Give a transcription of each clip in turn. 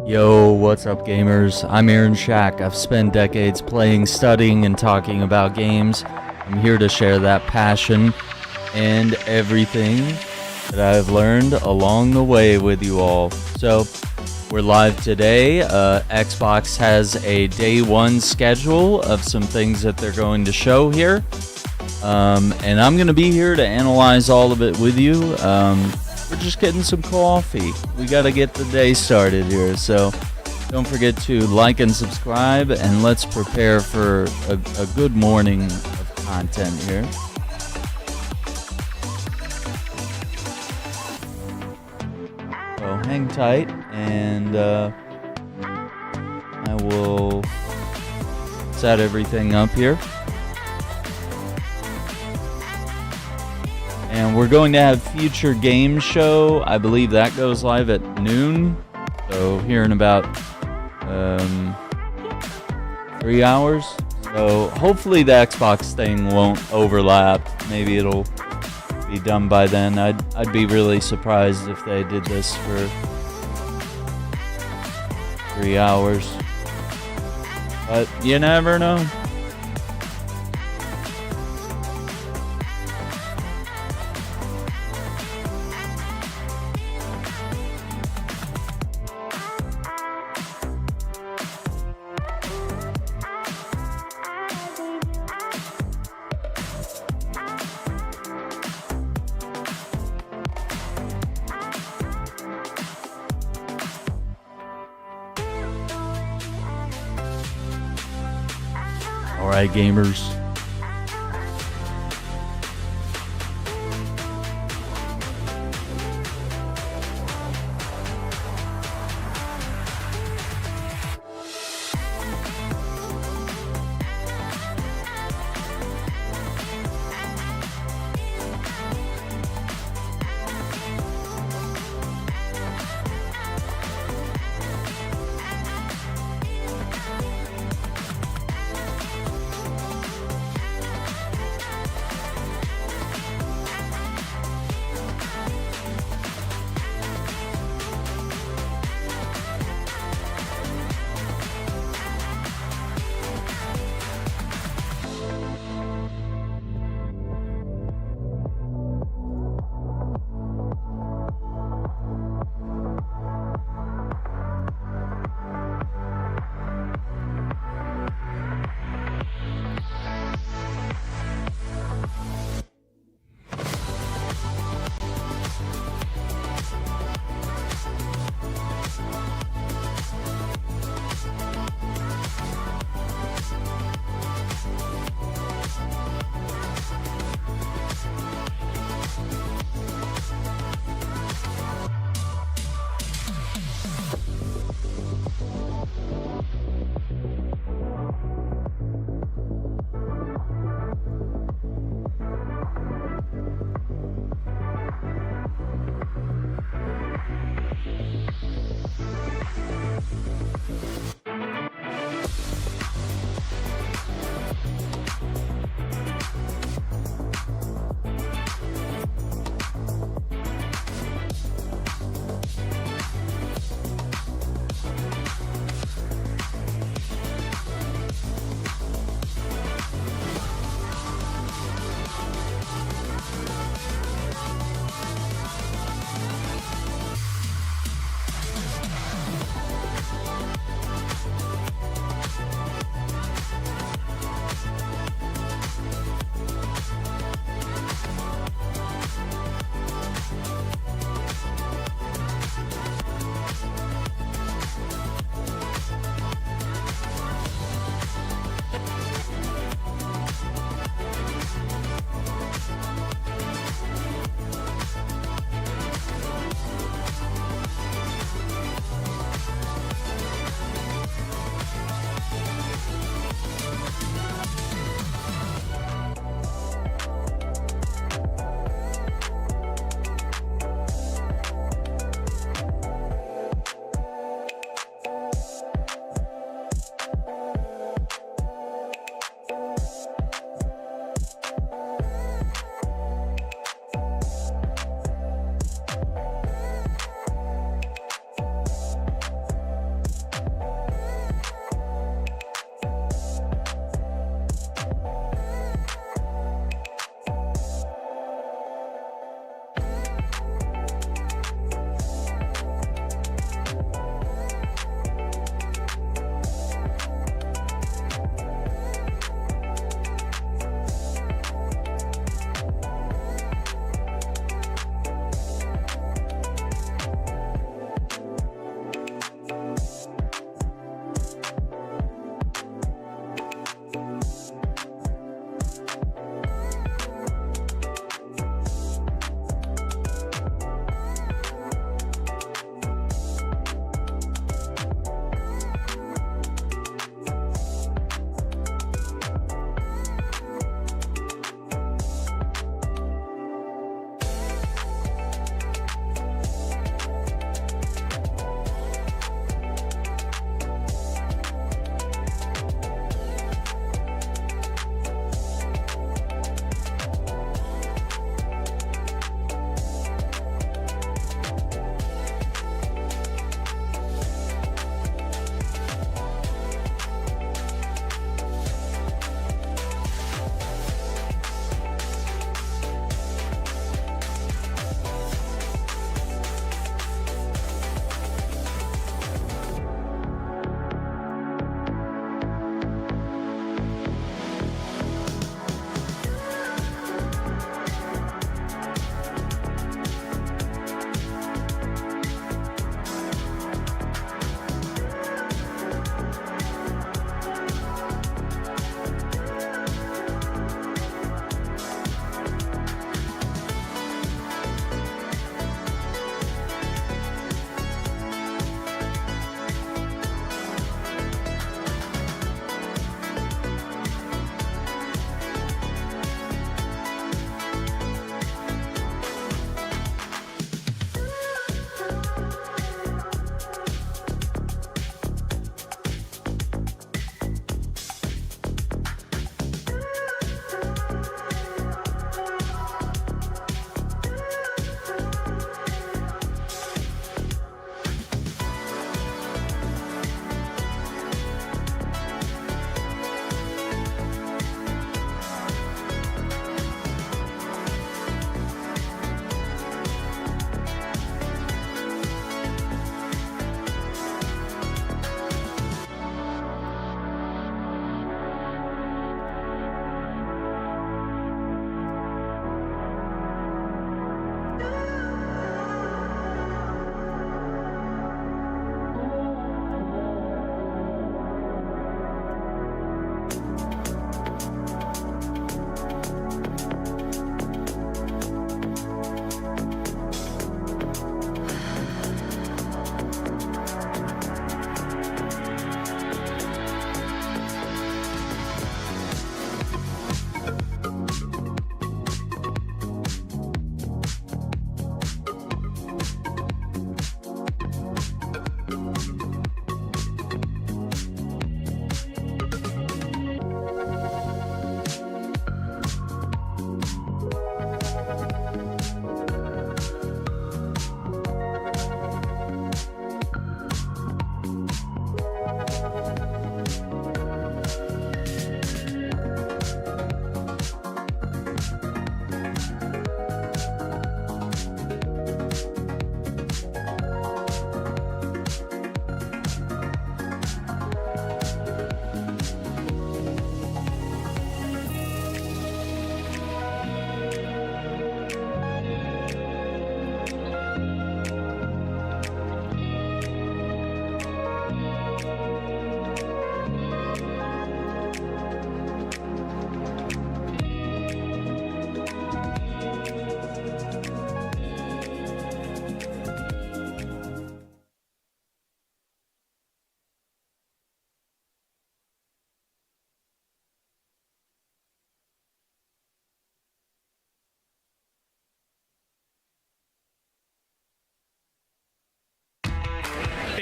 Yo, what's up gamers? I'm Aaron Shack. I've spent decades playing, studying, and talking about games. I'm here to share that passion and everything that I've learned along the way with you all. So, we're live today. Xbox has a day one schedule of some things that they're going to show here. And I'm going to be here to analyze all of it with you. We're just getting some coffee. We got to get the day started here. So don't forget to like and subscribe, and let's prepare for a good morning of content here. So hang tight, and I will set everything up here. And we're going to have Future Game Show. I believe that goes live at noon. So here in about 3 hours. So hopefully the Xbox thing won't overlap. Maybe it'll be done by then. I'd be really surprised if they did this for 3 hours. But you never know. Alright, gamers.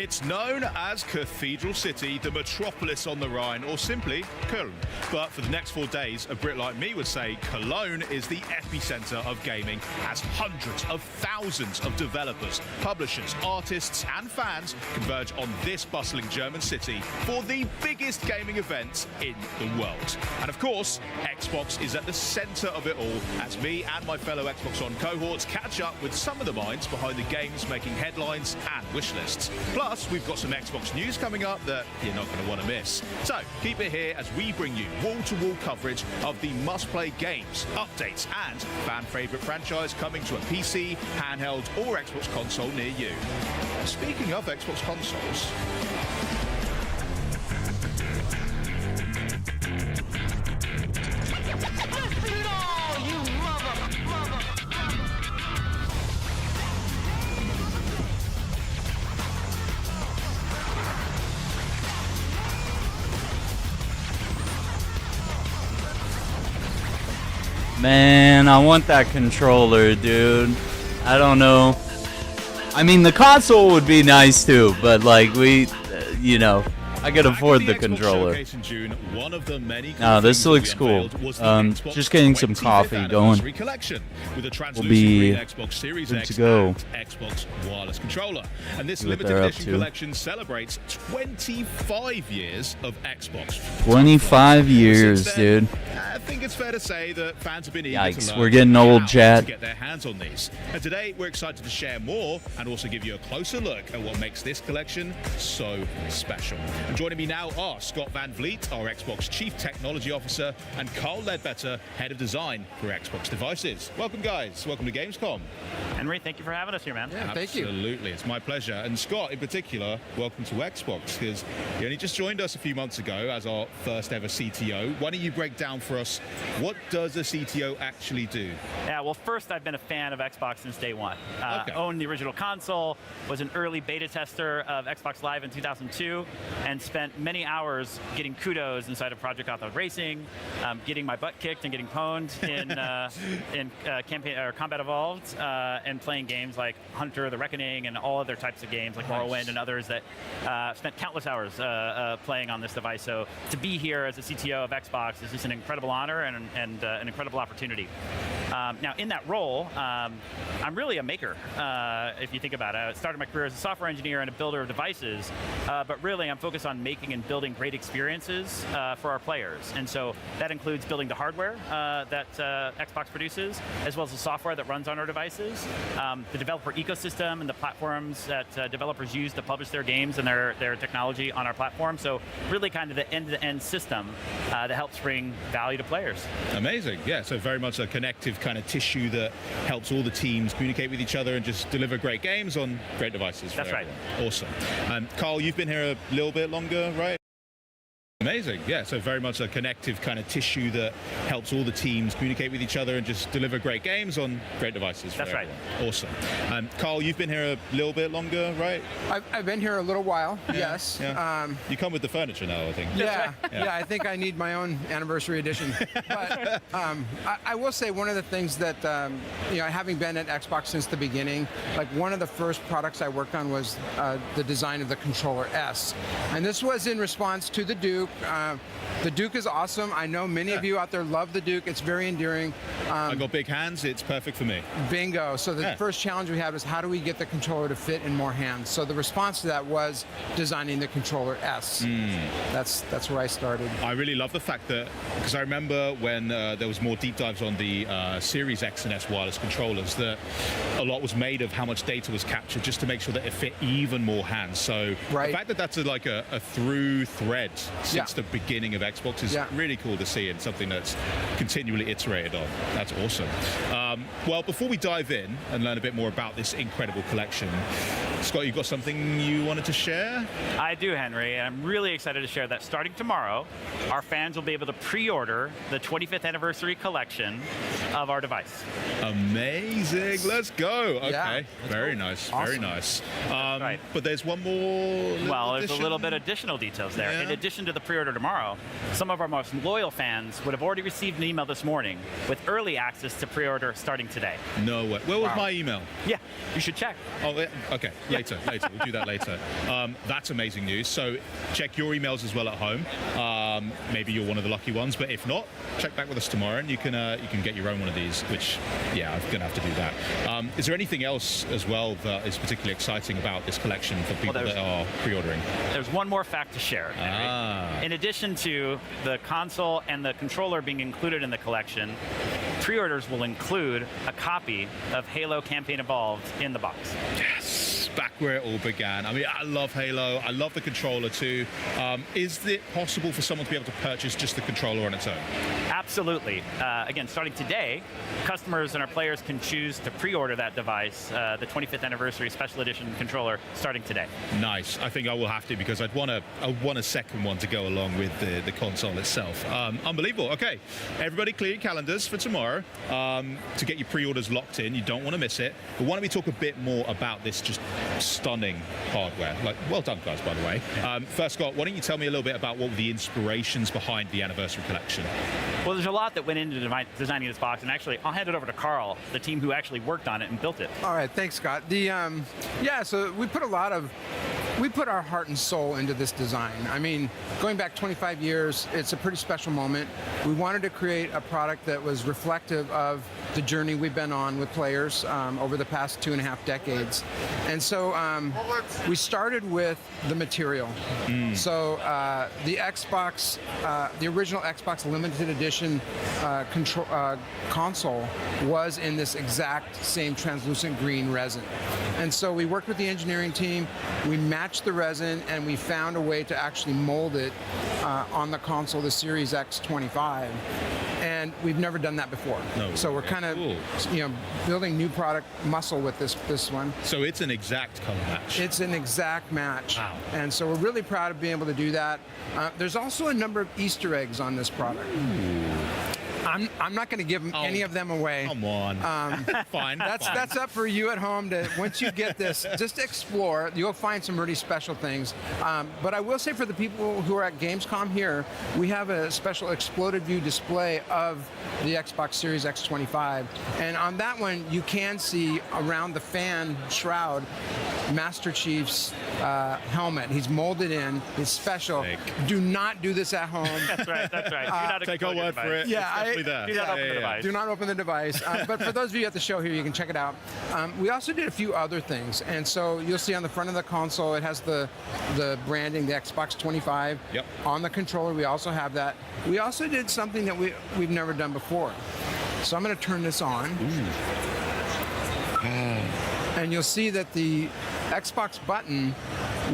It's known as Cathedral City, the metropolis on the Rhine, or simply Köln. But for the next 4 days, a Brit like me would say Cologne is the epicenter of gaming, as hundreds of thousands of developers, publishers, artists and fans converge on this bustling German city for the biggest gaming event in the world. And of course, Xbox is at the center of it all, as me and my fellow Xbox On cohorts catch up with some of the minds behind the games making headlines and wish lists. Plus, we've got some Xbox news coming up that you're not going to want to miss. So, keep it here as we bring you wall-to-wall coverage of the must-play games, updates, and fan-favorite franchise coming to a PC, handheld, or Xbox console near you. Speaking of Xbox consoles, Man, I want that controller, dude. I don't know. I mean, the console would be nice too, but like you know, I could afford the controller. No, this looks cool. Just getting some coffee going. We'll be good to go. Xbox wireless controller, and this limited edition collection celebrates 25 years of Xbox. 25 years, dude. I think it's fair to say that fans have been eager to learn we're getting old, Chad. to get their hands on these. And today we're excited to share more and also give you a closer look at what makes this collection so special. And joining me now are Scott Van Vliet, our Xbox Chief Technology Officer, and Carl Ledbetter, Head of Design for Xbox Devices. Welcome, guys. Welcome to Gamescom. Henry, thank you for having us here, man. Yeah, thank you. Absolutely. It's my pleasure. And Scott, in particular, welcome to Xbox, because you only just joined us a few months ago as our first ever CTO. Why don't you break down for us, what does a CTO actually do? Yeah, well, first, I've been a fan of Xbox since day one. Owned the original console, was an early beta tester of Xbox Live in 2002, and spent many hours getting kudos inside of Project Auto Racing, getting my butt kicked and getting pwned in campaign or Combat Evolved, and playing games like Hunter: The Reckoning and all other types of games like Morrowind and others that spent countless hours playing on this device. So to be here as a CTO of Xbox is just an incredible honor and an incredible opportunity. Now, in that role, I'm really a maker, if you think about it. I started my career as a software engineer and a builder of devices, but really I'm focused on making and building great experiences for our players. And so that includes building the hardware that Xbox produces, as well as the software that runs on our devices, the developer ecosystem and the platforms that developers use to publish their games and their technology on our platform. So really kind of the end-to-end system that helps bring value to players. Amazing. Yeah, so very much a connective kind of tissue that helps all the teams communicate with each other and just deliver great games on great devices for everyone. Awesome. Carl, you've been here a little bit longer, right? Amazing. Yeah, so very much a connective kind of tissue that helps all the teams communicate with each other and just deliver great games on great devices for everyone. Awesome. Carl, you've been here a little bit longer, right? I've been here a little while, yes. Yeah. You come with the furniture now, I think. Yeah, I think I need my own anniversary edition. But I will say one of the things that, having been at Xbox since the beginning, like one of the first products I worked on was the design of the controller S. And this was in response to the Duke. The Duke is awesome. I know many of you out there love the Duke. It's very endearing. I've got big hands. It's perfect for me. Bingo. So the first challenge we had was how do we get the controller to fit in more hands? So the response to that was designing the controller S. That's where I started. I really love the fact that, because I remember when there was more deep dives on the Series X and S wireless controllers, that a lot was made of how much data was captured just to make sure that it fit even more hands. So the fact that that's like a through thread since the beginning of Xbox is really cool to see, and something that's continually iterated on. That's awesome. Well, before we dive in and learn a bit more about this incredible collection, Scott, you've got something you wanted to share? I do, Henry, and I'm really excited to share that starting tomorrow, our fans will be able to pre-order the 25th anniversary collection of our device. Amazing. Let's go. Okay. Very nice. Awesome. Very nice. But there's one more Well, there's a little bit additional details there. In addition to the pre-order tomorrow, some of our most loyal fans would have already received an email this morning with early access to pre-order starting today. No way. Where was my email? Yeah, you should check. Oh, okay. Later. We'll do that later. That's amazing news. So check your emails as well at home. Maybe you're one of the lucky ones, but if not, check back with us tomorrow, and you can get your own one of these. Which, yeah, I'm gonna have to do that. Is there anything else as well that is particularly exciting about this collection for people that are pre-ordering? There's one more fact to share. In addition to the console and the controller being included in the collection, pre-orders will include a copy of Halo Campaign Evolved in the box. Yes, back where it all began. I mean, I love Halo. I love the controller too. Is it possible for someone to be able to purchase just the controller on its own? Absolutely. Again, starting today, customers and our players can choose to pre-order that device, the 25th anniversary special edition controller, starting today. Nice. I think I will have to, because I want a second one to go along with the console itself. Unbelievable. Okay, everybody clear your calendars for tomorrow to get your pre-orders locked in. You don't want to miss it. But why don't we talk a bit more about this just stunning hardware? Like, well done, guys, by the way. First, Scott, why don't you tell me a little bit about what were the inspirations behind the anniversary collection? Well, there's a lot that went into designing this box, and actually, I'll hand it over to Carl, the team who actually worked on it and built it. All right, thanks, Scott. So we put our heart and soul into this design. I mean, going back 25 years, it's a pretty special moment. We wanted to create a product that was reflective of the journey we've been on with players over the past 2.5 decades. And so we started with the material. So the Xbox, the original Xbox limited edition console was in this exact same translucent green resin. And so we worked with the engineering team, we matched the resin, and we found a way to actually mold it on the console, the Series X25. And we've never done that before. No, so we're kind of, building new product muscle with this one. So it's an exact color match. It's an exact match. Wow. And so we're really proud of being able to do that. There's also a number of Easter eggs on this product. I'm not going to give any of them away. Come on. Fine. That's up for you at home to, once you get this, just explore. You'll find some really special things. But I will say, for the people who are at Gamescom here, we have a special exploded view display of the Xbox Series X25. And on that one, you can see around the fan shroud Master Chief's helmet. He's molded in. It's special. Sick. Do not do this at home. That's right. Do not Take our word for it. Yeah, It's definitely there. Do not open the device. Do not open the device. But for those of you at the show here, you can check it out. We also did a few other things. And so you'll see on the front of the console, it has the branding, the Xbox 25. Yep. On the controller, we also have that. We also did something that we've never done before. So I'm going to turn this on. And you'll see that the Xbox button,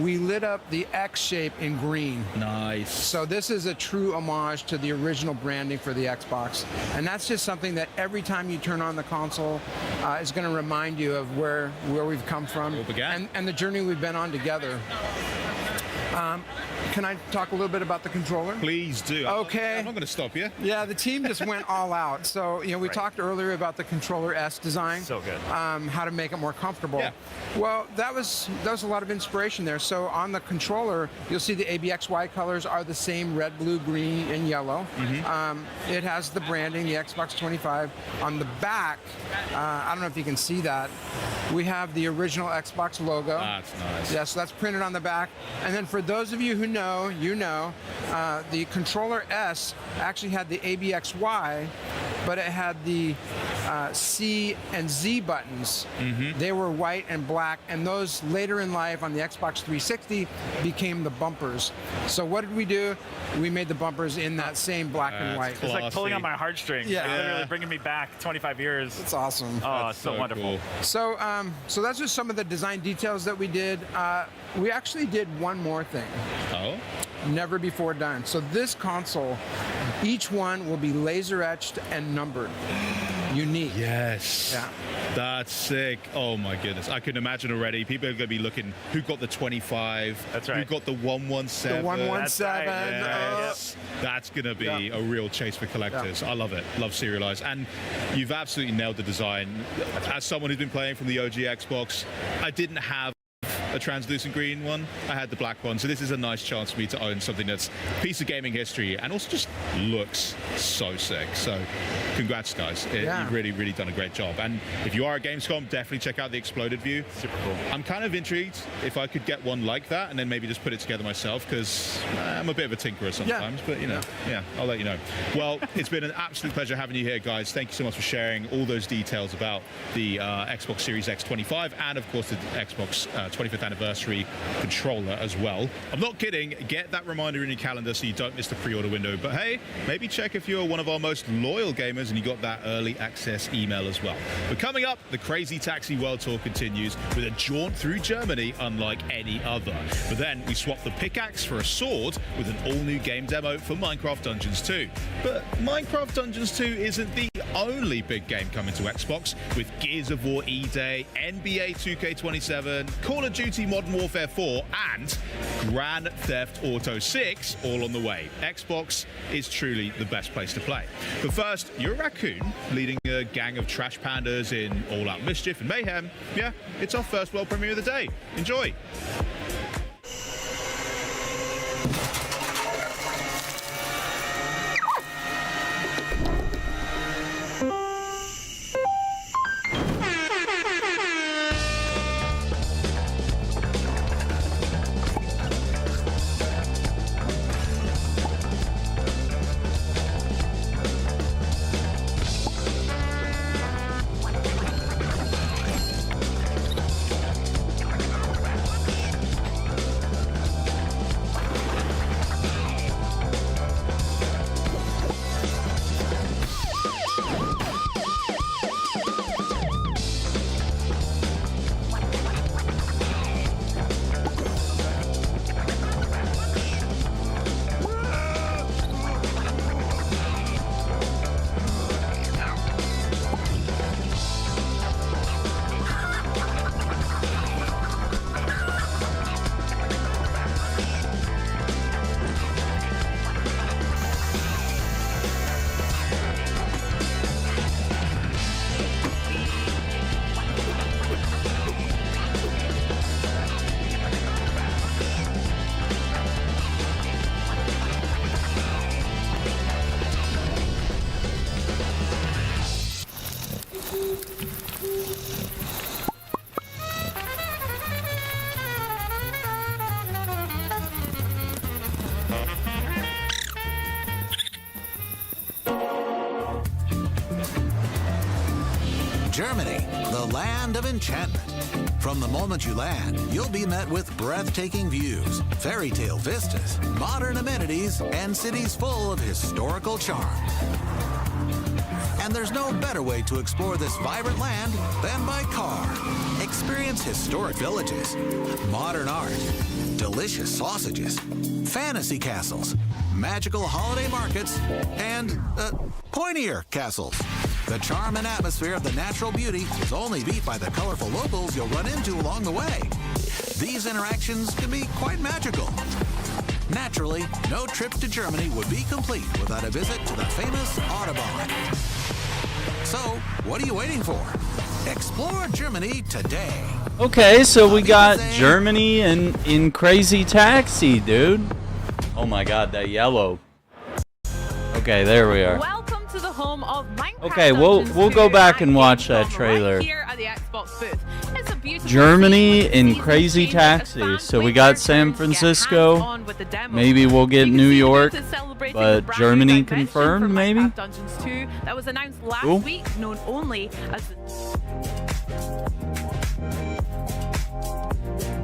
we lit up the X shape in green. Nice. So this is a true homage to the original branding for the Xbox. And that's just something that every time you turn on the console, is going to remind you of where we've come from and the journey we've been on together. Can I talk a little bit about the controller? Please do. Okay. I'm not going to stop you. Yeah, the team just went all out. So, we talked earlier about the controller S design. So good. How to make it more comfortable. Yeah. Well, that was a lot of inspiration there. So on the controller, you'll see the ABXY colors are the same: red, blue, green, and yellow. It has the branding, the Xbox 25. On the back, I don't know if you can see that, we have the original Xbox logo. That's nice. Yeah, so that's printed on the back. And then for those of you who know, the controller S actually had the ABXY, but it had the C and Z buttons. They were white and black, and those later in life on the Xbox 360 became the bumpers. So what did we do? We made the bumpers in that same black and white. It's like pulling on my heartstrings. Yeah. It's literally bringing me back 25 years. It's awesome. Oh, it's so wonderful. Cool. So that's just some of the design details that we did. We actually did one more thing. Oh? Never before done. So this console, each one will be laser etched and numbered. Unique. Yes. Yeah. That's sick. Oh my goodness. I can imagine already. People are going to be looking, who got the 25? That's right. Who got the 117? The 117. Yes. That's going to be a real chase for collectors. I love it. Love serialized. And you've absolutely nailed the design. As someone who's been playing from the OG Xbox, I didn't have a translucent green one. I had the black one, so this is a nice chance for me to own something that's a piece of gaming history and also just looks so sick. So congrats, guys. You've really, really done a great job. And if you are at Gamescom, definitely check out the exploded view. Super cool. I'm kind of intrigued if I could get one like that and then maybe just put it together myself, because I'm a bit of a tinkerer sometimes, but you know, I'll let you know. Well, it's been an absolute pleasure having you here, guys. Thank you so much for sharing all those details about the Xbox Series X 25 and, of course, the Xbox 25th anniversary controller as well. I'm not kidding. Get that reminder in your calendar so you don't miss the pre-order window. But hey, maybe check if you're one of our most loyal gamers and you got that early access email as well. But coming up, the Crazy Taxi World Tour continues with a jaunt through Germany unlike any other. But then we swap the pickaxe for a sword with an all-new game demo for Minecraft Dungeons 2. But Minecraft Dungeons 2 isn't the only big game coming to Xbox, with Gears of War E-Day, NBA 2K27, Call of Duty Modern Warfare 4, and Grand Theft Auto 6 all on the way. Xbox is truly the best place to play. But first, you're a raccoon leading a gang of trash pandas in all-out mischief and mayhem. Yeah, it's our first world premiere of the day. Enjoy! Germany, the land of enchantment. From the moment you land, you'll be met with breathtaking views, fairy tale vistas, modern amenities, and cities full of historical charm. And there's no better way to explore this vibrant land than by car. Experience historic villages, modern art, delicious sausages, fantasy castles, magical holiday markets, and pointier castles. The charm and atmosphere of the natural beauty is only beat by the colorful locals you'll run into along the way. These interactions can be quite magical. Naturally, no trip to Germany would be complete without a visit to the famous Autobahn. So, what are you waiting for? Explore Germany today. Okay, so we got Germany in Crazy Taxi, dude. Oh my god, that yellow. Okay, there we are. Welcome to the home of Minecraft. Okay, we'll go back and watch that trailer. Right here at the Xbox booth. It's a beautiful Germany scene in with Crazy seasons changing as Taxi. fans So we wait got their San turns to get Francisco. hands-on with the demo. Maybe we'll get You can New see the York, booth is celebrating but the brand new Germany dimension confirmed, from maybe? Minecraft Dungeons 2 that was announced last Cool. week, known only as the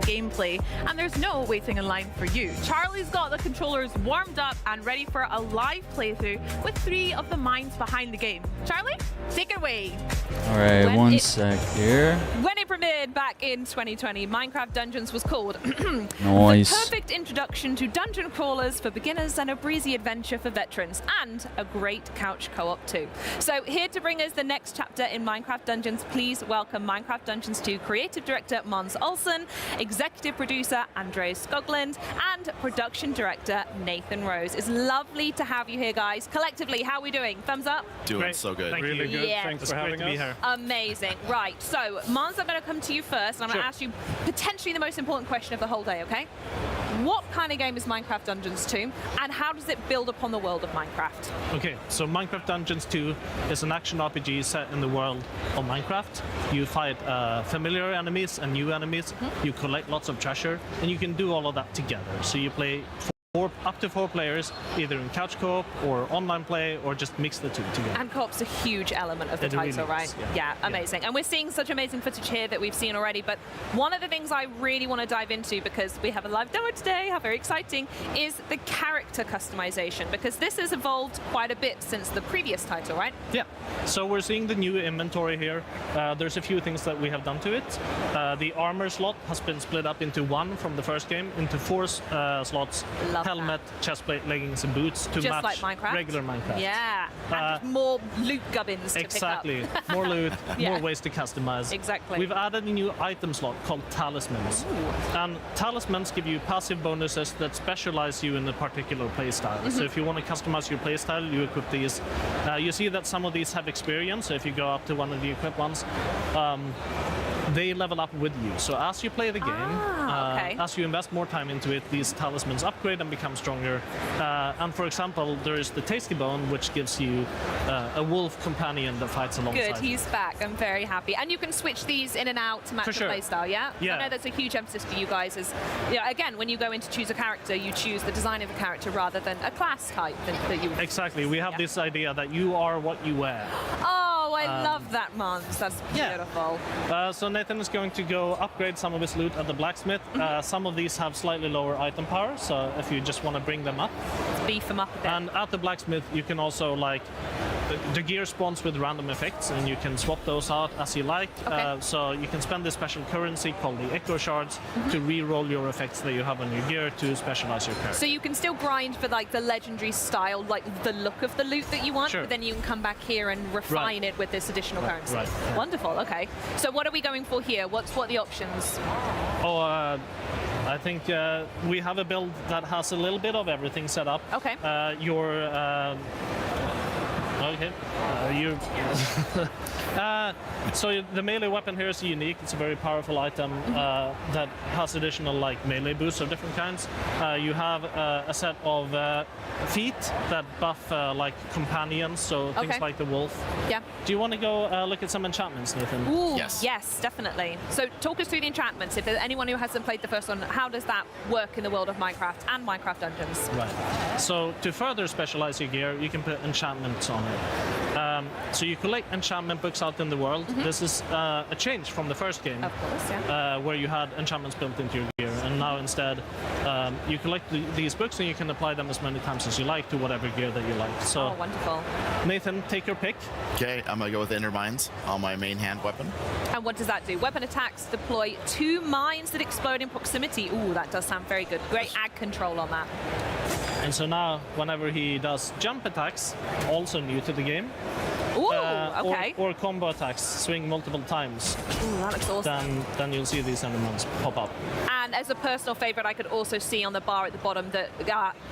gameplay, and there's no waiting in line for you. Charlie's got the controllers warmed up and ready for a live playthrough with 3 of the minds behind the game. Charlie, take it away. All right, When one it- sec here. When it premiered back in 2020, Minecraft Dungeons was called Nice. the perfect introduction to dungeon crawlers for beginners and a breezy adventure for veterans, and a great couch co-op too. So here to bring us the next chapter in Minecraft Dungeons, please welcome Minecraft Dungeons 2 Creative Director Mons Olsen, Executive executive producer Andreas Skoglund and production director Nathan Rose. It's lovely to have you here, guys. Collectively, how are we doing? Thumbs up? Doing so good. Really good. Yeah. Thanks for having us. Amazing. Right, so Mons, I'm going to come to you first, and I'm going to ask you potentially the most important question of the whole day, okay? What kind of game is Minecraft Dungeons 2, and how does it build upon the world of Minecraft? Okay, so Minecraft Dungeons 2 is an action RPG set in the world of Minecraft. You fight familiar enemies and new enemies, you collect lots of treasure, and you can do all of that together. So you play up to 4 players, either in couch co-op or online play, or just mix the two together. And co-op's a huge element of the title, really right? is, Yeah, amazing. And we're seeing such amazing footage here that we've seen already, but one of the things I really want to dive into, because we have a live demo today, how very exciting, is the character customization, because this has evolved quite a bit since the previous title, right? Yeah, so we're seeing the new inventory here. There's a few things that we have done to it. The armor slot has been split up into 1 from the first game, into 4 slots. Love helmet, chestplate, leggings, and boots to just match like Minecraft? regular Minecraft. Yeah, and just more loot gubbins to exactly. pick up. More loot, Yeah. more ways to customize. Exactly. We've added a new item slot called talismans. Ooh. And talismans give you passive bonuses that specialize you in a particular playstyle. So if you want to customize your playstyle, you equip these. You see that some of these have experience, so if you go up to one of the equipped ones, they level up with you. So as you play the game, okay. as you invest more time into it, these talismans upgrade and become stronger. And for example, there is the Tasty Bone, which gives you a wolf companion that fights alongside. Good, he's back. I'm very happy. And you can switch these in and out to match For the sure. playstyle, yeah? Yeah. I know that's a huge emphasis for you guys. Is, again, when you go in to choose a character, you choose the design of the character rather than a class type that you would. Exactly. We have Yeah. this idea that you are what you wear. Oh, I love that, Mons. That's yeah. beautiful. So Nathan is going to go upgrade some of his loot at the blacksmith. Some of these have slightly lower item power, so if you just want to bring them up. Beef them up a bit. And at the blacksmith, you can also the gear spawns with random effects, and you can swap those out as you like. Okay. So you can spend this special currency called the Echo Shards to re-roll your effects that you have on your gear to specialize your character. So you can still grind for like the legendary style, like the look of the loot that you want, Sure. but then you can come back here and refine it with this additional currency. right, yeah. Wonderful. Okay. So what are we going for here? What are the options? I think we have a build that has a little bit of everything set up. Okay. So the melee weapon here is unique. It's a very powerful item that has additional melee boosts of different kinds. You have a set of feet that buff companions, so things like the wolf. Yeah. Do you want to go look at some enchantments, Nathan? Ooh, Yes. yes, definitely. So talk us through the enchantments. If there's anyone who hasn't played the first one, how does that work in the world of Minecraft and Minecraft Dungeons? Right. So to further specialize your gear, you can put enchantments on it. So you collect enchantment books out in the world. This is a change from the first game, Of course, yeah. where you had enchantments built into your gear, and now instead you collect these books and you can apply them as many times as you like to whatever gear that you like. So Oh, wonderful. Nathan, take your pick. Okay, I'm gonna go with Ender Mines on my main hand weapon. And what does that do? Weapon attacks deploy 2 mines that explode in proximity. Ooh, that does sound very good. Great ag control on that. And so now, whenever he does jump attacks, also new to the game, Ooh, okay. or combo attacks, swing multiple times, Ooh, that looks awesome. then you'll see these endermans pop up. And as a personal favorite, I could also see on the bar at the bottom that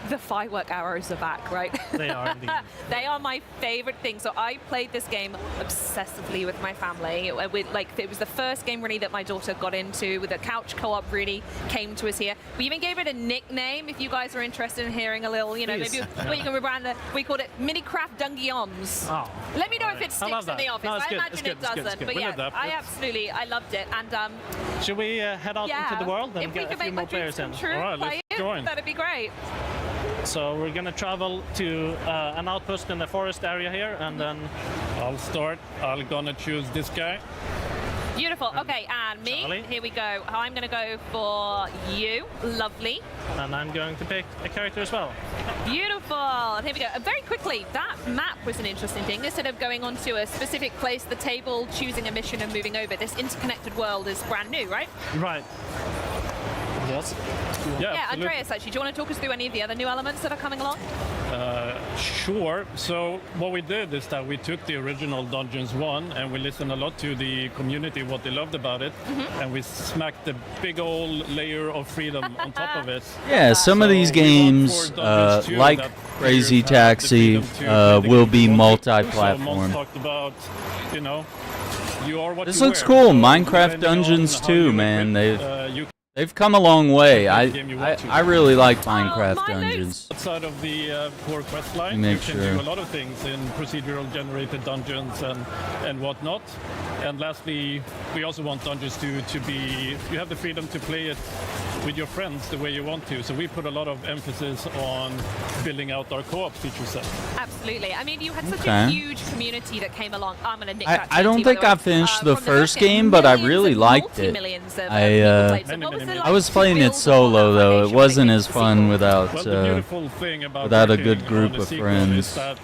the firework arrows are back, right? They are indeed. They are my favorite thing. So I played this game obsessively with my family. It was the first game really that my daughter got into. With the couch co-op really came to us here. We even gave it a nickname. If you guys are interested in hearing a little, Please. maybe you can rebrand it. We called it Minicraft Dungeons. Oh. Let me know if it I love sticks in that. the office. No, it's I good. imagine It's it good. It's good. doesn't. It's good. But We'll yeah, I loved it. And Should we head out into the world and if we get a could few make more my dreams players in? come true, All right, play let's it, join. that'd be great. So we're gonna travel to an outpost in the forest area here, and then I'll start. I'm gonna choose this guy. Beautiful. Okay, and me. Charlie. Here we go. I'm going to go for you. Lovely. and I'm going to pick a character as well. Beautiful. And here we go. Very quickly, that map was an interesting thing. Instead of going onto a specific place, the table, choosing a mission and moving over, this interconnected world is brand new, right? Right. Yes. Yeah, absolutely. Andreas, actually, do you want to talk us through any of the other new elements that are coming along? Sure. So what we did is that we took the original Dungeons 1 and we listened a lot to the community, what they loved about it, and we smacked a big old layer of freedom on top of it. Yeah, some of these So we want games, for Dungeons 2 like that Crazy players have the Taxi, freedom to play the will game be they want to. So multi-platform. Mons talked about, you know, you are what This you looks wear. cool. So Minecraft depending on Dungeons how 2, you man. equip, you They've come a long way. the game you want to. I really like Minecraft my Dungeons. outside of the core quest line, Make you can sure. do a lot of things in procedural generated dungeons and whatnot. And lastly, we also want Dungeons to be, you have the freedom to play it with your friends the way you want to. So we put a lot of emphasis on building out our co-op feature set. Absolutely. I mean, you had such Okay. a huge community that came along. I'm going to nick that I don't TNT, by think the way. I finished the From first game, but I really millions and liked it. multi-millions of, I, people played. So Many, what was many it millions. I was to playing build it solo upon that though. It foundation when wasn't came as to the fun sequel? without Well, the beautiful thing about without a working good on group the of sequel friends. is that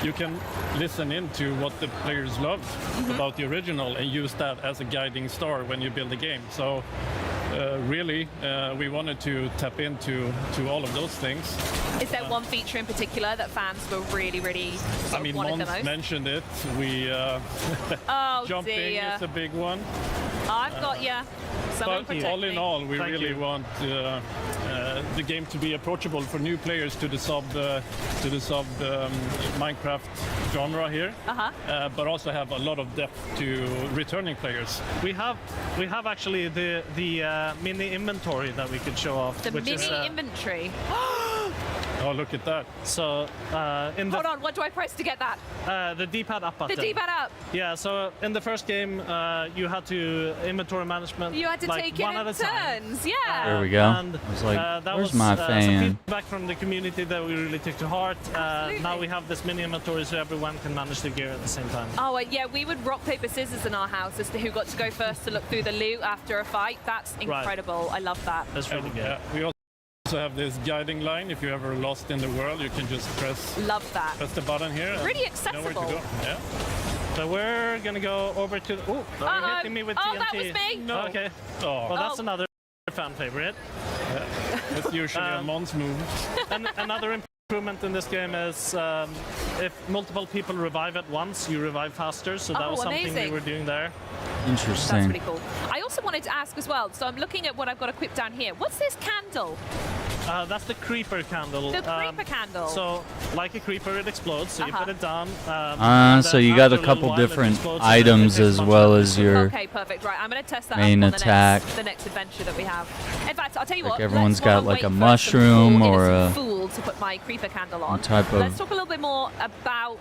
you can listen into what the players loved about the original and use that as a guiding star when you build a game. So really, we wanted to tap into all of those things. Is there one feature in particular that fans were really, really I mean, wanted the Mons most? mentioned it. We Oh jumping dear. is a big one. I've got you. Someone But protect all in me. all, we Thank really you. want the game to be approachable for new players to the sub Minecraft genre here, but also have a lot of depth to returning players. We have actually the mini inventory that we could show off. The which mini is, inventory. Oh, look at that! So in Hold the on, what do I press to get that? the D-pad up The button. D-pad up. Yeah. So in the first game, you had to inventory management. You had to like take it one in at a time. turns. Yeah. There we go. And, I was like, that where's was, my some fan? feedback from the community that we really took to heart. Now we have this mini inventory so everyone can manage their gear at the same time. Oh, yeah, we would rock, paper, scissors in our house as to who got to go first to look through the loot after a fight. That's incredible. I love that. That's really good. We also have this guiding line. If you're ever lost in the world, you can just press Love that. the button here. and Pretty you know where to accessible. go. Yeah. So we're gonna go over to. Oh, you're hitting me with Oh, TNT. that was me. No. Okay. Oh, Well, that's Oh. another fan favorite. that's usually a Mons move. And another improvement in this game is if multiple people revive at once, you revive faster. So that Oh, was something amazing. we were doing there. That's Interesting. pretty cool. I also wanted to ask as well, so I'm looking at what I've got equipped down here. What's this candle? That's the creeper candle. The creeper candle. So, like a creeper, it explodes. So you put it down. So you got a couple different items as well as your. Okay, perfect. Right, I'm going to test that main up on attack. the next adventure that we have. In fact, I'll tell you Like what. everyone's let's while got I like wait a for some mushroom cool or innocent a- fool to put my creeper candle on. type of- Let's talk a little bit more about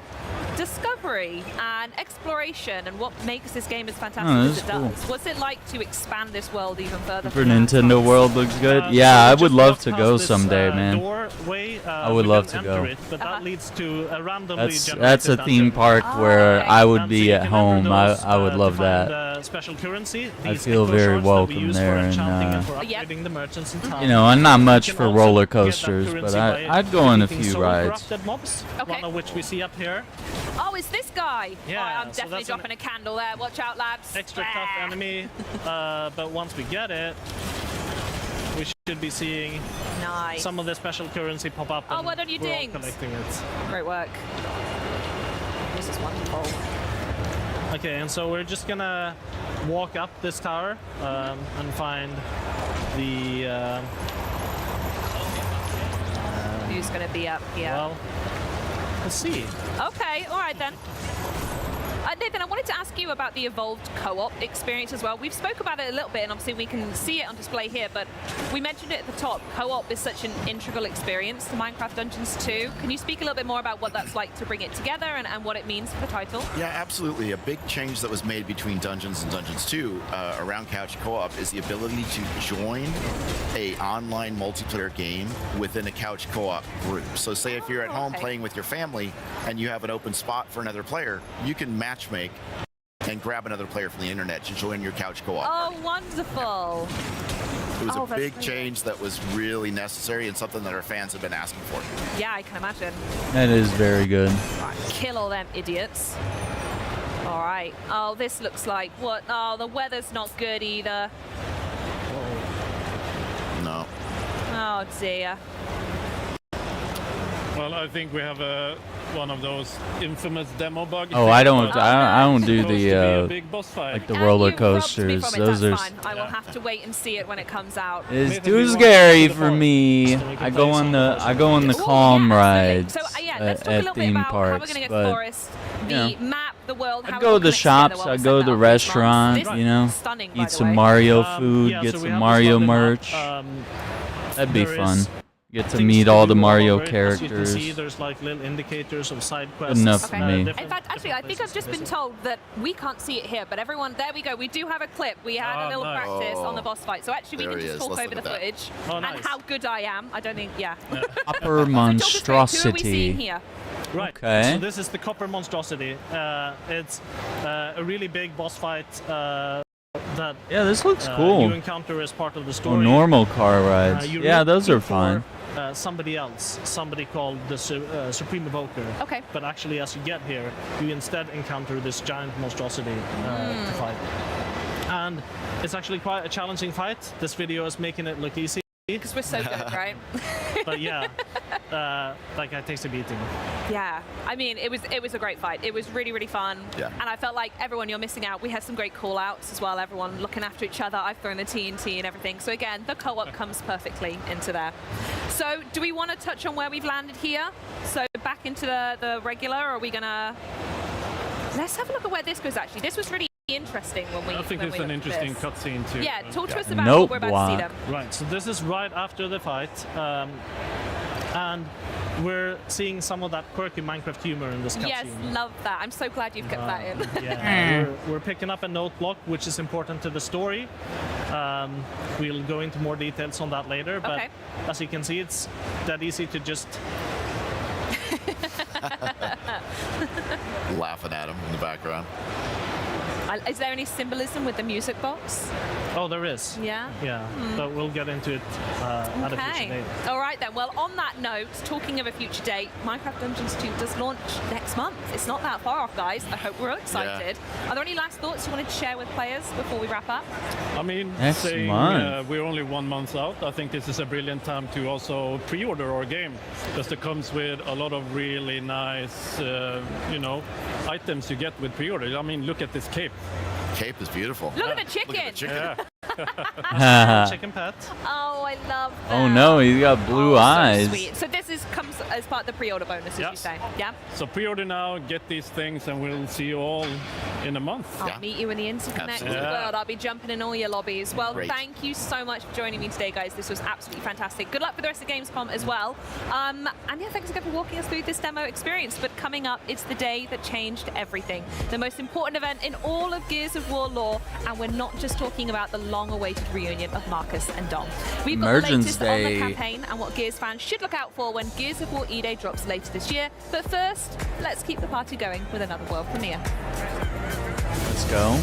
discovery and exploration and what makes this game as fantastic Oh, as this it is cool. does. What's it like to expand this world even further? Super from that? Nintendo World looks good. So Yeah, we I just would love walked to past go this, someday, man. Doorway, I would we love didn't to enter go. It, but that leads to a randomly That's generated a theme dungeon. park Oh, where okay. I would And so be you at can home. enter those, I would to love find, that. special currency. I These feel echo very shards that welcome we use there, for and, enchanting and for Yep. upgrading the merchants in town. You know, I'm not much You can for also roller get that coasters, but currency by I'd go on a defeating few soul rides. corrupted mobs, Okay. one of which we see up here. Oh, it's this guy. Yeah, All right, I'm so definitely that's an dropping a candle there. Watch out, lads. Extra tough Ah. enemy, but once we get it, we should be seeing Nice. some of the special currency pop up. Oh, and well done, you we're all dings. collecting it. Great work. This is wonderful. Okay, and so we're just gonna walk up this tower and find the. Who's going to be up here? Well, let's see. Okay, all right then. Nathan, I wanted to ask you about the evolved co-op experience as well. We've spoke about it a little bit, and obviously we can see it on display here, but we mentioned it at the top. Co-op is such an integral experience to Minecraft Dungeons 2. Can you speak a little bit more about what that's like to bring it together and what it means for the title? Yeah, absolutely. A big change that was made between Dungeons and Dungeons 2 around couch co-op is the ability to join a online multiplayer game within a couch co-op group. So say if you're at home okay. playing with your family and you have an open spot for another player, you can matchmake and grab another player from the internet to join your couch co-op. Oh, wonderful. It was Oh, a that's big great. change that was really necessary and something that our fans have been asking for. Yeah, I can imagine. That is very good. Right, kill all them idiots. All right. Oh, this looks like what? Oh, the weather's not good either. No. Oh dear. Well, I think we have one of those infamous demo bugs. Oh, I don't do Supposed to be the a big boss fight. like the And roller you robbed me coasters. from it, Those are that's fine. I will have to wait and see it when it comes out. it's Maybe too we want scary to for the me. forest, so we can I play go on some the of those games. calm Yeah, rides absolutely. So let's talk a at little bit theme about how we're parks, going to get but Forest, the you know, map, the world. How I'd it go all to the connects together shops. while we I'd set go to that the up this restaurant. month. You know, This is stunning, by eat the some way. Mario food, yeah, get so we some have Mario this on the map. merch. That'd be There fun. is Get to things meet to all do the all Mario over it. As you can characters. see, there's like little indicators of side Good quests. enough for Okay. me. In fact, actually, I think I've just been told that we can't see it here, but everyone, there we go. We do have a clip. We had a little nice. practice on the boss fight, so actually we There can he just is. talk Let's over the look at that. footage Oh, and nice. how good I am. I don't think, yeah. Upper Talk us through, who are we seeing monstrosity. here? Right. Okay. So this is the Copper Monstrosity. It's a really big boss fight that Yeah, this looks you cool. encounter as part of the Oh, story. normal car rides. You're Yeah, those are looking fun. for, somebody else, somebody called the Supreme Evoker. Okay. But actually, as you get here, you instead encounter this giant monstrosity to fight. And it's actually quite a challenging fight. This video is making it look easy. Because we're so good, right? But yeah, like it takes a beating. Yeah, I mean, it was a great fight. It was really, really fun. Yeah. And I felt like everyone, you're missing out. We had some great call-outs as well. Everyone looking after each other. I've thrown the TNT and everything. So again, the co-op comes perfectly into there. So do we want to touch on where we've landed here? So back into the regular, or are we gonna? Let's have a look at where this goes. Actually, this was really interesting when we. I think when it's we an looked at interesting this. cutscene too. Yeah, talk to us about Nope what we're about to see block. them. Right, so this is right after the fight. And we're seeing some of that quirky Minecraft humor in this cutscene. Yes, love that. I'm so glad you've kept that in. Yeah, we're picking up a note block, which is important to the story. We'll go into more details on that later, but Okay. as you can see, it's that easy to just... Laughing at him in the background. Is there any symbolism with the music box? Oh, there is. Yeah. Yeah, but we'll get into it at a future date. All right then. Well, on that note, talking of a future date, Minecraft Dungeons 2 does launch next month. It's not that far off, guys. I hope we're all excited. Are there any last thoughts you wanted to share with players before we wrap up? I mean, Next saying month. we're only 1 month out, I think this is a brilliant time to also pre-order our game, because it comes with a lot of really nice, items you get with pre-order. I mean, look at this cape. Cape is beautiful. Look at the chicken. Look at the chicken. Yeah. Chicken pet. Oh, I love that. Oh no, he's got blue Oh, eyes. So sweet. So this comes as part of the pre-order bonus, as Yeah. you say. Yeah. So pre-order now, get these things, and we'll see you all in a month. I'll Yeah. meet you in the interconnected Absolutely. world. I'll be jumping in all your lobbies. Well, Great. thank you so much for joining me today, guys. This was absolutely fantastic. Good luck for the rest of Gamescom as well. And yeah, thanks again for walking us through this demo experience. But coming up, it's the day that changed everything. The most important event in all of Gears of War lore. And we're not just talking about the long-awaited reunion of Marcus and Dom. We've got the Emergence latest on the Day. campaign and what Gears fans should look out for when Gears of War E-Day drops later this year. But first, let's keep the party going with another world premiere. Let's go.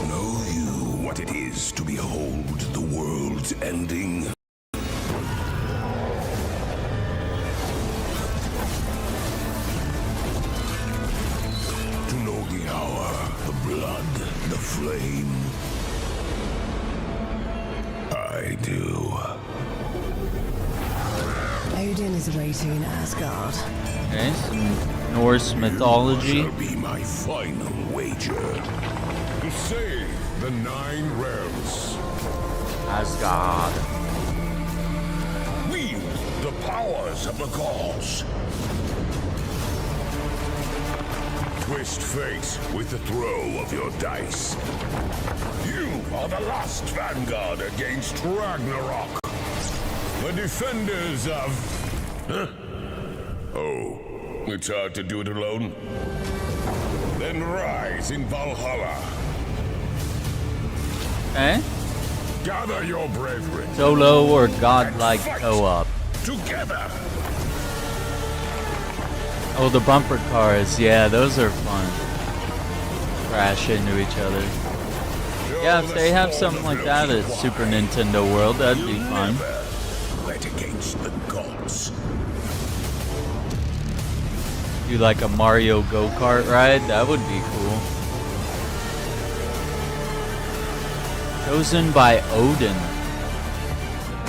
Know you what it is to behold the world's ending? To know the hour, the blood, the flame? I do. Odin is waiting in Asgard. Okay, some Norse mythology. Shall be my final wager. To save the 9 realms. Asgard. Wield the powers of the gods. Twist fate with the throw of your dice. You are the last vanguard against Ragnarok. The defenders of... Huh? Oh, it's hard to do it alone. Then rise in Valhalla. Okay. Gather your brethren. Solo or godlike co-op. Together. Oh, the bumper cars. Yeah, those are fun. Crash into each other. Yeah, if they have something like that at Super Nintendo World, that'd be fun. Fight against the gods. Do like a Mario go-kart ride, that would be cool. Chosen by Odin.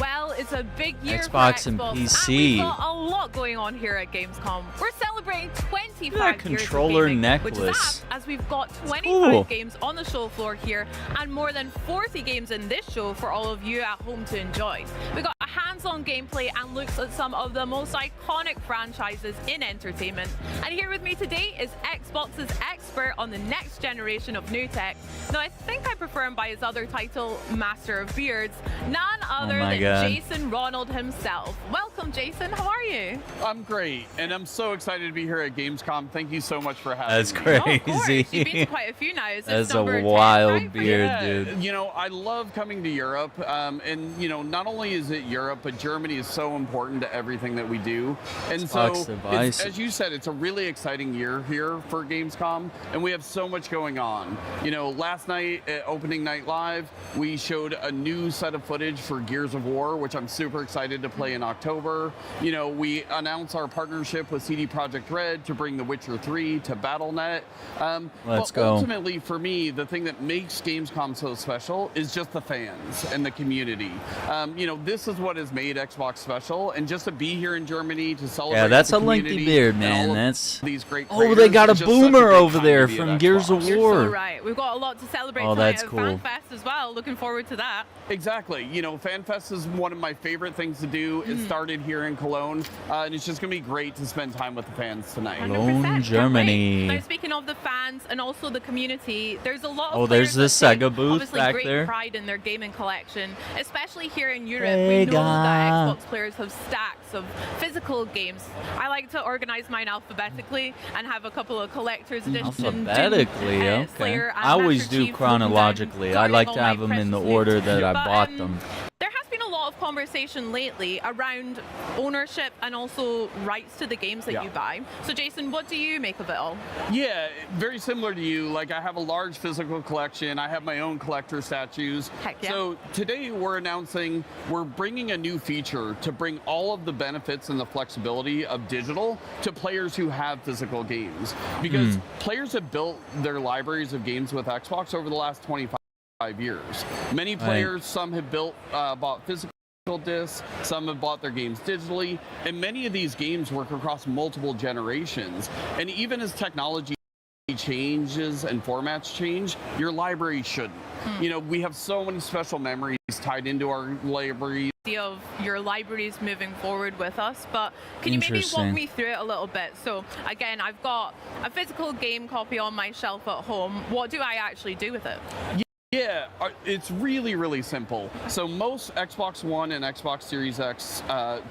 Well, it's It's a big year Xbox for and Xbox, PC. we've got a lot going on here at Gamescom. We're celebrating 25 That years controller of gaming, which is necklace. apt, as we've got 25 cool. games on the show floor here and more than 40 games in this show for all of you at home to enjoy. We've got a hands-on gameplay and looks at some of the most iconic franchises in entertainment. And here with me today is Xbox's expert on the next generation of new tech. Now, I think I prefer him by his other title, Master of Beards, none other my than God. Jason Ronald himself. Welcome, Jason. How are you? I'm great, and I'm so excited to be here at Gamescom. Thank you so much for having That's me. crazy. Oh, of course. You've been to quite a few now. Is this That's a number 10, wild right, for you? beard, Yeah, dude. you know, I love coming to Europe, and you know, not only is it Europe, but Germany is so important to everything that we do. And Xbox so, devices. as you said, it's a really exciting year here for Gamescom, and we have so much going on. You know, last night at Opening Night Live, we showed a new set of footage for Gears of War, which I'm super excited to play in October. You know, we announced our partnership with CD Projekt Red to bring The Witcher 3 to Battle.net. Let's but go. Ultimately, for me, the thing that makes Gamescom so special is just the fans and the community. You know, this is what has made Xbox special, and just to be here in Germany to celebrate. Yeah, that's the a lengthy community beard, and man. all of That's these great. Oh, they creators got a is just such boomer great over time there to be from at Gears of Xbox. You're War. so right. We've got a lot to celebrate Oh, tonight that's at cool. FanFest as well. Looking forward to that. Exactly. You know, FanFest is one of my favorite things to do. It started here in Cologne, and it's just going to be great to spend time with the fans tonight. 100%. Cologne, Can't Germany. wait. Now, speaking of the fans and also the community, there's a lot of Oh, there's players the that take Sega booth obviously back great there. pride in their gaming collection, especially here in Europe. We know that Sega. Xbox players have stacks of physical games. I like to organize mine alphabetically and have a couple of collector's editions. Alphabetically, okay. Slayer, and I always Master do Chief chronologically. I guarding like all to my have them in the precious order loot. that I But, bought them. There has been a lot of conversation lately around ownership and also rights to the games that you buy. So, Jason, what do you make of it all? Yeah, very similar to you. Like, I have a large physical collection. I have my own collector statues. Heck yeah. So today we're announcing we're bringing a new feature to bring all of the benefits and the flexibility of digital to players who have physical games. Because players have built their libraries of games with Xbox over the last 25 years. Many players, some have bought physical discs, some have bought their games digitally, and many of these games work across multiple generations. And even as technology changes and formats change, your library shouldn't. You know, we have so many special memories tied into our libraries. Of your libraries moving forward with us, but can you maybe walk me through it a little bit? So again, I've got a physical game copy on my shelf at home. What do I actually do with it? Yeah, it's really, really simple. So most Xbox One and Xbox Series X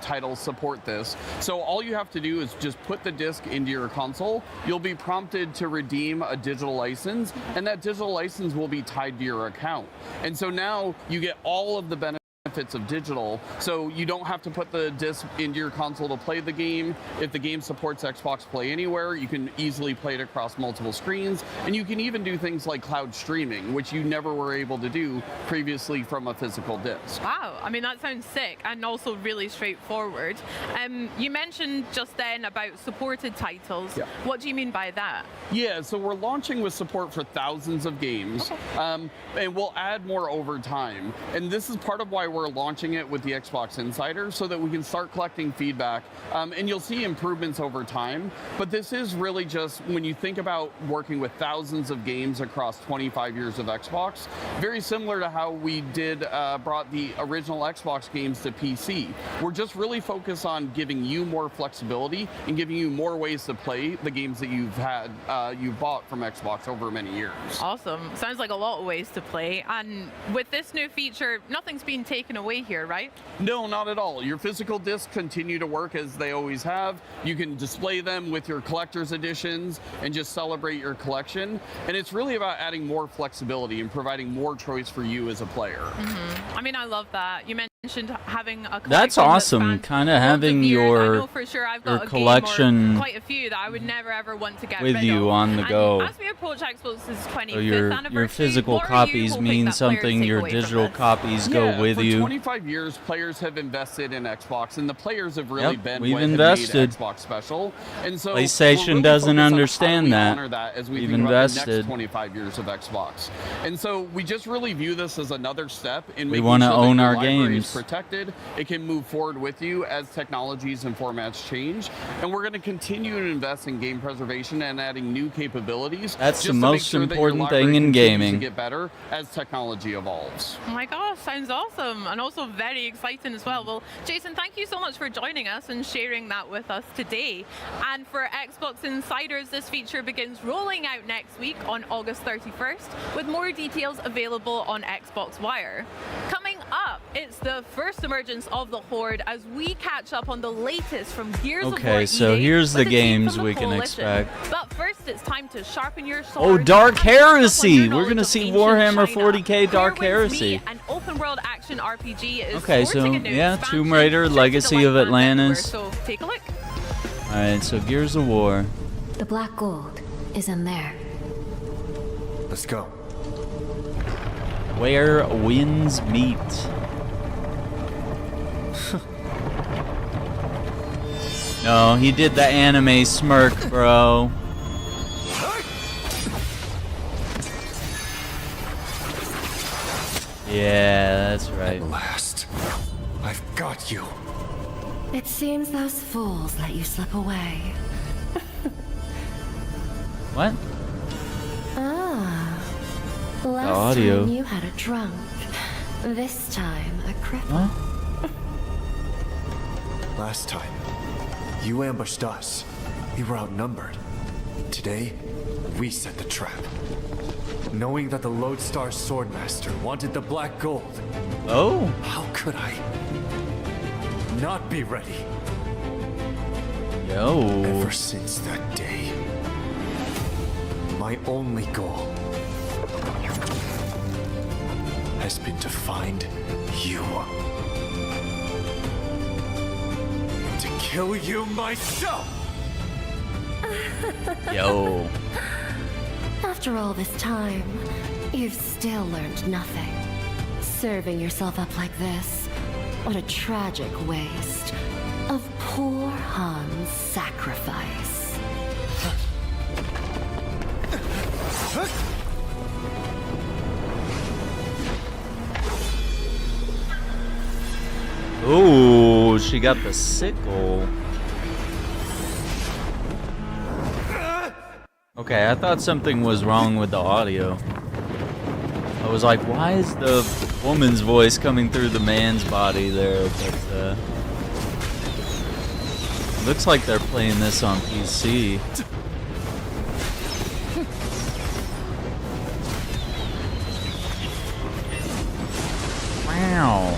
titles support this. So all you have to do is just put the disc into your console. You'll be prompted to redeem a digital license, and that digital license will be tied to your account. And so now you get all of the benefits of digital, so you don't have to put the disc into your console to play the game. If the game supports Xbox Play Anywhere, you can easily play it across multiple screens, and you can even do things like cloud streaming, which you never were able to do previously from a physical disc. Wow, I mean, that sounds sick and also really straightforward. You mentioned just then about supported titles. Yeah. What do you mean by that? Yeah, so we're launching with support for thousands of games, and we'll add more over time. And this is part of why we're launching it with the Xbox Insider, so that we can start collecting feedback, and you'll see improvements over time. But this is really just, when you think about working with thousands of games across 25 years of Xbox, very similar to how we brought the original Xbox games to PC. We're just really focused on giving you more flexibility and giving you more ways to play the games that you've bought from Xbox over many years. Awesome. Sounds like a lot of ways to play. And with this new feature, nothing's being taken away here, right? No, not at all. Your physical discs continue to work as they always have. You can display them with your collector's editions and just celebrate your collection. And it's really about adding more flexibility and providing more choice for you as a player. I mean, I love that. You mentioned having a collection That's awesome. Kind of having I know for sure I've got a collection game or quite a few that I would never ever want to get with rid you of. on the And go. as we approach Xbox's 25th So anniversary, your physical what are you copies hoping mean that players something, take your away from digital this? copies go with for you. 25 years, players have invested in Xbox, and the players have really Yep, been we've what invested. have made Xbox special. And so PlayStation we're really doesn't focused on understand how do we that. honor that as we We've think about the invested. next 25 years of Xbox. And so we just really view this as another step in We making wanna sure that own your our libraries games. is protected. It can move forward with you as technologies and formats change. And we're going to continue to invest in game preservation and adding new capabilities. That's just the to make most sure that your important library thing in continues gaming. to get better as technology evolves. Oh my gosh, sounds awesome, and also very exciting as well. Well, Jason, thank you so much for joining us and sharing that with us today. And for Xbox Insiders, this feature begins rolling out next week on August 31st, with more details available on Xbox Wire. Coming up, it's the first emergence of the Horde as we catch up on the latest from Gears of War. Okay, so EA here's with the team games from we the can Coalition. expect. But first, it's time to sharpen your sword. Oh, Dark and brush up on Heresy! your We're knowledge gonna of see ancient Warhammer China. 40k Dark Where Wins Heresy. Me, an open-world action RPG, is Okay, so sporting a new yeah, expansion Tomb Raider, just to Legacy of delight fans everywhere. Atlantis. So take a look. Alright, so Gears of War. The black gold is in there. Let's go. Where winds meet. No, he did the anime smirk, bro. Yeah, that's right. At last, I've got you. It seems those fools let you slip away. What? Ah. Last audio. time you had a drunk. This time a cripple. What? Last time, you ambushed us. We were outnumbered. Today, we set the trap. Knowing that the Lodestar Swordmaster wanted the black gold. Oh? How could I not be ready? Yo. Ever since that day, my only goal has been to find you. To kill you myself! Yo. After all this time, you've still learned nothing. Serving yourself up like this, what a tragic waste of poor Han's sacrifice. Ooh, she got the sickle. Okay, I thought something was wrong with the audio. I was like, why is the woman's voice coming through the man's body there? But, looks like they're playing this on PC. Wow.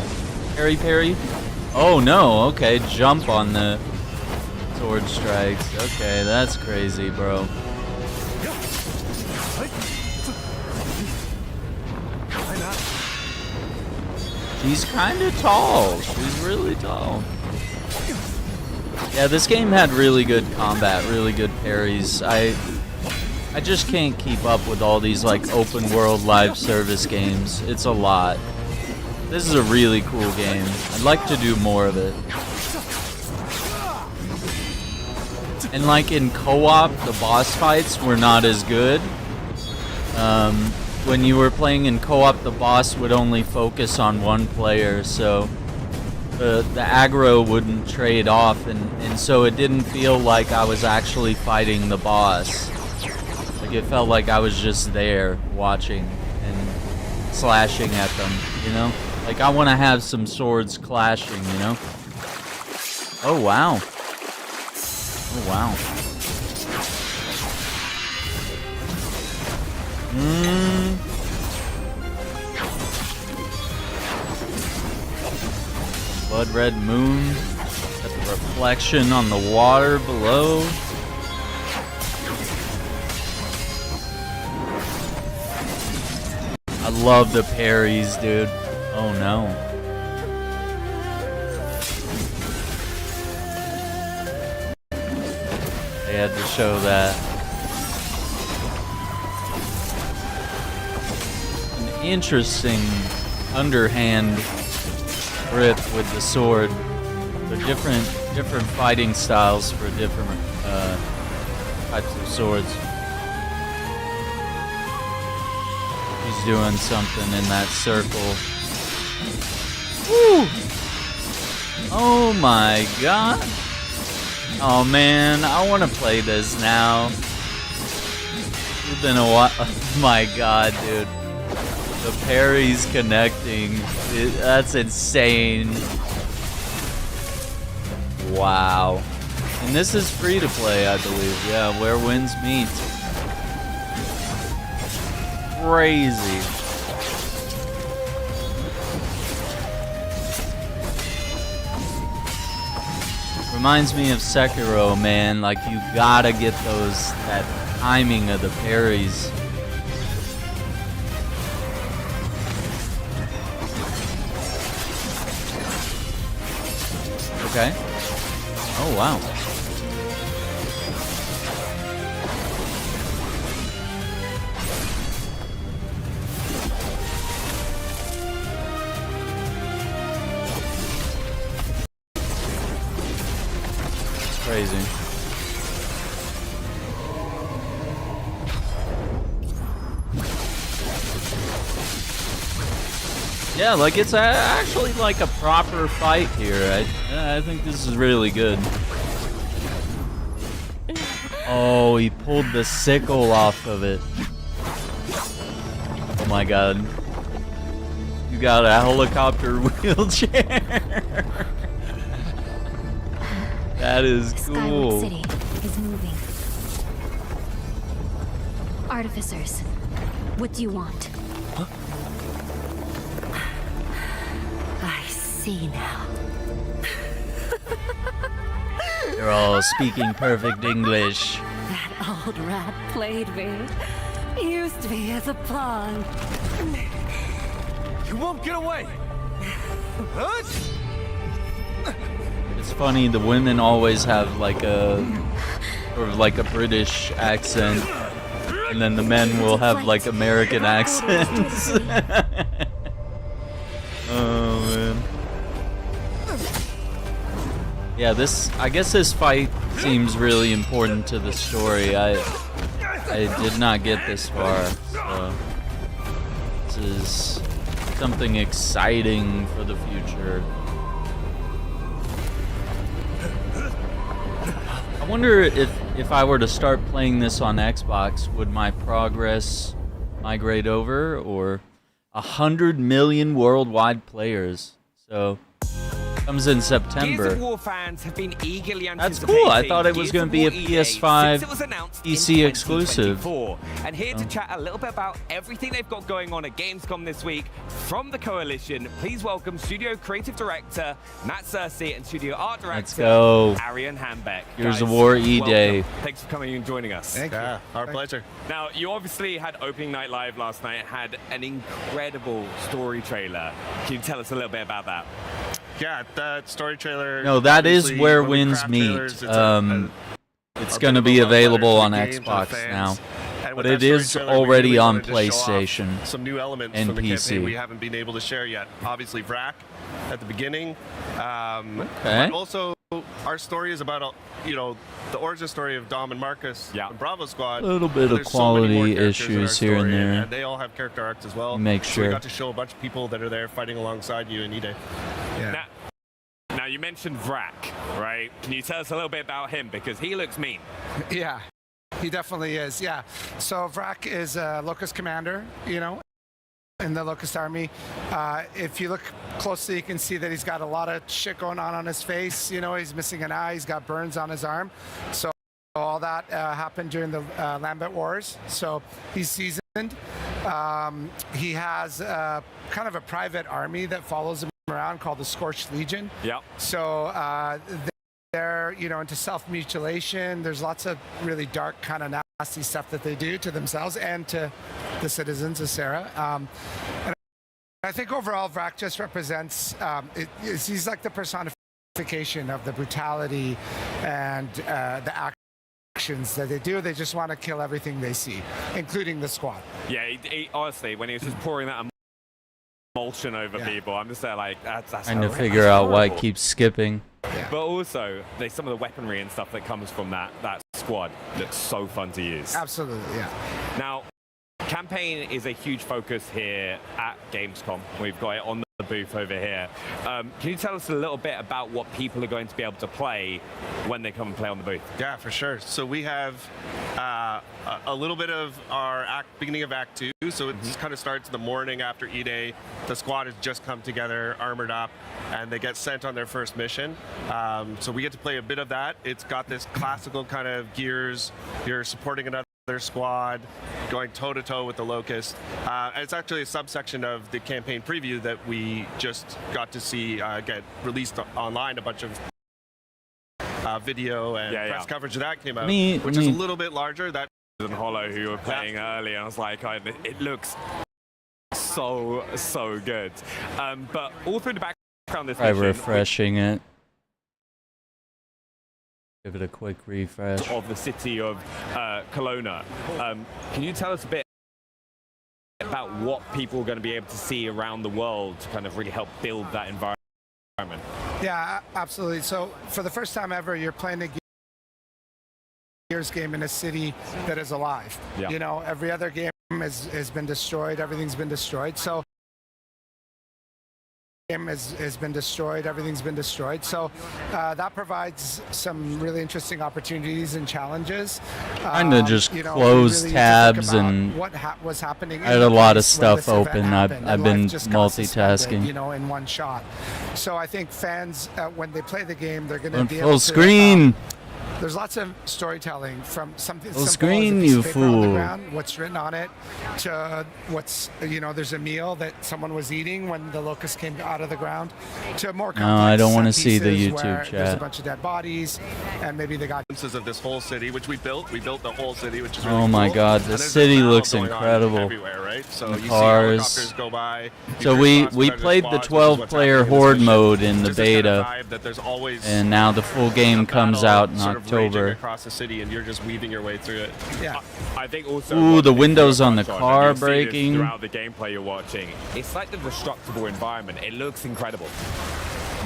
Parry, parry. Oh no, okay, jump on the sword strikes. Okay, that's crazy, bro. She's kind of tall. She's really tall. Yeah, this game had really good combat, really good parries. I just can't keep up with all these like open world live service games. It's a lot. This is a really cool game. I'd like to do more of it. And like in co-op, the boss fights were not as good. When you were playing in co-op, the boss would only focus on one player, so the aggro wouldn't trade off, and so it didn't feel like I was actually fighting the boss. Like it felt like I was just there watching and slashing at them, you know? Like I want to have some swords clashing, you know? Oh wow. Oh wow. Blood red moon. Got the reflection on the water below. I love the parries, dude. Oh no. They had to show that. An interesting underhand grip with the sword. They're different fighting styles for different types of swords. He's doing something in that circle. Woo! Oh my god. Oh man, I want to play this now. It's been a while. Oh my god, dude. The parries connecting. That's insane. Wow. And this is free to play, I believe. Yeah, where winds meet. Crazy. Reminds me of Sekiro, man. Like, you gotta get that timing of the parries. Okay. Oh, wow. It's crazy. Yeah, like it's actually like a proper fight here. I think this is really good. Oh, he pulled the sickle off of it. Oh my god. You got a helicopter wheelchair. That is cool. Skyward City is moving. Artificers, what do you want? Huh? I see now. They're all speaking perfect English. That old rat played me. Used me as a pawn. You won't get away! It's funny, the women always have like a sort of like a British accent, and then the men will have like American accents. Oh man. Yeah, I guess this fight seems really important to the story. I did not get this far, so this is something exciting for the future. I wonder if I were to start playing this on Xbox, would my progress migrate over, or 100 million worldwide players? So comes in September. Gears of War fans have been eagerly That's anticipating. cool. I thought it was going to be a Gears of War PS5 since it was announced PC in exclusive. 2024. And here to chat a little bit about everything they've got going on at Gamescom this week from the Coalition, please welcome Studio Creative Director Matt Searcy and Studio Art Director Let's go. Arian Hambeck. Gears of War E-Day. Thanks for coming and joining us. Thank you. Our pleasure. Now, you obviously had opening night live last night, had an incredible story trailer. Can you tell us a little bit about that? Yeah, that story trailer. No, that is where when we winds craft meet. trailers, It's going to be available on Xbox now, but it is already on PlayStation some new elements and from the campaign we PC. haven't been able to share yet. Obviously, Vrak at the beginning. Okay. But also, our story is about the origin story of Dom and Marcus and Bravo Squad. A little bit of There's so many more quality characters in our issues here and story, there. and they all have character arcs as well. Make So sure. we got to show a bunch of people that are there fighting alongside you in E-Day. Yeah. Now, you mentioned Vrak, right? Can you tell us a little bit about him? Because he looks mean. Yeah, he definitely is, yeah. So Vrak is a Locust commander, in the Locust Army. If you look closely, you can see that he's got a lot of shit going on his face. He's missing an eye, he's got burns on his arm. So all that happened during the Lambent Wars. So he's seasoned. He has kind of a private army that follows him around called the Scorched Legion. Yep. So they're into self-mutilation. There's lots of really dark kind of nasty stuff that they do to themselves and to the citizens of Sarah. And I think overall Vrak just represents, he's like the personification of the brutality and the actions that they do. They just want to kill everything they see, including the squad. Yeah, he, honestly, when he was just pouring that emulsion over people, I'm just there like, that's Trying to figure out why it keeps skipping. But also, there's some of the weaponry and stuff that comes from that squad that's so fun to use. Absolutely, yeah. Now, Campaign is a huge focus here at Gamescom. We've got it on the booth over here. Can you tell us a little bit about what people are going to be able to play when they come and play on the booth? Yeah, for sure. So we have a little bit of our beginning of Act 2. So it kind of starts the morning after E-Day. The squad has just come together, armored up, and they get sent on their first mission. So we get to play a bit of that. It's got this classical kind of Gears. You're supporting another squad, going toe-to-toe with the Locust. And it's actually a subsection of the campaign preview that we just got to see get released online. A bunch of video and press coverage of that came out, which is a little bit larger. That and Hollow, who were playing earlier, and I was like, it looks so good. But all through the background, this Try refreshing it. Give it a quick refresh. Of the city of Kelowna. Can you tell us a bit about what people are going to be able to see around the world to kind of really help build that environment? Yeah, absolutely. So for the first time ever, you're playing a Gears game in a city that is alive. Yeah. You know, every other game has been destroyed. Everything's been destroyed. So has been destroyed. Everything's been destroyed. So that provides some really interesting opportunities and challenges. Kind of just close really tabs and what was happening. I had a lot of stuff open. I've been multitasking. You know, in one shot. So I think fans, when they play the game, they're going to be full able screen. There's lots of storytelling from something full simple screen, as a piece you of paper on the fool. ground, what's written on it, to what's, there's a meal that someone was eating when the locust came out of the ground, to more complex I don't want to set see the pieces YouTube where There's a chat. bunch of dead bodies, and maybe they got of this whole city, which we built. We built the whole city, which is really Oh my cool. God, And the there's city a battle looks going on incredible. everywhere, right? So The you see cars. helicopters go by. So we played the 12-player horde mode in the beta, and now the full game comes out in sort of raging October. across the city, and you're just weaving your way through it. Yeah. I think also. Ooh, the windows on the John, car you'll see this breaking. throughout the gameplay you're watching. It's like the destructible environment. It looks incredible.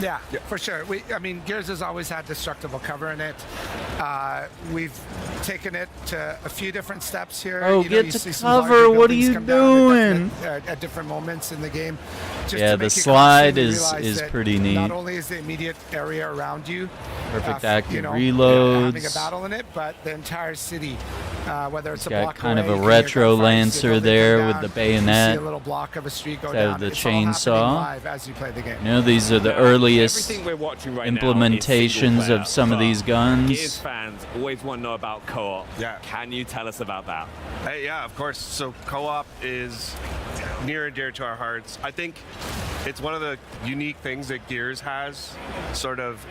Yeah, for sure. I mean, Gears has always had destructible cover in it. We've taken it to a few different steps here. Oh, get you to see some cover. larger What are buildings you come down doing? at different moments in the game. Just Yeah, to the make you slide constantly is realize that pretty neat. Not only is the immediate area around you Perfect active having a reloads. battle in it, but the entire city, whether it's a Got block kind of away, a you retro gunfights, the Lancer building there come with down, the you bayonet. see a little block of a street go Instead down. of the It's all happening chainsaw. live as you play the game. You know, these are the earliest Everything we're watching right now is implementations single of some of player, these but guns. Gears fans always want to know about co-op. Yeah. Can you tell us about that? Hey, yeah, of course. So co-op is near and dear to our hearts. I think it's one of the unique things that Gears has sort of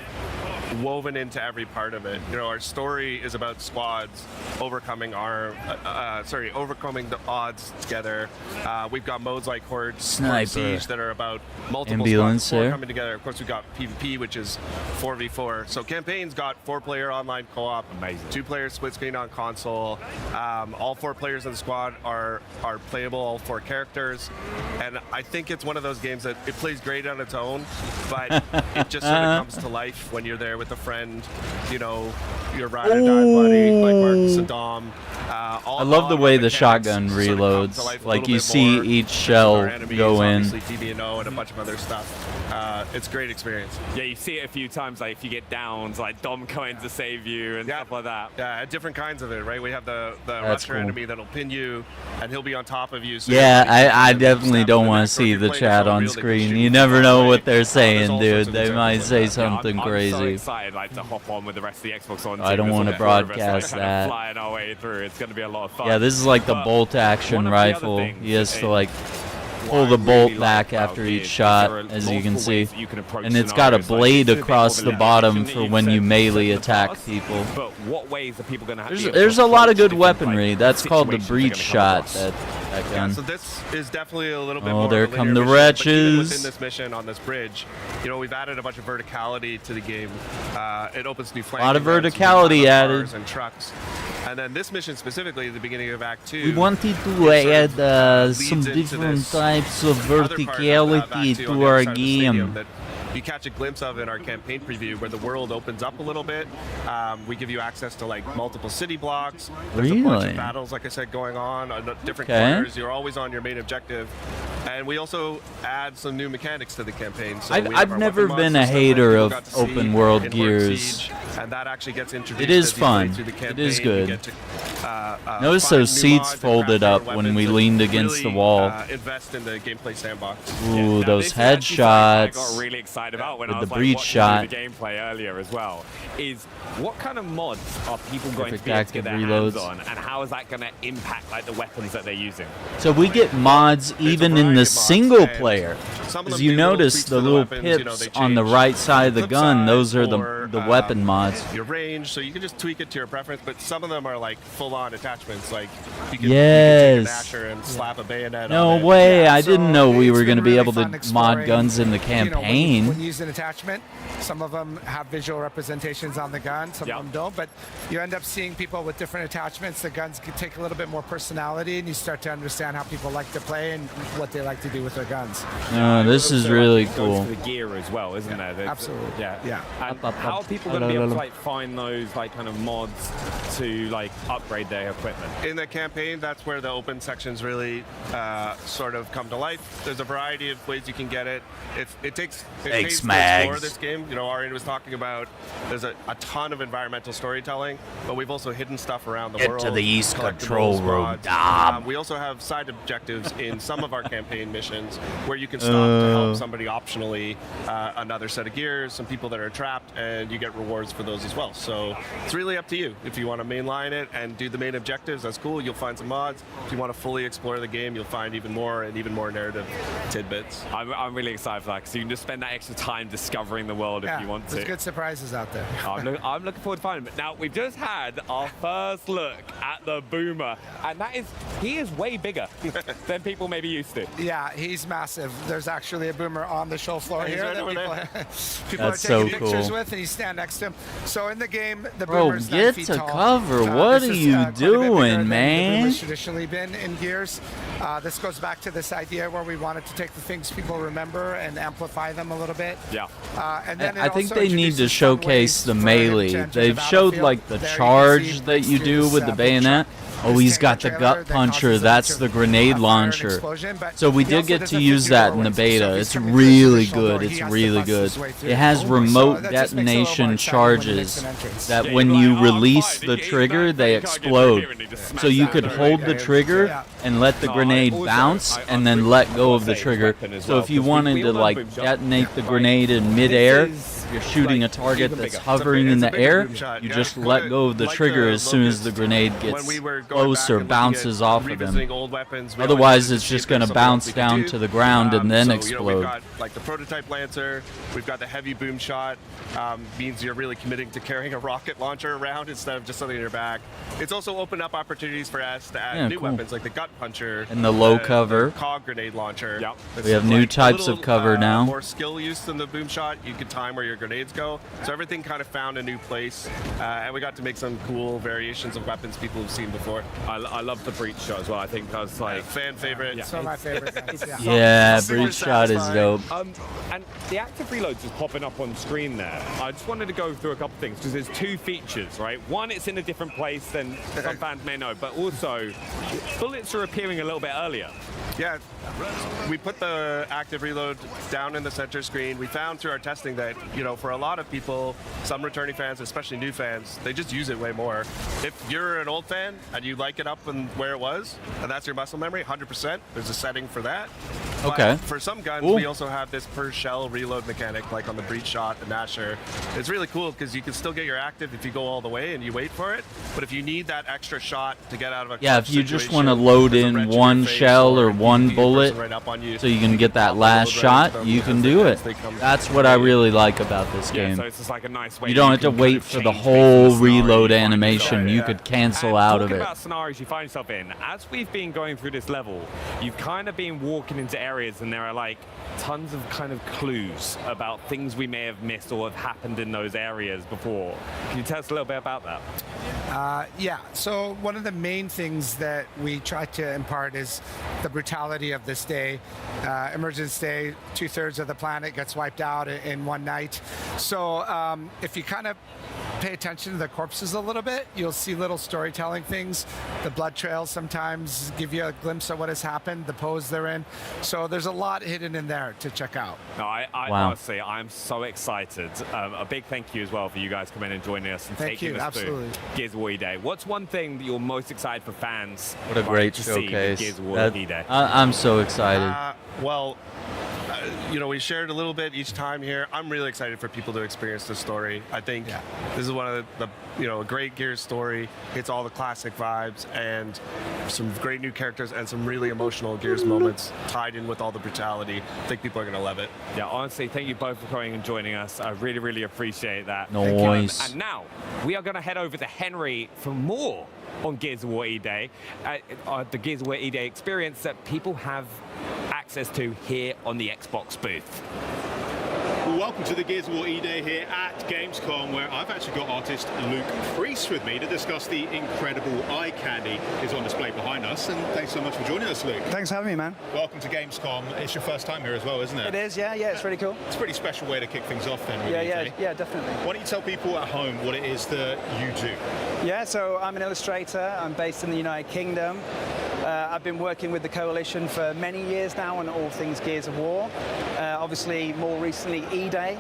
woven into every part of it. You know, our story is about squads overcoming overcoming the odds together. We've got modes like Horde Sniper. Siege that are about multiple Ambulance squads there. coming together. Of course, we've got PvP, which is 4v4. So campaign's got 4-player online co-op. Amazing. 2-player split screen on console. All 4 players in the squad are playable, all 4 characters. And I think it's one of those games that it plays great on its own, but it just sort of comes to life when you're there with a friend, you know, your ride or die buddy, like Marcus and Dom. I love the way the shotgun reloads. Like you see each shell go in. Obviously DB&O and a bunch of other stuff. It's a great experience. Yeah, you see it a few times, like if you get downs, like Dom coming to save you and stuff like that. Yeah, different kinds of it, right? We have the That's Rusher cool. enemy that'll pin you, and he'll be on top of you. So Yeah, you're I definitely don't want to see the chat on screen. You never know what they're saying, dude. They might say something I'm so crazy. excited, like, to hop on with the rest of the Xbox On. I don't team. want There's to all 4 of us, broadcast like, kind of that. flying our way through. It's going to be a lot of fun. Yeah, this is like the But bolt action one of the other rifle. things He has to in like pull the bolt back after each shot, as you can see. And it's got a blade across the bottom for when you melee attack people. But what ways are people going to have? There's a lot of good weaponry. That's called the breach shot. That gun. So this is definitely a little bit Oh, more there of a come linear the mission, but even wretches. within this mission on this bridge, you know, we've added a bunch of verticality to the game. It opens new flanking Lot of routes, verticality new added. cars and trucks. And then this mission specifically, at the beginning of Act 2, We wanted to add some different types of verticality to our game. you catch a glimpse of in our campaign preview, where the world opens up a little bit. We give you access to like multiple city blocks. There's a bunch of battles, like I said, going on different corners. You're always on your main objective. And we also add some new mechanics to the campaign. So I've never been a hater of open world Gears. And that actually gets introduced. It is fun. It is good. Notice those seats folded up when we leaned against the wall. Invest in the gameplay sandbox. Ooh, those headshots. I got really excited about when with I was the like, breach watching shot. the gameplay earlier as well. Is what kind of mods are people going to be able to get active their reloads. hands on, and how is that going to impact like the weapons that they're using? So we get mods even in the single player. As you notice, the little pips on the right side of the gun, those are the weapon mods. Your range, so you can just tweak it to your preference, but some of them are like full-on attachments. Like you can take a Nasher and slap a bayonet on it. No way, I didn't know we were going to be able to mod guns in the campaign. When you use an attachment, some of them have visual representations on the gun, some of them don't, but you end up seeing people with different attachments. The guns can take a little bit more personality, and you start to understand how people like to play and what they like to do with their guns. This is really cool. The gear as well, isn't there? Absolutely. Yeah. And how are people going to be able to like find those like kind of mods to like upgrade their equipment? In the campaign, that's where the open sections really sort of come to life. There's a variety of ways you can get it. It takes to explore this game. You know, Arian was talking about there's a ton of environmental storytelling, but we've also hidden stuff around the world. Get to the East collectibles, Control Room, mods. Dom. We also have side objectives in some of our campaign missions where you can stop to help somebody optionally, another set of gears, some people that are trapped, and you get rewards for those as well. So it's really up to you. If you want to mainline it and do the main objectives, that's cool. You'll find some mods. If you want to fully explore the game, you'll find even more and even more narrative tidbits. I'm really excited for that, because you can just spend that extra time discovering the world if you want to. There's good surprises out there. I'm looking forward to finding it. Now, we've just had our first look at the Boomer, and he is way bigger than people maybe used to. Yeah, he's massive. There's actually a Boomer on the show floor here that people are That's taking so pictures cool. with, and you stand next to him. So in the game, the Bro, Boomer's 9 get feet to tall. cover. What This are is, you quite a bit bigger doing, than the man? Boomer's traditionally been in Gears. This goes back to this idea where we wanted to take the things people remember and amplify them a little bit. Yeah. And then I think also they need to introduces some showcase ways the for him melee. to enter They've the showed battlefield. like the Very charge easy, that you through do this, with the big bayonet. Oh, he's got the gut puncher. That's the grenade launcher. So we did get to use that in the beta. It's really good. It's really good. It has remote detonation charges that when you release the trigger, they explode. So you could hold the trigger and let the grenade bounce and then let go of the trigger. So if you wanted to like detonate the grenade in midair, you're shooting a target that's hovering in the air, you just let go of the trigger as soon as the grenade gets close or bounces off of them. Otherwise, it's just going to bounce down to the ground and then explode. We've got like the prototype Lancer, we've got the heavy boom shot, means you're really committing to carrying a rocket launcher around instead of just something in your back. It's also opened up opportunities for us to add new weapons like the gut puncher and the low cover. the cog grenade launcher. We have new types of cover now. More skill use than the boom shot. You can time where your grenades go. So everything kind of found a new place, and we got to make some cool variations of weapons people have seen before. I love the breach shot as well. I think that's like fan favorite. Some of my favorite guns. Yeah, breach shot is dope. And the active reload is popping up on screen there. I just wanted to go through a couple things because there's two features, right? One, it's in a different place than some fans may know, but also bullets are appearing a little bit earlier. Yeah, we put the active reload down in the center screen. We found through our testing that, you know, for a lot of people, some returning fans, especially new fans, they just use it way more. If you're an old fan and you like it up and where it was, and that's your muscle memory, 100%, there's a setting for that. Okay. But for some guns, Cool. we also have this per shell reload mechanic, like on the breach shot, the Nasher. It's really cool because you can still get your active if you go all the way and you wait for it. But if you need that extra shot to get out of a Yeah, clutch if you just situation, want to load there's a in wrench in one your face shell or if one you see a bullet person right up on you, so you can get that last shot, you can do it. That's what I really like about this game. So it's just like a nice way You don't have to can kind wait of for the change whole the scenario reload you find animation. yourself in. You could cancel And out of talking it. about scenarios you find yourself in, as we've been going through this level, you've kind of been walking into areas areas, and there are like tons of kind of clues about things we may have missed or have happened in those areas before. Can you tell us a little bit about that? Yeah, so one of the main things that we try to impart is the brutality of this day. Emergence Day, 2/3 of the planet gets wiped out in one night. So if you kind of pay attention to the corpses a little bit, you'll see little storytelling things. The blood trails sometimes give you a glimpse of what has happened, the pose they're in. So there's a lot hidden in there to check out. No, I Wow. honestly, I'm so excited. A big thank you as well for you guys coming and joining us and Thank taking you, us absolutely. through Gears of War E-Day. What's one thing that you're most excited for fans What a great to see with showcase. Gears of War That- E-Day? I'm so excited. Well, you know, we shared a little bit each time here. I'm really excited for people to experience this story. I think this is one of the you know, a great Gears story. It's all the classic vibes and some great new characters and some really emotional Gears moments tied in with all the brutality. I think people are going to love it. Yeah, honestly, thank you both for coming and joining us. I really, really appreciate that. Nice. And now, we are going to head over to Henry for more on Gears of War E-Day. The Gears of War E-Day experience that people have access to here on the Xbox booth. Well, welcome to the Gears of War E-Day here at Gamescom, where I've actually got artist Luke Priest with me to discuss the incredible eye candy is on display behind us. And thanks so much for joining us, Luke. Thanks for having me, man. Welcome to Gamescom. It's your first time here as well, isn't it? It is, yeah, it's really cool. It's a pretty special way to kick things off then, with Yeah, definitely. Why don't you tell people at home what it is that you do? Yeah, so I'm an illustrator. I'm based in the United Kingdom. I've been working with the Coalition for many years now on all things Gears of War. Obviously, more recently, E-Day.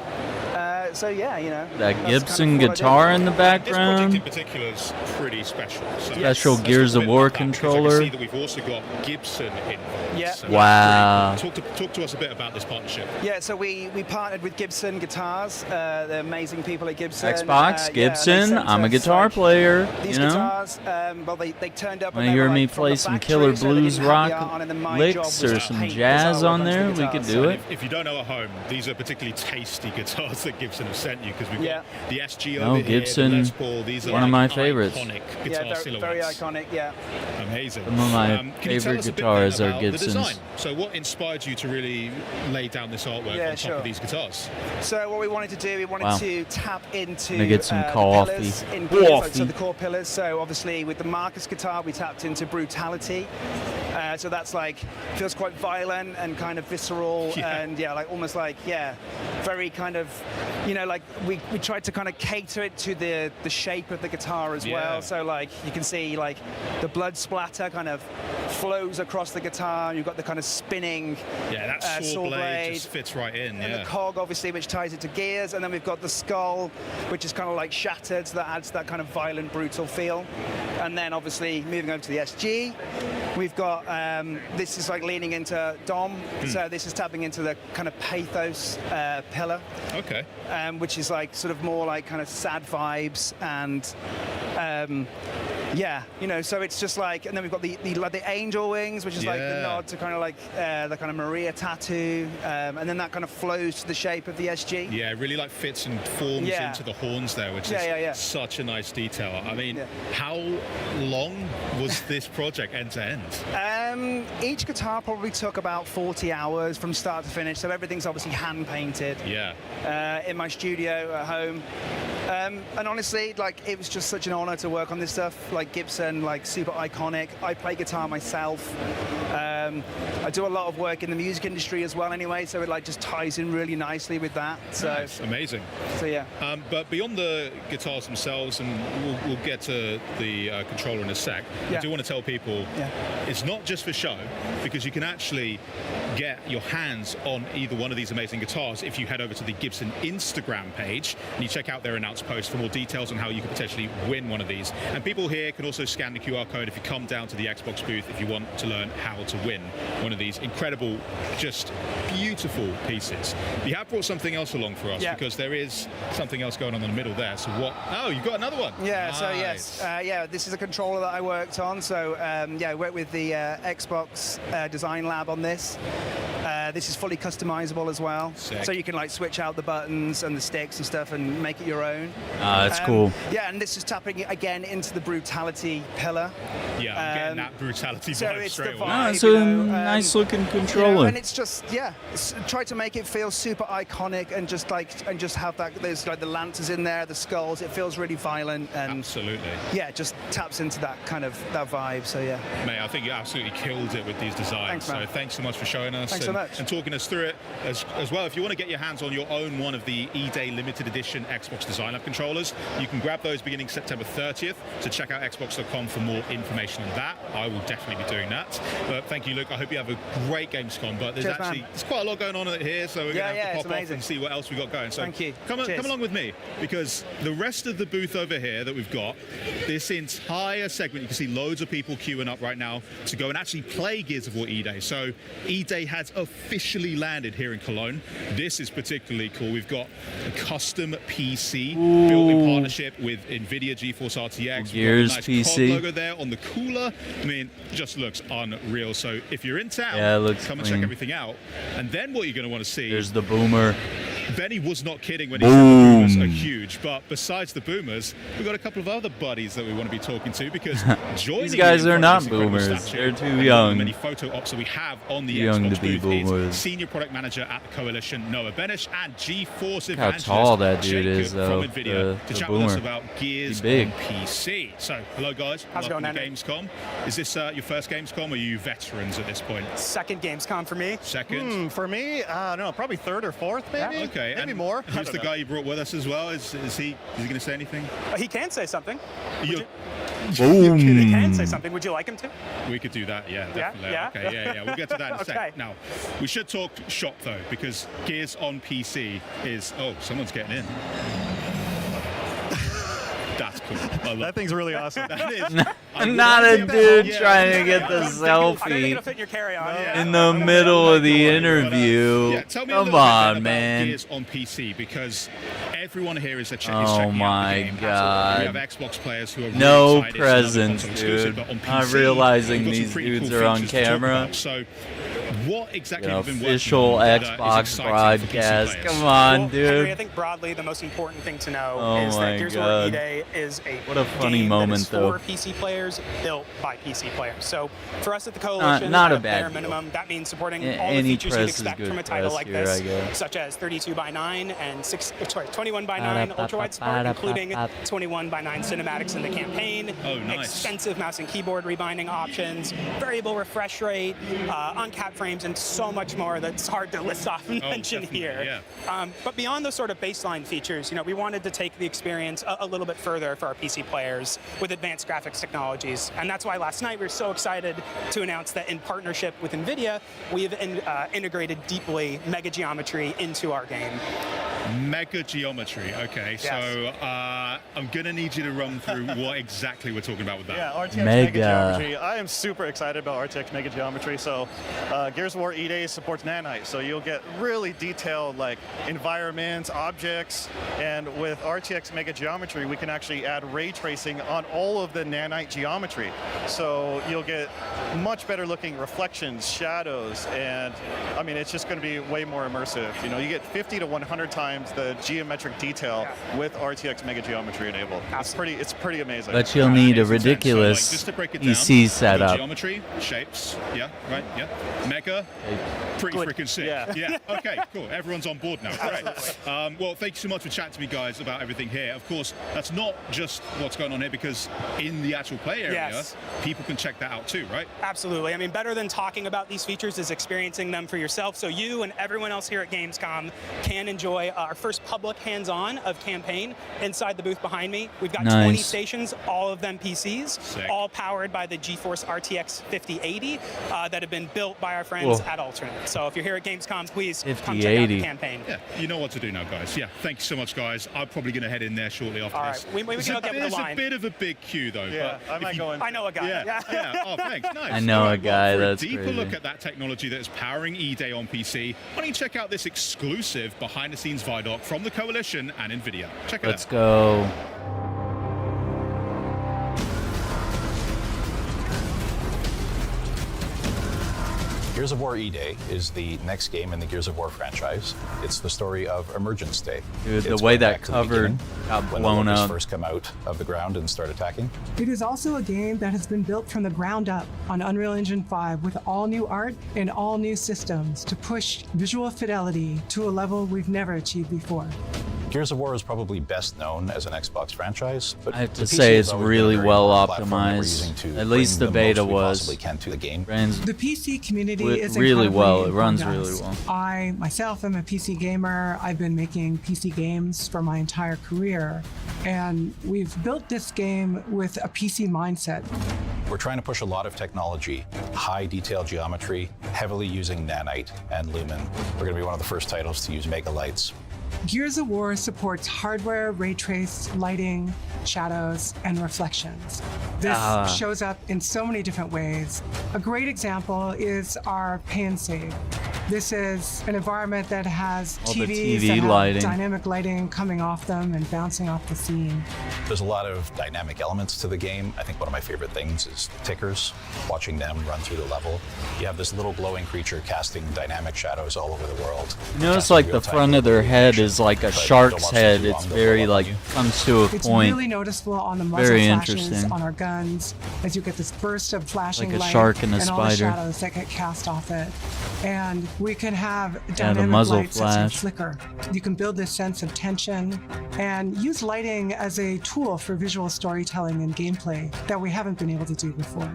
So yeah, you know. That that's Gibson kind of what I do. guitar in the This project background. in particular is pretty special. So Special let's Gears talk of a bit War about that, because I controller. can see that we've also got Gibson involved. Yeah. So Wow. talk to us a bit about this partnership. Yeah, so we partnered with Gibson Guitars. They're amazing people at Gibson. Xbox, they Gibson. sent I'm a us, guitar player. These You know. guitars, well, they turned up. Want and to they hear were, me like, from play the some factory, killer so they blues didn't have the rock art on it, and then my job licks was or to some paint jazz design on onto there? the We could guitars. do it. If you don't know at home, these are particularly tasty guitars that Gibson have sent you, because we've got the SG No, over here, Gibson, the Les Paul. These are one of like my favorites. iconic Yeah, guitar very silhouettes. iconic. Yeah. Amazing. Some of my Can you tell favorite us a bit guitars then are about Gibsons. The design? So what inspired you to really lay down this artwork Yeah, on top sure. of these guitars? So what we wanted to do, we wanted Wow. to tap into Gonna get some the coffee. pillars in Gears, like, so Coffee. the core pillars. So obviously with the Marcus guitar, we tapped into brutality. So that's like feels quite violent and kind of visceral, and like almost like very kind of, you know, like we tried to kind of cater it to the shape of the guitar as well. So like you can see like the blood splatter kind of flows across the guitar. You've got the kind of spinning That saw blade just fits right in. and the cog, obviously, which ties it to Gears, and then we've got the skull, which is kind of like shattered, so that adds that kind of violent, brutal feel. And then, obviously, moving over to the SG, we've got this is like leaning into Dom, so this is tapping into the kind of pathos pillar. Okay. Which is like sort of more like kind of sad vibes and. You know, so it's just like, and then we've got the angel wings, which is like the nod to kind of like the kind of Maria tattoo, and then that kind of flows to the shape of the SG. Yeah, it really like fits and forms into the horns there, which is such a nice detail. I mean, how long was this project end to end? Each guitar probably took about 40 hours from start to finish, so everything's obviously hand painted. In my studio at home. And honestly, like, it was just such an honor to work on this stuff. Like Gibson, like super iconic. I play guitar myself. I do a lot of work in the music industry as well anyway, so it like just ties in really nicely with that. So Nice. Amazing. So yeah. But beyond the guitars themselves, and we'll get to the controller in a sec, I do want to tell people it's not just for show, because you can actually get your hands on either one of these amazing guitars if you head over to the Gibson Instagram page and you check out their announced post for more details on how you could potentially win one of these. And people here can also scan the QR code if you come down to the Xbox booth if you want to learn how to win one of these incredible, just beautiful pieces. You have brought something else along for us, because there is something else going on in the middle there. So what? Oh, you've got another one. Yeah, Nice. so yes, this is a controller that I worked on. So I worked with the Xbox Design Lab on this. This is fully customizable as well, Sick. so you can like switch out the buttons and the sticks and stuff and make it your own. That's cool. Yeah, and this is tapping again into the brutality pillar. Yeah, I'm getting that brutality so vibe it's straight the away. vibe, It's a nice looking controller. and it's just try to make it feel super iconic and just have that. There's like the lanterns in there, the skulls. It feels really violent and absolutely. Yeah, it just taps into that kind of that vibe. So yeah. Mate, I think you absolutely killed it with these designs. Thanks, man. So thanks so much for showing us Thanks so much. and talking us through it as well. If you want to get your hands on your own one of the E-Day limited edition Xbox Design Lab controllers, you can grab those beginning September 30th. So check out xbox.com for more information on that. I will definitely be doing that. But thank you, Luke. I hope you have a great Gamescom. But there's there's quite a lot going on here, so we're going to have to pop off and see what else we got going. So thank you. Come along with me, because the rest of the booth over here that we've got, this entire segment, you can see loads of people queuing up right now to go and actually play Gears of War E-Day. So E-Day has officially landed here in Cologne. This is particularly cool. We've got a custom PC built in partnership with NVIDIA GeForce RTX. Gears We've got a nice PC COD logo there on the cooler. I mean, just looks unreal. So if you're in town, Yeah, it looks come and clean. check everything out. And then what you're going to want to see... There's the boomer. Benny was not kidding when he said the boomers are huge, but besides the boomers, we've got a couple of other buddies that we want to be talking to, because joining These guys me in are front not of this incredible boomers. statue They're too and young. the many photo ops that we have on the Too young Xbox to be booth boomers. is Senior Product Manager at the Coalition, Noah Benish, and GeForce Look how Evangelist tall that dude Jacob is, though, from NVIDIA the to chat with us boomer. about Gears He's big. on PC. So, hello guys, How's it going, welcome to Andy? Gamescom. Is this your first Gamescom, or are you veterans at this point? Second Gamescom for me. Second? For me, no, probably third or fourth, maybe. Yeah. Okay, maybe and more. Who's the guy you brought with us as well? Is he going to say anything? He can say something. Boom. He can say something. Would you like him to? We could do that, yeah, definitely. Yeah? Okay, yeah. We'll get to that in a Okay. sec. Now, we should talk shop though, because Gears on PC is. Oh, someone's getting in. That's cool. That thing's really awesome. That is. Not a dude trying to get the I don't think it'll selfie fit in your carry-on. in the middle of the interview. Yeah, tell me a Come little bit on, about man. Gears on PC, because everyone here is checking Oh out my the game. God. We have Xbox players who are No really excited. presents, It's another console exclusive, dude. but on Not PC, realizing we've got some these pretty dudes cool are on features to talk camera. about. So, what exactly The have you been working official on that is Xbox exciting for PC broadcast. players? Come on, Well, dude. Henry, I think broadly the most important thing to know Oh is my that Gears of War God. E-Day is a What a funny game moment, that is though. for PC players, built by PC players. So for us at the Coalition, Not at a bad bare deal. minimum, that means supporting all the Any features you'd press is expect good from a title press like here, I this, guess. such as 32:9 and 21:9 ultra-wide support, including 21:9 cinematics in the campaign, Oh, nice. extensive mouse and keyboard rebinding options, variable refresh rate, uncapped frames, and so much more that's hard to list off and mention definitely, here. But beyond those sort of baseline features, we wanted to take the experience a little bit further for our PC players with advanced graphics technologies. And that's why last night we were so excited to announce that in partnership with NVIDIA, we have integrated deeply Mega Geometry into our game. Mega Geometry, okay. Yes. So I'm going to need you to run through what exactly we're talking about with that. Yeah, RTX Mega. Geometry. I am super excited about RTX Mega Geometry. So Gears of War E-Day supports nanite, so you'll get really detailed like environments, objects, and with RTX Mega Geometry, we can actually add ray tracing on all of the nanite geometry. So you'll get much better looking reflections, shadows, and I mean, it's just going to be way more immersive. You get 50 to 100 times the geometric detail with RTX Mega Geometry enabled. It's pretty amazing. But you'll need a ridiculous just to break it down, PC setup. Geometry, shapes, yeah, right, yeah. Mega, pretty freaking sick. Yeah. Okay, cool. Everyone's on board now. Great. Well, thank you so much for chatting to me, guys, about everything here. Of course, that's not just what's going on here, because in the actual play area, Yes. people can check that out too, right? Absolutely. I mean, better than talking about these features is experiencing them for yourself. So you and everyone else here at Gamescom can enjoy our first public hands-on of Campaign inside the booth behind me. We've got 20 Nice. stations, all of them PCs, Sick. all powered by the GeForce RTX 5080 that have been built by our friends Whoa. at Alternate. So if you're here at Gamescom, please come check out the 5080. Campaign. Yeah, you know what to do now, guys. Yeah, thank you so much, guys. I'm probably going to head in there shortly after All this. right, we can It's hook up with the It's line. a bit of a big queue, though. Yeah, but I might if go in. I know a guy. Yeah. Oh, thanks. Nice. I know All a right, guy, well, for that's a deeper crazy. look at that technology that is powering E-Day on PC, why don't you check out this exclusive behind-the-scenes Vidoc from the Coalition and NVIDIA. Check it Let's out. go. Gears of War E-Day is the next game in the Gears of War franchise. It's the story of Emergence Day. Dude, the It's way going that back to the cover beginning, got when blown the Locusts up. first come out of the ground and start attacking. It is also a game that has been built from the ground up on Unreal Engine 5 with all new art and all new systems to push visual fidelity to a level we've never achieved before. Gears of War is probably best known as an Xbox franchise, but I have to the PC say has it's always been a really very well important platform that we're using optimized. to At least the bring beta most we was. possibly can to the game. The PC community is really incredibly well. It runs important to really us. well. I myself am a PC gamer. I've been making PC games for my entire career, and we've built this game with a PC mindset. We're trying to push a lot of technology, high detail geometry, heavily using nanite and lumen. We're going to be one of the first titles to use mega lights. Gears of War supports hardware, ray trace, lighting, shadows, and reflections. This shows up in so many different ways. A great example is our pay and save. This is an environment that has All the TVs TV that have lighting. dynamic lighting coming off them and bouncing off the scene. There's a lot of dynamic elements to the game. I think one of my favorite things is tickers, watching them run through the level. You have this little glowing creature casting dynamic shadows all over the world. You notice like the front of their head is like a shark's head. It's very like comes to a It's point. really noticeable on the muzzle Very flashes interesting. on our guns as you get this burst of flashing Like a light shark and a all the spider. shadows that get cast off it. And we can have the dynamic muzzle lights that flash. flicker. You can build this sense of tension and use lighting as a tool for visual storytelling and gameplay that we haven't been able to do before.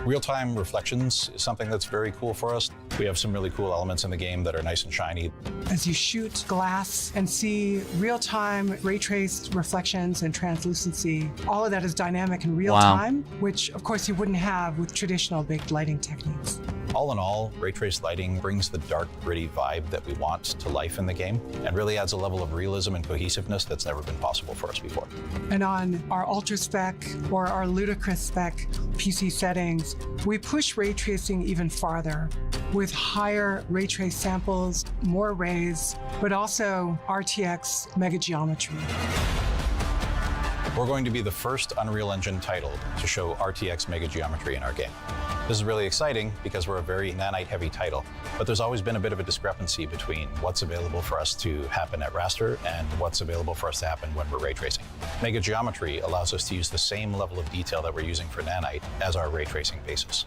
Real-time reflections is something that's very cool for us. We have some really cool elements in the game that are nice and shiny. As you shoot glass and see real-time ray-traced reflections and translucency, all of that is dynamic in real time, which of course you wouldn't have with traditional baked lighting techniques. All in all, ray trace lighting brings the dark, gritty vibe that we want to life in the game and really adds a level of realism and cohesiveness that's never been possible for us before. And on our ultra spec or our ludicrous spec PC settings, we push ray tracing even farther with higher ray trace samples, more rays, but also RTX mega geometry. We're going to be the first Unreal Engine title to show RTX mega geometry in our game. This is really exciting because we're a very nanite-heavy title, but there's always been a bit of a discrepancy between what's available for us to happen at raster and what's available for us to happen when we're ray tracing. Mega geometry allows us to use the same level of detail that we're using for nanite as our ray tracing basis.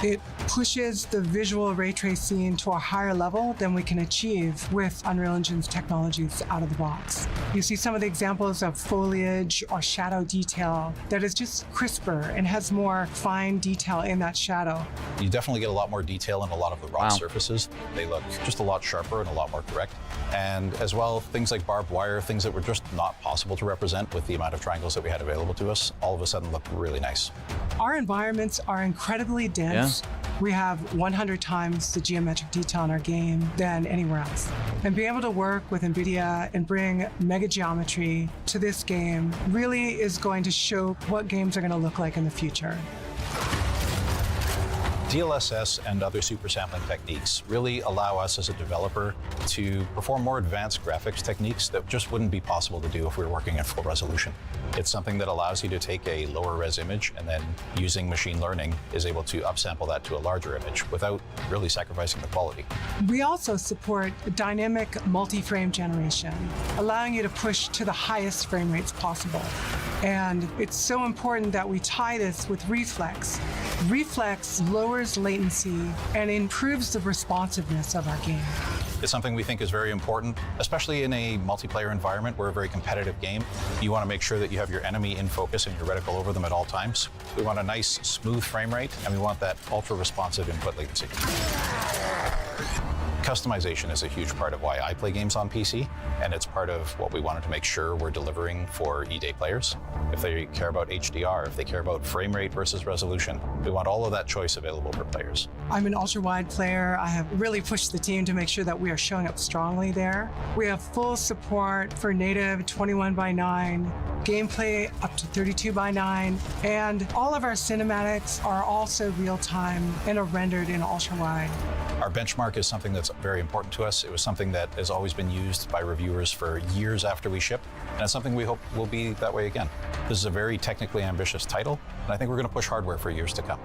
It pushes the visual ray trace scene to a higher level than we can achieve with Unreal Engine's technologies out of the box. You see some of the examples of foliage or shadow detail that is just crisper and has more fine detail in that shadow. You definitely get a lot more detail in a lot of the raw surfaces. They look just a lot sharper and a lot more correct. And as well, things like barbed wire, things that were just not possible to represent with the amount of triangles that we had available to us, all of a sudden look really nice. Our environments are incredibly dense. We have 100 times the geometric detail in our game than anywhere else. And being able to work with NVIDIA and bring mega geometry to this game really is going to show what games are going to look like in the future. DLSS and other super sampling techniques really allow us as a developer to perform more advanced graphics techniques that just wouldn't be possible to do if we were working at full resolution. It's something that allows you to take a lower res image and then using machine learning is able to upsample that to a larger image without really sacrificing the quality. We also support dynamic multi-frame generation, allowing you to push to the highest frame rates possible. And it's so important that we tie this with Reflex. Reflex lowers latency and improves the responsiveness of our game. It's something we think is very important, especially in a multiplayer environment. We're a very competitive game. You want to make sure that you have your enemy in focus and your reticle over them at all times. We want a nice, smooth frame rate, and we want that ultra-responsive input latency. Customization is a huge part of why I play games on PC, and it's part of what we wanted to make sure we're delivering for E-Day players. If they care about HDR, if they care about frame rate versus resolution, we want all of that choice available for players. I'm an ultra-wide player. I have really pushed the team to make sure that we are showing up strongly there. We have full support for native 21:9, gameplay up to 32:9, and all of our cinematics are also real-time and are rendered in ultra-wide. Our benchmark is something that's very important to us. It was something that has always been used by reviewers for years after we ship, and it's something we hope will be that way again. This is a very technically ambitious title, and I think we're going to push hardware for years to come.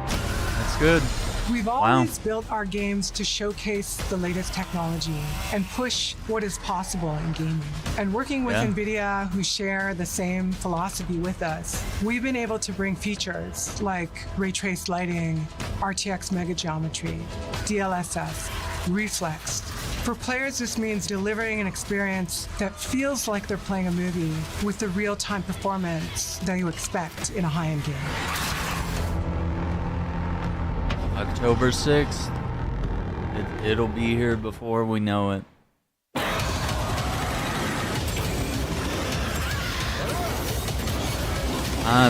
That's good. We've always built our games to showcase the latest technology and push what is possible in gaming. And working with NVIDIA, who share the same philosophy with us, we've been able to bring features like ray traced lighting, RTX mega geometry, DLSS, reflex. For players, this means delivering an experience that feels like they're playing a movie with the real-time performance that you expect in a high-end game. October 6th. It'll be here before we know it.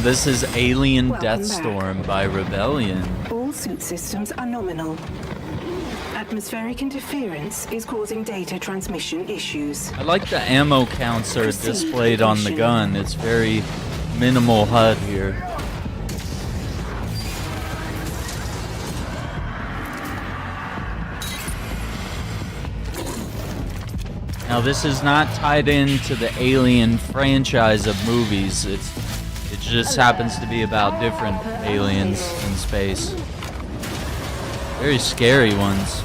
This is Alien Deathstorm by Rebellion. All suit systems are nominal. Atmospheric interference is causing data transmission issues. I like the ammo counts are displayed on the gun. It's very minimal HUD here. Now this is not tied into the Alien franchise of movies. It just happens to be about different aliens in space. Very scary ones.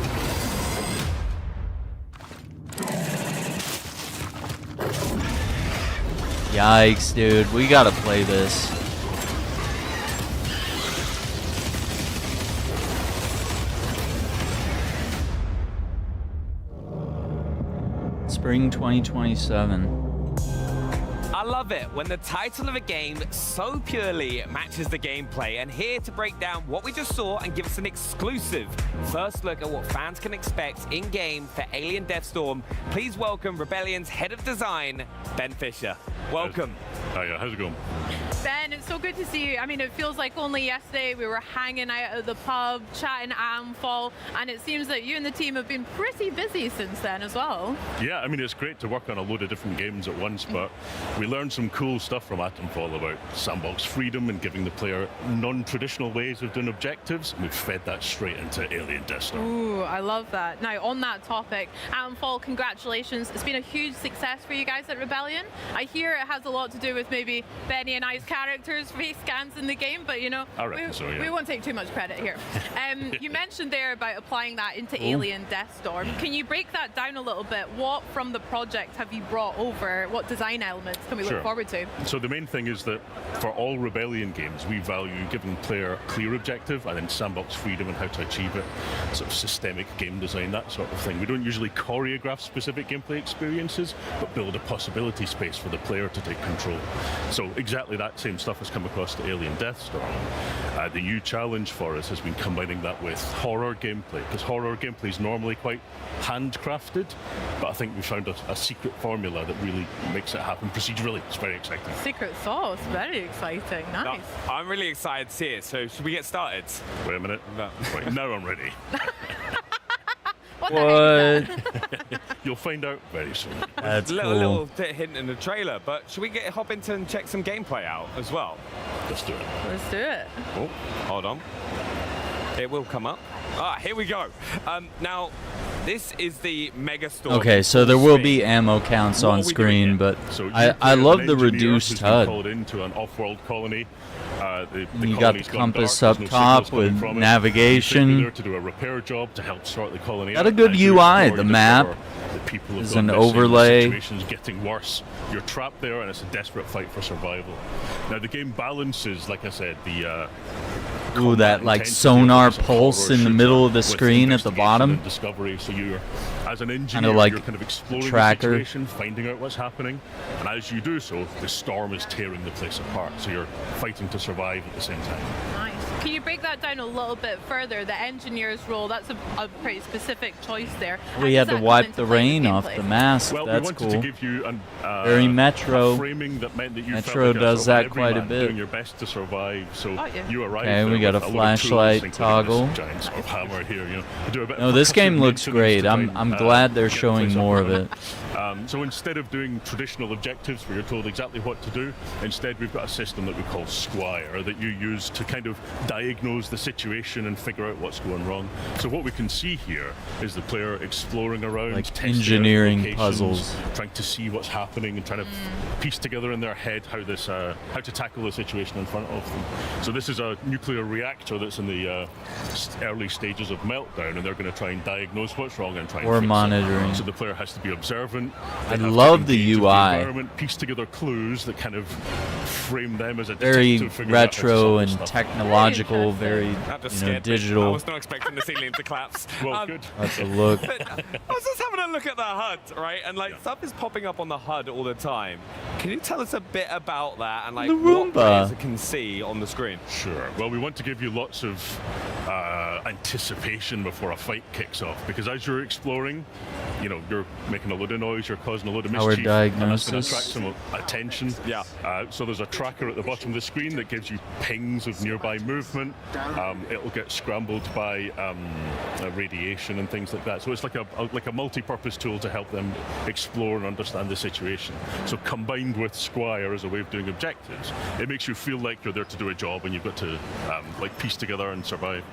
Yikes, dude. We gotta play this. Spring 2027. I love it when the title of a game so purely matches the gameplay, and here to break down what we just saw and give us an exclusive first look at what fans can expect in-game for Alien Deathstorm, please welcome Rebellion's head of design, Ben Fisher. Welcome. Hiya, how's it going? Ben, it's so good to see you. I mean, it feels like only yesterday we were hanging out at the pub, chatting Amfall, and it seems that you and the team have been pretty busy since then as well. Yeah, I mean, it's great to work on a load of different games at once, but we learned some cool stuff from Atomfall about sandbox freedom and giving the player non-traditional ways of doing objectives. We've fed that straight into Alien Deathstorm. Ooh, I love that. Now, on that topic, Atomfall, congratulations. It's been a huge success for you guys at Rebellion. I hear it has a lot to do with maybe Benny and I's characters' face scans in the game, but you know, we won't take too much credit here. You mentioned there about applying that into Alien Deathstorm. Can you break that down a little bit? What from the project have you brought over? What design elements can we look forward to? So the main thing is that for all Rebellion games, we value giving the player a clear objective and then sandbox freedom and how to achieve it, sort of systemic game design, that sort of thing. We don't usually choreograph specific gameplay experiences, but build a possibility space for the player to take control. So exactly that same stuff has come across to Alien Deathstorm. The new challenge for us has been combining that with horror gameplay, because horror gameplay is normally quite handcrafted, but I think we found a secret formula that really makes it happen procedurally. It's very exciting. Secret sauce, very exciting. Nice. No, I'm really excited to see it, so should we get started? Wait a minute. Right, now I'm ready. What? You'll find out very soon. That's cool. A little bit hint in the trailer, but should we hop into and check some gameplay out as well? Let's do it. Let's do it. Oh, hold on. It will come up. Here we go. Now, this is the Megastorm. Okay, so there will be ammo counts on screen, but I love the reduced HUD. Called into an off-world colony. You got the compass up top with navigation. There to do a repair job to help sort the colony. Got a good UI. The map is an overlay. The situation's getting worse. You're trapped there, and it's a desperate fight for survival. Now the game balances, like I said, the ooh, that like sonar pulse in the middle of the screen at the bottom. Discovery. So you're, as an engineer, like you're kind of exploring the tracker. situation, finding out what's happening, and as you do so, the storm is tearing the place apart. So you're fighting to survive at the same time. Nice. Can you break that down a little bit further? The engineer's role, that's a pretty specific choice there. We had to wipe the rain off the mask. Well, that's we wanted cool. to give you Very Metro. framing that meant that you Metro felt like does that quite a everyman bit. doing your best to survive. So you arrive Okay, we got a flashlight toggle. Giant sort of hammer here, you know, do a bit No, of this game percussive looks maintenance great. to try I'm and, glad they're get the showing place up more and of it. So instead of doing traditional objectives where you're told exactly what to do, instead we've got a system that we call Squire that you use to kind of diagnose the situation and figure out what's going wrong. So what we can see here is the player exploring around, like testing out engineering locations, puzzles, trying to see what's happening and trying to piece together in their head how to tackle the situation in front of them. So this is a nuclear reactor that's in the early stages of meltdown, and they're going to try and diagnose what's wrong and try and or fix monitoring. it. So the player has to be observant. I love the UI. Piece together clues that kind of frame them as a Very detective, figuring out how to retro solve and stuff. technological, very That just you know, scared me. digital. I was not expecting the ceiling to collapse. Well, good. That's a look. I was just having a look at the HUD, right? And like stuff is popping up on the HUD all the time. Can you tell us a bit about that and like The what Roomba. players can see on the screen? Sure. Well, we want to give you lots of anticipation before a fight kicks off, because as you're exploring, you know, you're making a load of noise, you're causing a load of Our mischief, and that's going to diagnosis. attract some attention. Yeah. So there's a tracker at the bottom of the screen that gives you pings of nearby movement. It'll get scrambled by radiation and things like that. So it's like a multi-purpose tool to help them explore and understand the situation. So combined with Squire as a way of doing objectives, it makes you feel like you're there to do a job and you've got to like piece together and survive.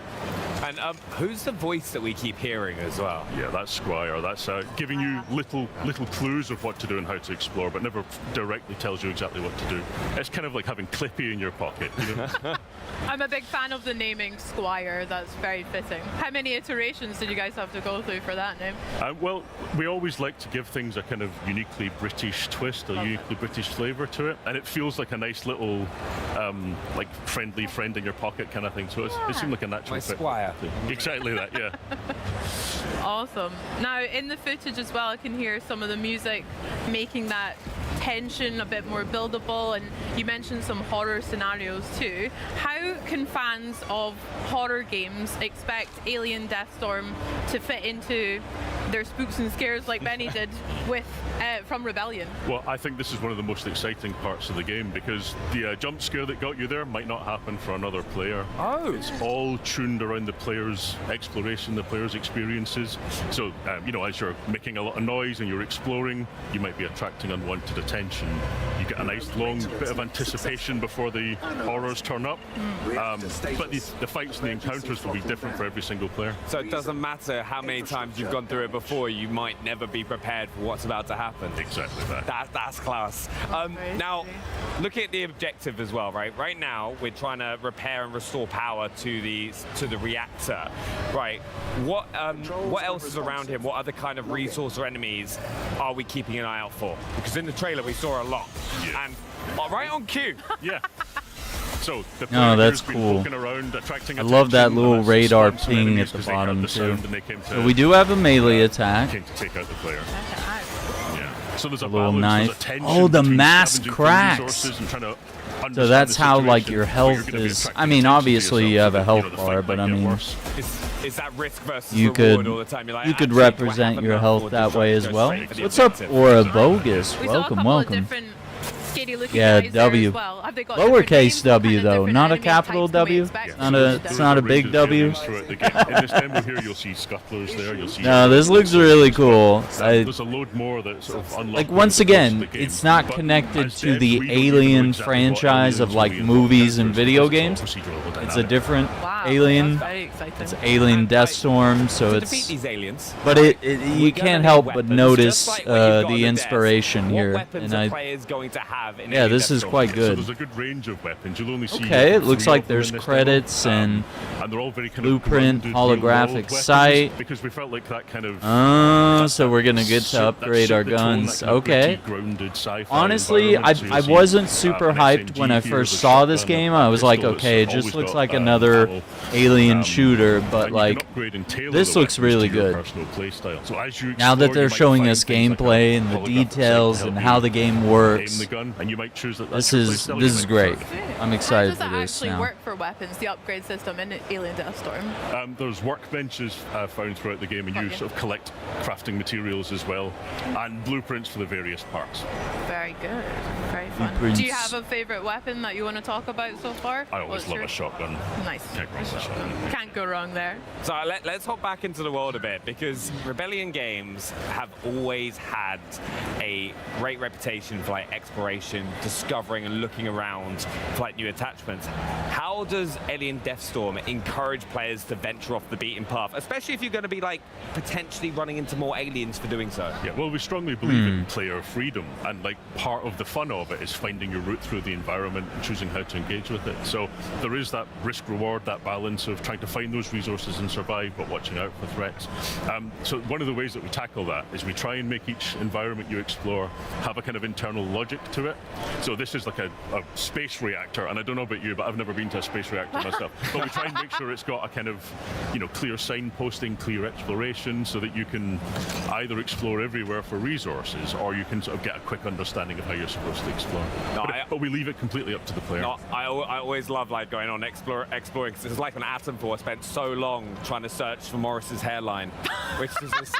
And who's the voice that we keep hearing as well? Yeah, that's Squire. That's giving you little clues of what to do and how to explore, but never directly tells you exactly what to do. It's kind of like having Clippy in your pocket. You know? I'm a big fan of the naming Squire. That's very fitting. How many iterations did you guys have to go through for that name? Well, we always like to give things a kind of uniquely British twist, a uniquely British flavour to it, and it feels like a nice little, like friendly friend in your pocket kind of thing. So it seemed like a natural fit. Squire. Exactly that, yeah. Awesome. Now, in the footage as well, I can hear some of the music making that tension a bit more buildable, and you mentioned some horror scenarios too. How can fans of horror games expect Alien Deathstorm to fit into their spooks and scares like Benny did with from Rebellion? Well, I think this is one of the most exciting parts of the game, because the jump scare that got you there might not happen for another player. Oh. It's all tuned around the player's exploration, the player's experiences. So, you know, as you're making a lot of noise and you're exploring, you might be attracting unwanted attention. You get a nice long bit of anticipation before the horrors turn up. But the fights and the encounters will be different for every single player. So it doesn't matter how many times you've gone through it before, you might never be prepared for what's about to happen. Exactly that. That's class. Now, look at the objective as well, right? Right now, we're trying to repair and restore power to the reactor, right? What else is around him? What other kind of resource or enemies are we keeping an eye out for? Because in the trailer we saw a lot, and right on cue. Yeah. So the No, that's been cool. poking around, attracting I love that attention, little and radar stunned some ping enemies at the 'cause they heard bottom the too. sound and they came to, So we do have a melee attack. came to take out the player. Yeah. So there's a little balance, knife. there's a tension Oh, the between mask scavenging for cracks. resources and trying to So understand that's the how like situation, your but you're health gonna be is. attracting I mean, attention to obviously you yourself, have a so health the bar, fight but might I get mean, worse. Is that risk versus you reward could all the time? You're like, you could actually, do I represent have your enough, health or that do I way just as go well. straight for the What's up, objective? Aura Bogus? We saw a Welcome, couple of welcome. different scary looking Yeah, guys there W. as well. Have they got different Lowercase names? What kind W of though, different not a enemy capital types can we W. expect? It's not a big W. Throughout the game. In this demo here, you'll see scuttlers there. You'll see. No, this looks really cool. There's a load more that sort of unlock. Like once again, it's not connected to the Alien franchise of like movies and video games. It's a different Alien. It's Alien Deathstorm, so To it's. defeat these aliens, But you can't help but notice just like what you've got on the the inspiration desk. here, What weapons and are I. players going to have in Yeah, Alien this is Deathstorm? quite So good. there's a good range of weapons. You'll only see. Okay, it looks 3 like of them there's in this credits demo. and they're all very kind blueprint, of holographic weapons, sight. because we felt like that kind of. Oh, so we're gonna get to set- that upgrade set our the tone, guns. that kind of Okay. gritty, grounded sci-fi Honestly, environment. So I you'll see, wasn't super an hyped SMG when I here first with a saw this shotgun, game. I was like, pistol that's okay, it always just looks got, like another ammo. Alien shooter, but and you can like upgrade and tailor this the looks weapons really to your good. personal play style. So as you Now that explore, they're you might showing find us things like a gameplay and the holographic sight details to and help how you the game aim works, the gun, and you might choose that that's this your is playstyle, this you is might great. prefer. I'm How excited does for that this actually now. work for weapons, the upgrade system in Alien Deathstorm? There's workbenches found throughout the game, and you sort of collect crafting materials as well, and blueprints for the various parts. Very good. Very fun. blueprints. Do you have a favorite weapon that you want to talk about so far? I always What's love your- a shotgun. Nice. Can't go wrong with a shotgun. Can't go wrong there. So let's hop back into the world a bit, because Rebellion Games have always had a great reputation for like exploration, discovering and looking around for like new attachments. How does Alien Deathstorm encourage players to venture off the beaten path, especially if you're going to be like potentially running into more aliens for doing so? Yeah, well, we strongly believe in player freedom, and like part of the fun of it is finding your route through the environment and choosing how to engage with it. So there is that risk reward, that balance of trying to find those resources and survive, but watching out for threats. So one of the ways that we tackle that is we try and make each environment you explore have a kind of internal logic to it. So this is like a space reactor, and I don't know about you, but I've never been to a space reactor myself. But we try and make sure it's got a kind of, clear signposting, clear exploration, so that you can either explore everywhere for resources, or you can sort of get a quick understanding of how you're supposed to explore. But we leave it completely up to the player. No, I always love like going on exploring, because it's like an Atom Force spent so long trying to search for Morris's hairline, which is just,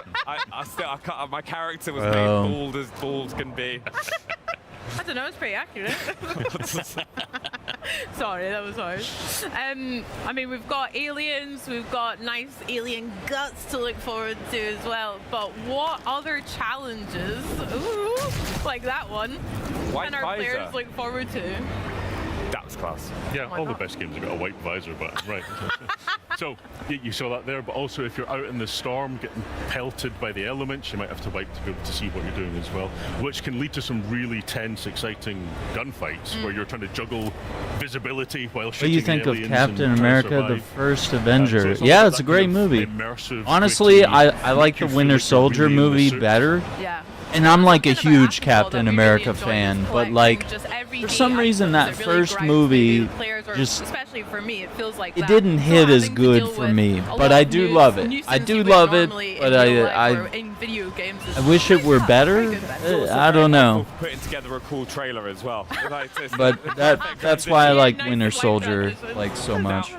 my character was made bald as bald can be. I don't know, it's pretty accurate. Sorry, that was harsh. I mean, we've got aliens, we've got nice alien guts to look forward to as well, but what other challenges, like that one, can our players look forward to? That was class. Yeah, all the best games have got a white visor, but right. So you saw that there, but also if you're out in the storm getting pelted by the elements, you might have to wipe to be able to see what you're doing as well, which can lead to some really tense, exciting gunfights where you're trying to juggle visibility while What do shooting you think of aliens Captain and trying to America: The survive. First Avenger? So it's Yeah, also it's a that great kind of movie. immersive, Honestly, gritty, I like the make you feel Winter like you're Soldier really in the movie suit. better. Yeah. And I'm like a huge Captain America fan, but like for some reason that first movie just especially for me, it feels like it didn't hit as good for me. But I do love it. I do love it, but in video games, I wish it were better. I don't know. Putting together a cool trailer as well. But that's why I like Winter Soldier like so much.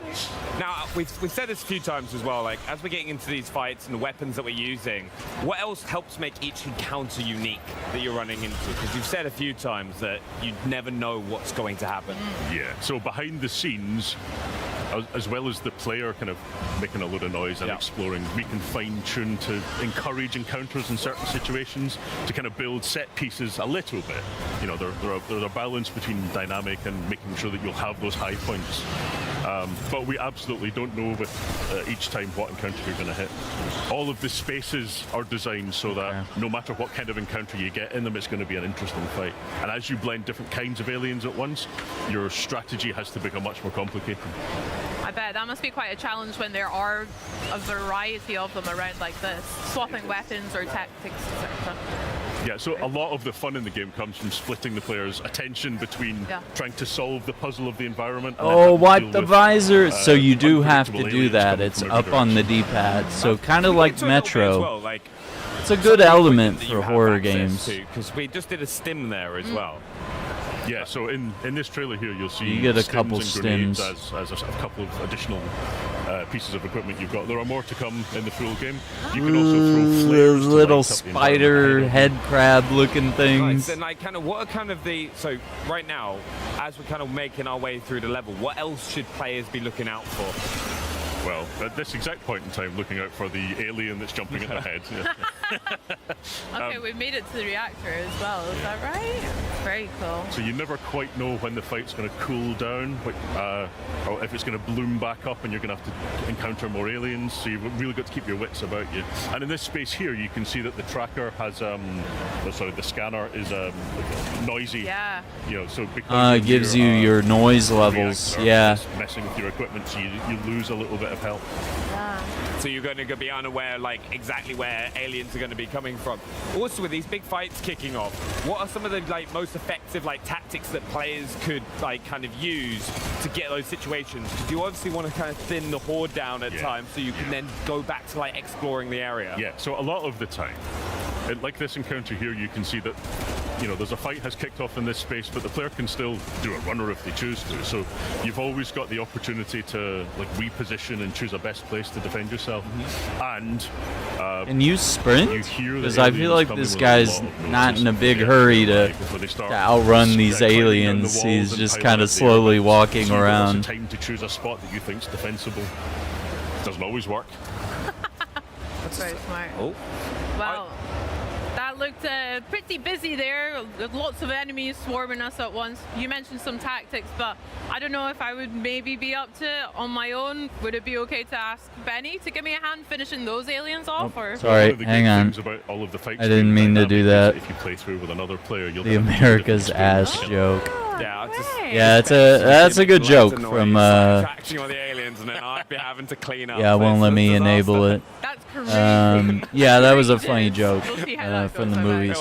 Now, we've said this a few times as well, like, as we're getting into these fights and the weapons that we're using, what else helps make each encounter unique that you're running into? Because you've said a few times that you never know what's going to happen. Yeah, so behind the scenes, as well as the player kind of making a load of noise and exploring, we can fine-tune to encourage encounters in certain situations, to kind of build set pieces a little bit. There's a balance between dynamic and making sure that you'll have those high points. But we absolutely don't know with each time what encounter you're going to hit. All of the spaces are designed so that no matter what kind of encounter you get in them, it's going to be an interesting fight. And as you blend different kinds of aliens at once, your strategy has to become much more complicated. I bet that must be quite a challenge when there are a variety of them around like this, swapping weapons or tactics, etc. Yeah, so a lot of the fun in the game comes from splitting the player's attention between trying to solve the puzzle of the environment. And Oh, then wipe deal the with, visor. So you do have to unpredictable do aliens that. coming It's from up every on the direction. D-pad. So kind of like To a little bit as Metro. well, like, It's a good element for horror games. Because we just did a stim there as well. Yeah, so in this trailer here, you'll see You get a stims couple and grenades stims. as a couple of additional pieces of equipment you've got. There are more to come in the full game. You can also throw flares Those to little light up the spider environment. head crab looking things. Nice. And like, kind of, what are kind of the right now, as we're kind of making our way through the level, what else should players be looking out for? Well, at this exact point in time, looking out for the alien that's jumping at the head. Okay, we've made it to the reactor as well, is that right? Very cool. So you never quite know when the fight's going to cool down, or if it's going to bloom back up and you're going to have to encounter more aliens, so you've really got to keep your wits about you. And in this space here, you can see that the tracker has, the scanner is noisy. Yeah. So because It gives you your noise levels. Yeah. messing with your equipment, so you lose a little bit of health. So you're going to be unaware, like, exactly where aliens are going to be coming from. Also, with these big fights kicking off, what are some of the most effective tactics that players could kind of use to get those situations? Because you obviously want to kind of thin the horde down at times, so you can then go back to exploring the area. Yeah. So a lot of the time, like this encounter here, you can see that there's a fight has kicked off in this space, but the player can still do a runner if they choose to. So you've always got the opportunity to reposition and choose a best place to defend yourself. And can you sprint? Because I feel like this guy's not in a big hurry to outrun these aliens. He's just kind of slowly walking around. Time to choose a spot that you think's defensible. Doesn't always work. That's very smart. Oh. Wow. That looked pretty busy there. Lots of enemies swarming us at once. You mentioned some tactics, but I don't know if I would maybe be up to it on my own. Would it be okay to ask Benny to give me a hand finishing those aliens off? Or sorry, hang on. I didn't mean to do that. If you play through with another player, you'll the America's ass joke. Yeah, that's a good joke from. Attracting all the aliens, and then I'd be having to clean up. Yeah, it won't let me enable it. That's crazy. Yeah, that was a funny joke from the movies.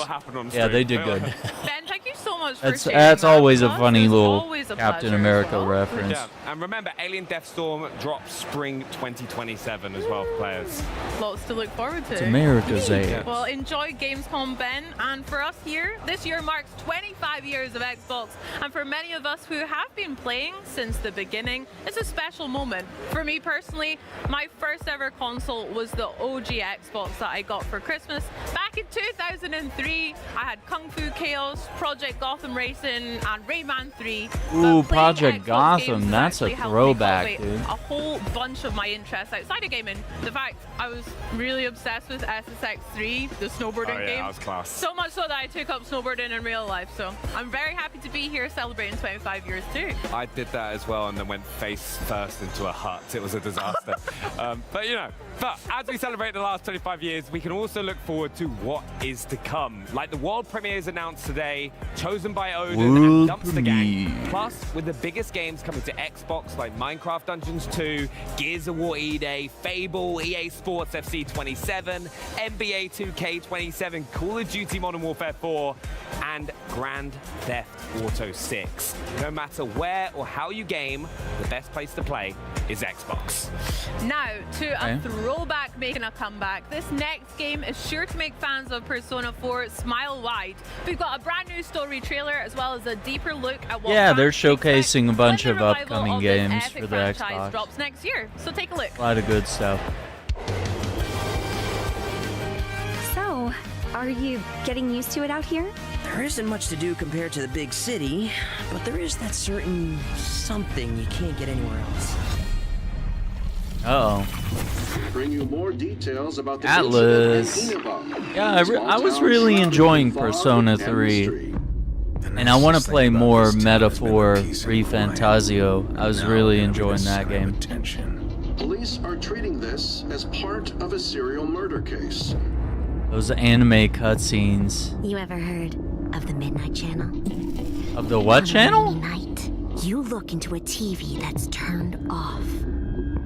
Yeah, they did good. Ben, thank you so much for sharing That's that always with a us. funny It's little always a Captain pleasure America as well. reference. Yeah, and remember, Alien Deathstorm drops spring 2027 as well for players. Lots to look forward to. It's America's ass. Well, enjoy Gamescom, Ben. And for us here, this year marks 25 years of Xbox. And for many of us who have been playing since the beginning, it's a special moment. For me personally, my first ever console was the OG Xbox that I got for Christmas. Back in 2003, I had Kung Fu Chaos, Project Gotham Racing, and Rayman 3. Ooh, But playing Project Xbox Gotham, games that's a actually helped me throwback, cultivate dude. a whole bunch of my interests outside of gaming. The fact I was really obsessed with SSX 3, the snowboarding game. That was class. So much so that I took up snowboarding in real life. So I'm very happy to be here celebrating 25 years too. I did that as well, and then went face first into a hut. It was a disaster. But as we celebrate the last 25 years, we can also look forward to what is to come. Like the world premieres announced today, chosen by Odin and Dumpster Gang. Plus, with the biggest games coming to Xbox like Minecraft Dungeons 2, Gears of War E-Day, Fable, EA Sports FC 27, NBA 2K 27, Call of Duty Modern Warfare 4, and Grand Theft Auto 6. No matter where or how you game, the best place to play is Xbox. Now, to a throwback making a comeback, this next game is sure to make fans of Persona 4 smile wide. We've got a brand new story trailer as well as a deeper look at what Yeah, they're fans can expect showcing a bunch when of the revival upcoming of this games epic for the franchise Xbox. drops next year. So take a look. A lot of good stuff. So, are you getting used to it out here? There isn't much to do compared to the big city, but there is that certain something you can't get anywhere else. Uh-oh. Bring you more details about the Atlas. Yeah, I was really enjoying Persona 3. And I want to play more Metaphor Refantasio. I was really enjoying that game. Police are treating this as part of a serial murder case. Those anime cutscenes. You ever heard of the Midnight Channel? Of the what channel? Night, you look into a TV that's turned off.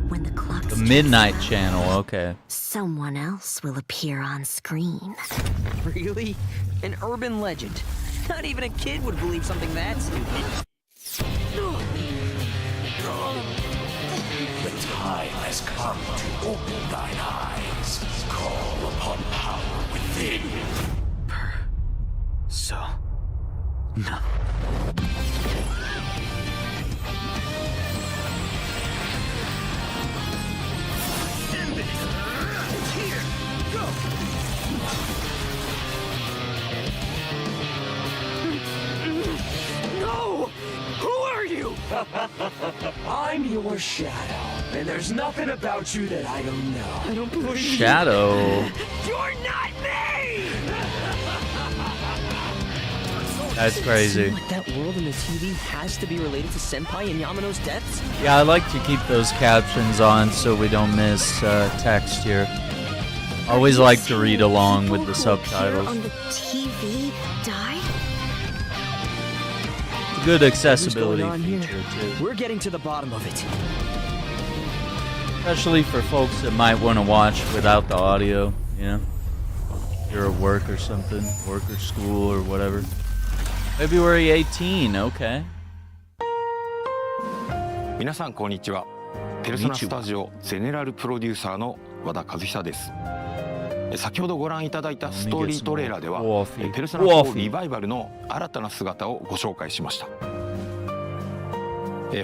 When the clock The Midnight Channel, okay. someone else will appear on screen. Really? An urban legend. Not even a kid would believe something that stupid. The time has come to open thine eyes. Call upon power within. No. Here, go. No! Who are you? I'm your shadow, and there's nothing about you that I don't know. I don't believe Shadow. You're not me! That's crazy. Like that world in the TV has to be related to Senpai and Yamano's deaths? Yeah, I like to keep those captions on so we don't miss text here. Always like to read along with the subtitles. On the TV died? Good accessibility What's going on feature here? too. We're getting to the bottom of it. Especially for folks that might want to watch without the audio, you know? If you're at work or something, work or school or whatever. February 18, okay. 皆さんこんにちは。ペルソナスタジオゼネラルプロデューサーの和田和久です。先ほどご覧いただいたストーリートレーラーではペルソナ4リバイバルの新たな姿をご紹介しました。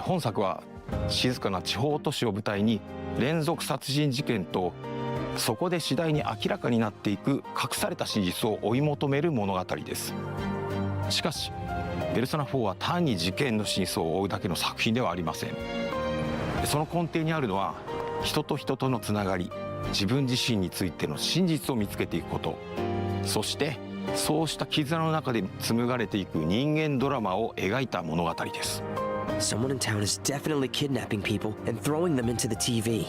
本作は静かな地方都市を舞台に連続殺人事件とそこで次第に明らかになっていく隠された真実を追い求める物語です。しかしペルソナ4は単に事件の真相を追うだけの作品ではありません。その根底にあるのは人と人とのつながり、自分自身についての真実を見つけていくこと、そしてそうした絆の中で紡がれていく人間ドラマを描いた物語です。Someone in town is definitely kidnapping people and throwing them into the TV.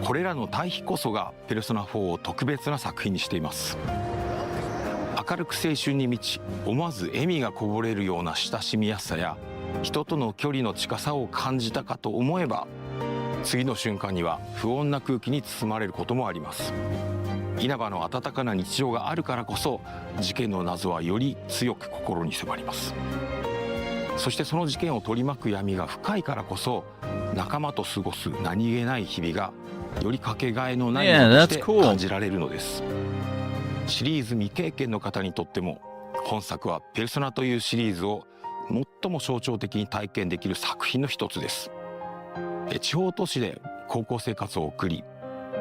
これらの対比こそがペルソナ4を特別な作品にしています。明るく青春に満ち、思わず笑みがこぼれるような親しみやすさや人との距離の近さを感じたかと思えば、次の瞬間には不穏な空気に包まれることもあります。稲葉の温かな日常があるからこそ事件の謎はより強く心に迫ります。そしてその事件を取り巻く闇が深いからこそ仲間と過ごす何気ない日々がよりかけがえのないものとして感じられるのです。シリーズ未経験の方にとっても本作はペルソナというシリーズを最も象徴的に体験できる作品の一つです。地方都市で高校生活を送り、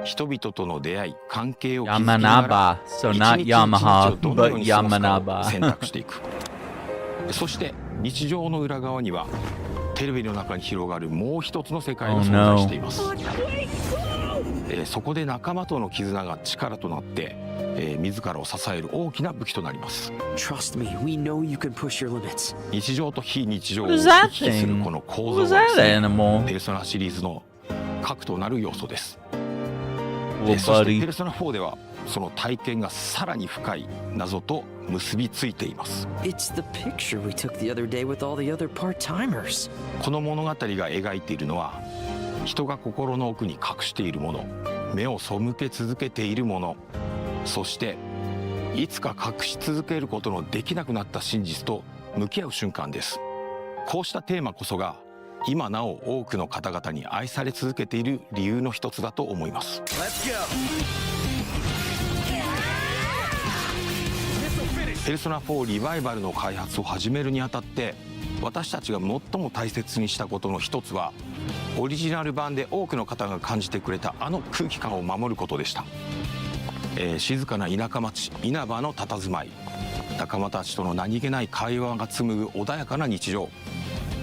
人々との出会い関係を築きながら一日一日をどのように過ごすかを選択していく。そして日常の裏側にはテレビの中に広がるもう一つの世界が存在しています。そこで仲間との絆が力となって、自らを支える大きな武器となります。Trust me, we know you can push your limits. 日常と非日常を行き来するこの構造がペルソナシリーズの核となる要素です。そしてペルソナ4ではその体験がさらに深い謎と結びついています。It's the picture we took the other day with all the other part-timers. この物語が描いているのは人が心の奥に隠しているもの、目を背け続けているもの、そしていつか隠し続けることのできなくなった真実と向き合う瞬間です。こうしたテーマこそが今なお多くの方々に愛され続けている理由の一つだと思います。ペルソナ4リバイバルの開発を始めるにあたって私たちが最も大切にしたことの一つはオリジナル版で多くの方が感じてくれたあの空気感を守ることでした。静かな田舎町稲葉の佇まい、仲間たちとの何気ない会話が紡ぐ穏やかな日常、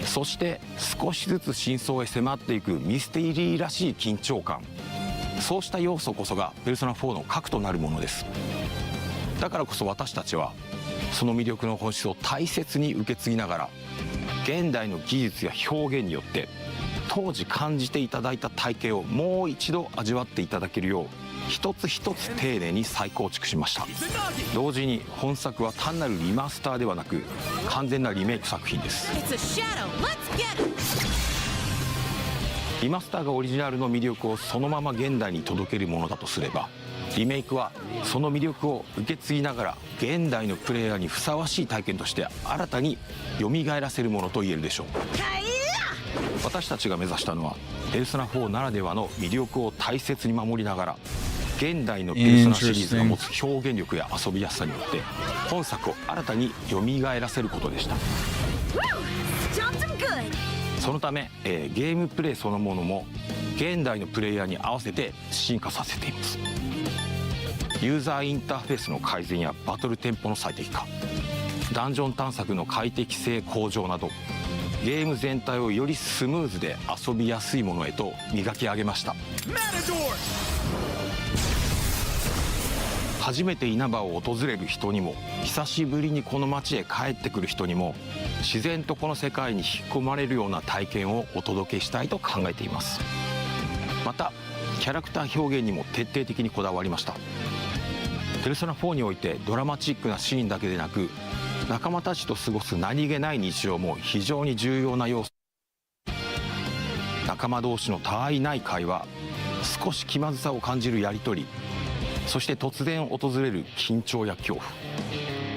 そして少しずつ真相へ迫っていくミステリーらしい緊張感、そうした要素こそがペルソナ4の核となるものです。だからこそ私たちはその魅力の本質を大切に受け継ぎながら現代の技術や表現によって当時感じていただいた体験をもう一度味わっていただけるよう一つ一つ丁寧に再構築しました。同時に本作は単なるリマスターではなく完全なリメイク作品です。リマスターがオリジナルの魅力をそのまま現代に届けるものだとすれば、リメイクはその魅力を受け継ぎながら現代のプレイヤーにふさわしい体験として新たに蘇らせるものと言えるでしょう。私たちが目指したのはペルソナ4ならではの魅力を大切に守りながら現代のペルソナシリーズが持つ表現力や遊びやすさによって本作を新たに蘇らせることでした。そのため、ゲームプレイそのものも現代のプレイヤーに合わせて進化させています。ユーザーインターフェースの改善やバトルテンポの最適化、ダンジョン探索の快適性向上などゲーム全体をよりスムーズで遊びやすいものへと磨き上げました。初めて稲葉を訪れる人にも久しぶりにこの街へ帰ってくる人にも自然とこの世界に引き込まれるような体験をお届けしたいと考えています。またキャラクター表現にも徹底的にこだわりました。ペルソナ4においてドラマチックなシーンだけでなく仲間たちと過ごす何気ない日常も非常に重要な要素。仲間同士の他愛ない会話、少し気まずさを感じるやり取り、そして突然訪れる緊張や恐怖、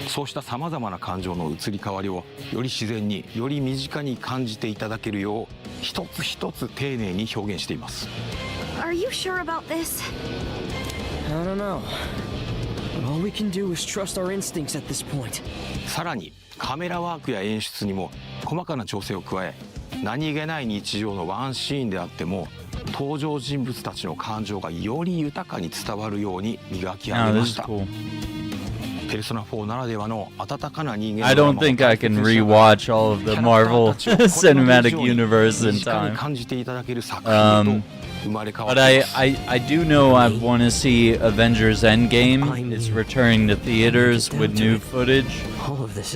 そうしたさまざまな感情の移り変わりをより自然により身近に感じていただけるよう一つ一つ丁寧に表現しています。 Are you sure about this? I don't know. All we can do is trust our instincts at this point. さらにカメラワークや演出にも細かな調整を加え、何気ない日常のワンシーンであっても登場人物たちの感情がより豊かに伝わるように磨き上げました。ペルソナ4ならではの温かな人間 I don't think I can rewatch all of the Marvel Cinematic Universe in time. But I do know I want to see Avengers Endgame. It's returning to theaters with new footage.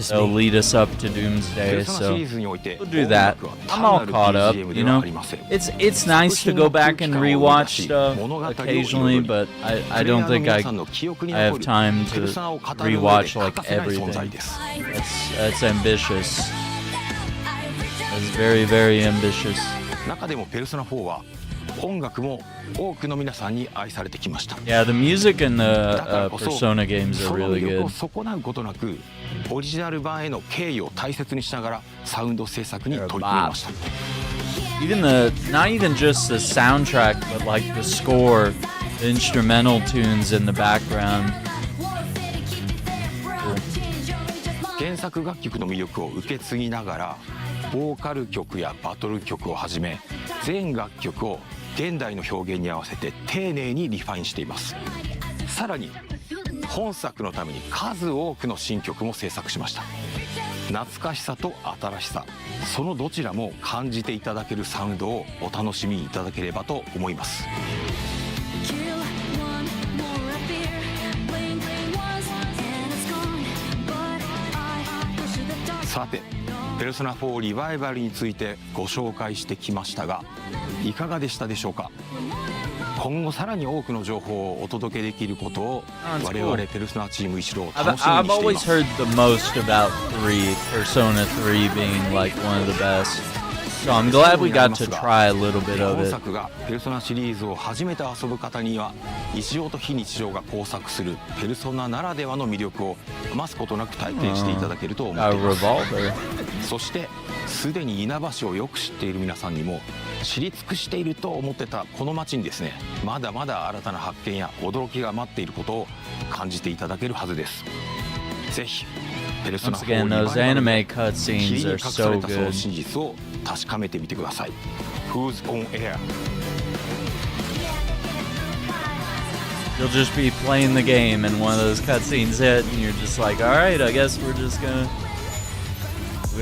They'll lead us up to Doomsday, so we'll do that. I'm all caught up, you know. It's nice to go back and rewatch stuff occasionally, but I don't think I have time to rewatch like everything. That's ambitious. That's very, very ambitious. 中でもペルソナ4は音楽も多くの皆さんに愛されてきました。Yeah, the music in the Persona games are really good. 損なうことなくオリジナル版への敬意を大切にしながらサウンド制作に取り組みました。Not even just the soundtrack, but like the score, the instrumental tunes in the background. 原作楽曲の魅力を受け継ぎながらボーカル曲やバトル曲をはじめ全楽曲を現代の表現に合わせて丁寧にリファインしています。さらに本作のために数多くの新曲も制作しました。懐かしさと新しさ、そのどちらも感じていただけるサウンドをお楽しみいただければと思います。さてペルソナ4リバイバルについてご紹介してきましたがいかがでしたでしょうか。今後さらに多くの情報をお届けできることを我々ペルソナチーム一同楽しみにしています。 I've always heard the most about Persona 3 being like one of the best. So I'm glad we got to try a little bit of it. 本作がペルソナシリーズを初めて遊ぶ方には日常と非日常が交錯するペルソナならではの魅力を余すことなく体験していただけると思っています。そしてすでに稲葉をよく知っている皆さんにも知り尽くしていると思ってたこの街にですね、まだまだ新たな発見や驚きが待っていることを感じていただけるはずです。ぜひペルソナ4リバイバルで霧に隠されたその真実を確かめてみてください。 Who's on air? You'll just be playing the game and one of those cutscenes hit and you're just like, alright, I guess we're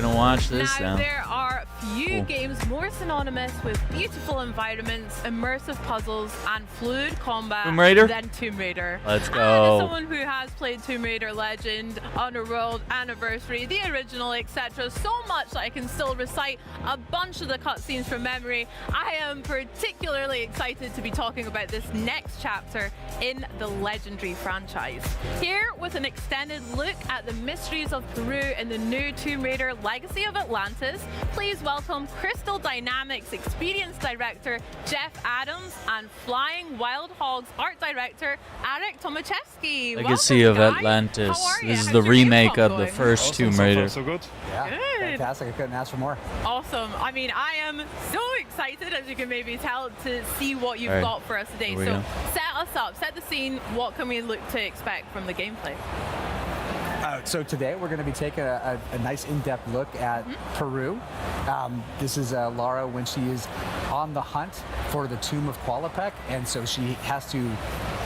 gonna watch this now. There are few games more synonymous with beautiful environments, immersive puzzles, and fluid combat than Tomb Raider. Let's go. And as someone who has played Tomb Raider Legend, Underworld, Anniversary, the original, etc., so much that I can still recite a bunch of the cutscenes from memory, I am particularly excited to be talking about this next chapter in the legendary franchise. Here with an extended look at the mysteries of Peru in the new Tomb Raider Legacy of Atlantis, please welcome Crystal Dynamics Experience Director Jeff Adams and Flying Wild Hogs Art Director Arek Tomaszewski. Legacy of Atlantis. This is the remake of the first Tomb Raider. So good. Yeah, fantastic. I couldn't ask for more. Awesome. I mean, I am so excited, as you can maybe tell, to see what you've got for us today. So set us up, set the scene. What can we look to expect from the gameplay? So today we're going to be taking a nice in-depth look at Peru. This is Lara when she is on the hunt for the tomb of Qualopec, and so she has to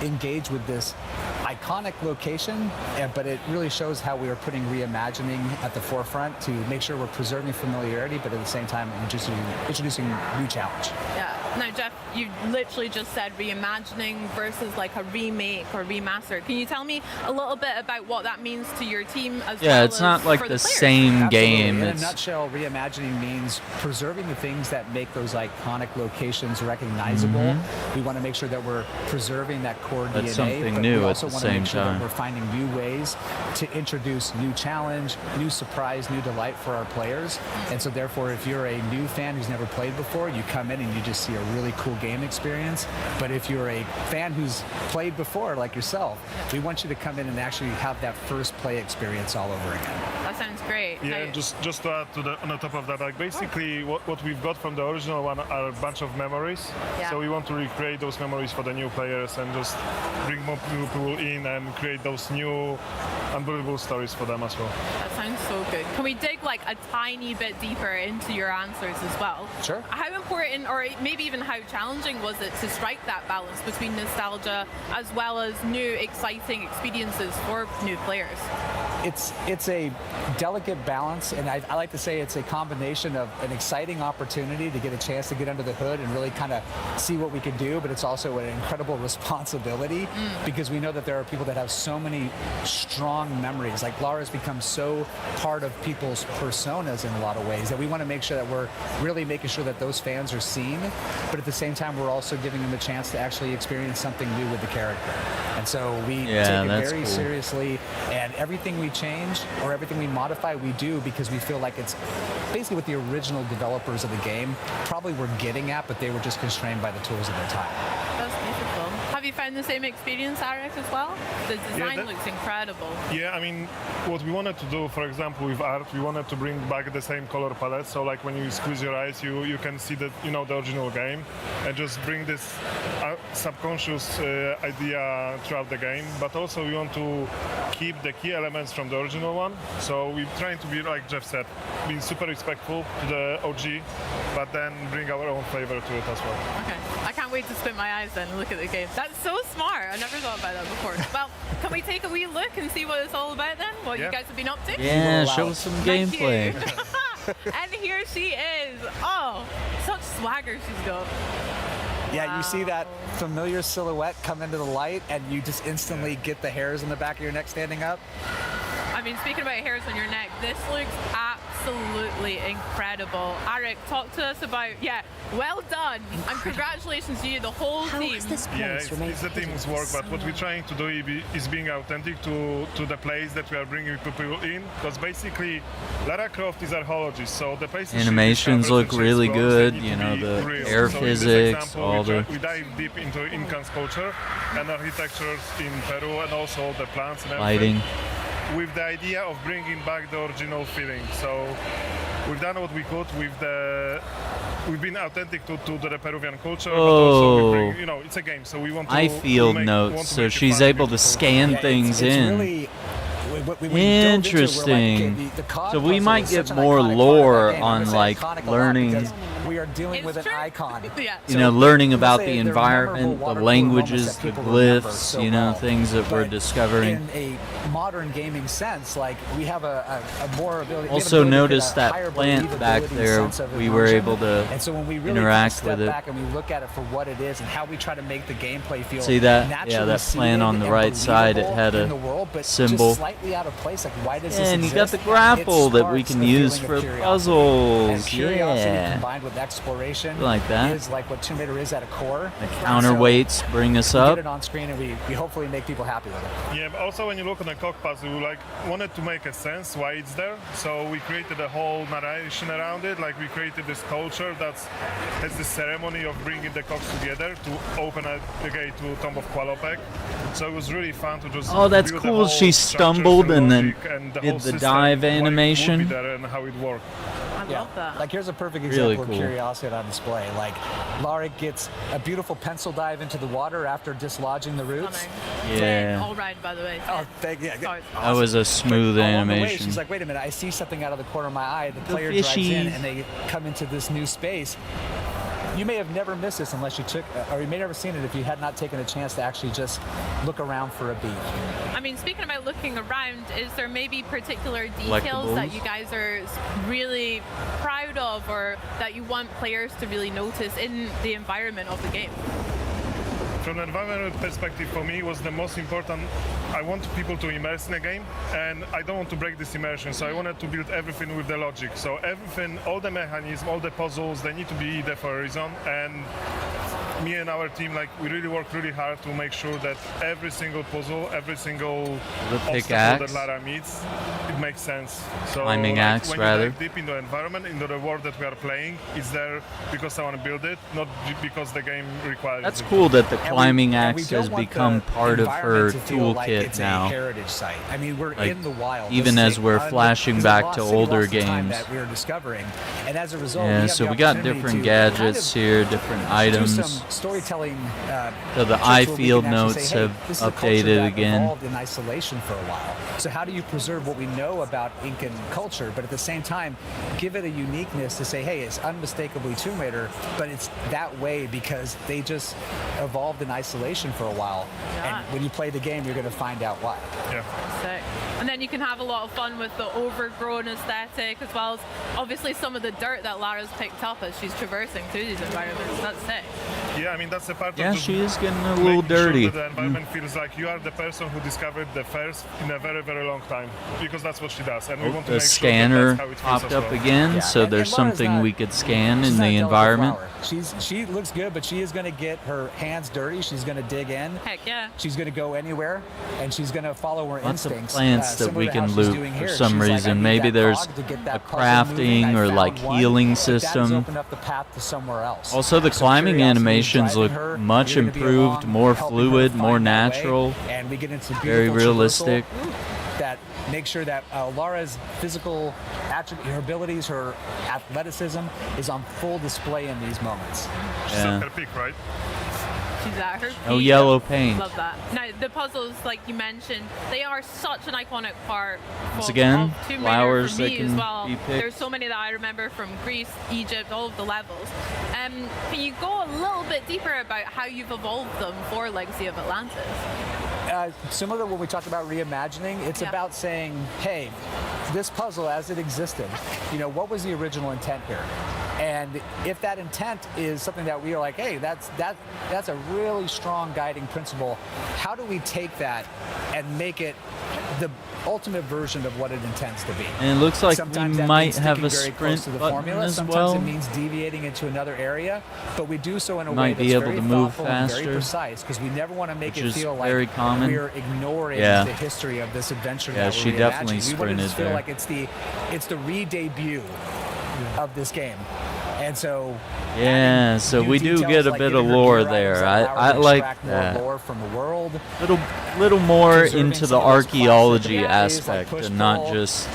engage with this iconic location, but it really shows how we are putting reimagining at the forefront to make sure we're preserving familiarity, but at the same time introducing new challenge. Yeah. Now, Jeff, you literally just said reimagining versus like a remake or remaster. Can you tell me a little bit about what that means to your team as well? Yeah, it's not like the same game. In a nutshell, reimagining means preserving the things that make those iconic locations recognizable. We want to make sure that we're preserving that core DNA. That's something new at the same time. We're finding new ways to introduce new challenge, new surprise, new delight for our players. And so therefore, if you're a new fan who's never played before, you come in and you just see a really cool game experience. But if you're a fan who's played before, like yourself, we want you to come in and actually have that first play experience all over again. That sounds great. Yeah, just to add on the top of that, like basically what we've got from the original one are a bunch of memories. Yeah. So we want to recreate those memories for the new players and just bring more people in in and create those new unbelievable stories for them as well. That sounds so good. Can we dig like a tiny bit deeper into your answers as well? Sure. How important, or maybe even how challenging was it to strike that balance between nostalgia as well as new exciting experiences for new players? It's a delicate balance, and I like to say it's a combination of an exciting opportunity to get a chance to get under the hood and really kind of see what we can do, but it's also an incredible responsibility because we know that there are people that have so many strong memories. Like Lara's become so part of people's personas in a lot of ways that we want to make sure that we're really making sure that those fans are seen, but at the same time we're also giving them a chance to actually experience something new with the character. And so we take it very seriously, and everything we change or everything we modify, we do because we feel like it's basically what the original developers of the game probably were getting at, but they were just constrained by the tools of their time. That's beautiful. Have you found the same experience, Eric, as well? The design looks incredible. Yeah, I mean, what we wanted to do, for example, with art, we wanted to bring back the same color palette. So, like when you squeeze your eyes, you can see the the original game, and just bring this subconscious idea throughout the game. But also, we want to keep the key elements from the original one. So we're trying to be, like Jeff said, being super respectful to the OG, but then bring our own flavor to it as well. Okay. I can't wait to spin my eyes then and look at the game. That's so smart. I never thought about that before. Well, can we take a wee look and see what it's all about then? What you guys have been up to? Yeah, show us some gameplay. And here she is. Oh, such swagger she's got. Yeah, you see that familiar silhouette come into the light and you just instantly get the hairs on the back of your neck standing up. I mean, speaking about hairs on your neck, this looks absolutely incredible. Eric, talk to us about, well done, and congratulations to you, the whole team. Yeah, it's the team's work, but what we're trying to do is being authentic to the place that we are bringing people in, because basically Lara Croft is archaeologist, so the places animations look really good, the real. air so physics, we dive deep into Incan culture and architecture in Peru, and also the plants and everything. Lighting. With the idea of bringing back the original feeling. So we've done what we could with we've been authentic to the Peruvian culture, but also we bring, it's a game, so we want to field notes, so she's able to scan things in. Really, interesting. So we might get more lore on like learning. We are dealing with an icon. Learning about the environment, the languages, the glyphs, things that we're discovering. In a modern gaming sense, like we have a more ability. Also notice that plant back there, we were able to interact with it. Back and we look at it for what it is and how we try to make the gameplay feel. See that? Yeah, that plant on the right side, it had a symbol. Slightly out of place. Like, why does this and you exist? got the grapple that we can use for puzzles. And curiosity combined with exploration like that is like what Tomb Raider is at a core. The counterweights bring us up. We get it on screen and we hopefully make people happy with it. Yeah, but also when you look at the cock puzzle, we wanted to make a sense why it's there. So we created a whole narration around it. Like we created this culture that has the ceremony of bringing the cocks together to open the gate to Tomb of Qualopec. So it was really fun to just. Oh, that's cool. She stumbled and then did the dive animation. And how it worked. I love that. Like here's a perfect example of curiosity on display. Like Lara gets a beautiful pencil dive into the water after dislodging the roots. Yeah. All right, by the way. Oh, thank you. That was a smooth animation. She's like, wait a minute, I see something out of the corner of my eye. The player drives in and they come into this new space. You may have never missed this unless you took, or you may have never seen it if you had not taken a chance to actually just look around for a beat. I mean, speaking about looking around, is there maybe particular details that you guys are really proud of or that you want players to really notice in the environment of the game? From an environmental perspective, for me, was the most important. I want people to immerse in a game, and I don't want to break this immersion, so I wanted to build everything with the logic. So everything, all the mechanisms, all the puzzles, they need to be there for a reason, and me and our team, we really work really hard to make sure that every single puzzle, every single obstacle that Lara meets, it makes sense. So climbing axe, when rather. you dive deep into the environment, into the world that we are playing, it's there because I want to build it, not because the game requires it. That's cool that the climbing axe has become part of her toolkit now. A heritage site. I mean, we're in the wild. Even as we're flashing back to older games. That we are discovering, and as a result, yeah, so we got different gadgets here, different items. storytelling. So the tricks where we iField can actually notes say, hey, have this is a culture updated that again. evolved in isolation for a while. So how do you preserve what we know about Incan culture, but at the same time give it a uniqueness to say, hey, it's unmistakably Tomb Raider, but it's that way because they just evolved in isolation for a while. Yeah. And when you play the game, you're going to find out why. Sick. And then you can have a lot of fun with the overgrown aesthetic, as well as obviously some of the dirt that Lara's picked up as she's traversing through these environments. That's sick. Yeah, I mean, that's the part Yeah, of she is getting a little making dirty. Sure that the environment feels like you are the person who discovered the first in a very, very long time, because that's what she does. And we want to The make scanner sure that that's how it feels popped as up well. again, so there's something we could scan in the environment. She looks good, but she is going to get her hands dirty. She's going to dig in. Heck yeah. She's going to go anywhere, and she's going to follow her Lots of instincts. plants that similar we to how can she's loot doing for here. some She's like, I reason. need Maybe that there's cog to get a that puzzle moving. crafting I or found like one, healing but that has system. opened up the path to somewhere else. Also, the So climbing curiosity is animations look driving her. much You're gonna be improved, along, more helping her fluid, find more that way, natural, and we get into very beautiful realistic. traversal that make sure that Lara's physical attribute, her abilities, her athleticism is on full display in these moments. She's at her peak, right? She's at her No peak. yellow paint. Love that. Now, the puzzles, like you mentioned, they are such an iconic part Once of again, Tomb Raider flowers for that me can as well. be picked. There's so many that I remember from Greece, Egypt, all of the levels. Can you go a little bit deeper about how you've evolved them for Legacy of Atlantis? Similar to when we talked about reimagining, it's about saying, hey, this puzzle as it existed, what was the original intent here? And if that intent is something that we are like, hey, that's a really strong guiding principle, how do we take that and make it the ultimate version of what it intends to be? And it looks like Sometimes we that might means have sticking a very close sprint to the button formula. as Sometimes well. it means deviating into another area, but we do so in a You way might that's be able very to move thoughtful and very faster, precise, because we never want to make which it is feel very like common. we're ignoring Yeah. the history of this adventure. Yeah, that she we're definitely reimagining. We want it to sprinted feel there. like it's the re-debut of this game. And so Yeah, so we do details get a like bit giving of her lore gear items there. that allow her I to like extract more that. lore from the world. Little more Preserving into the some of those classic archaeology abilities like aspect push and not pull, just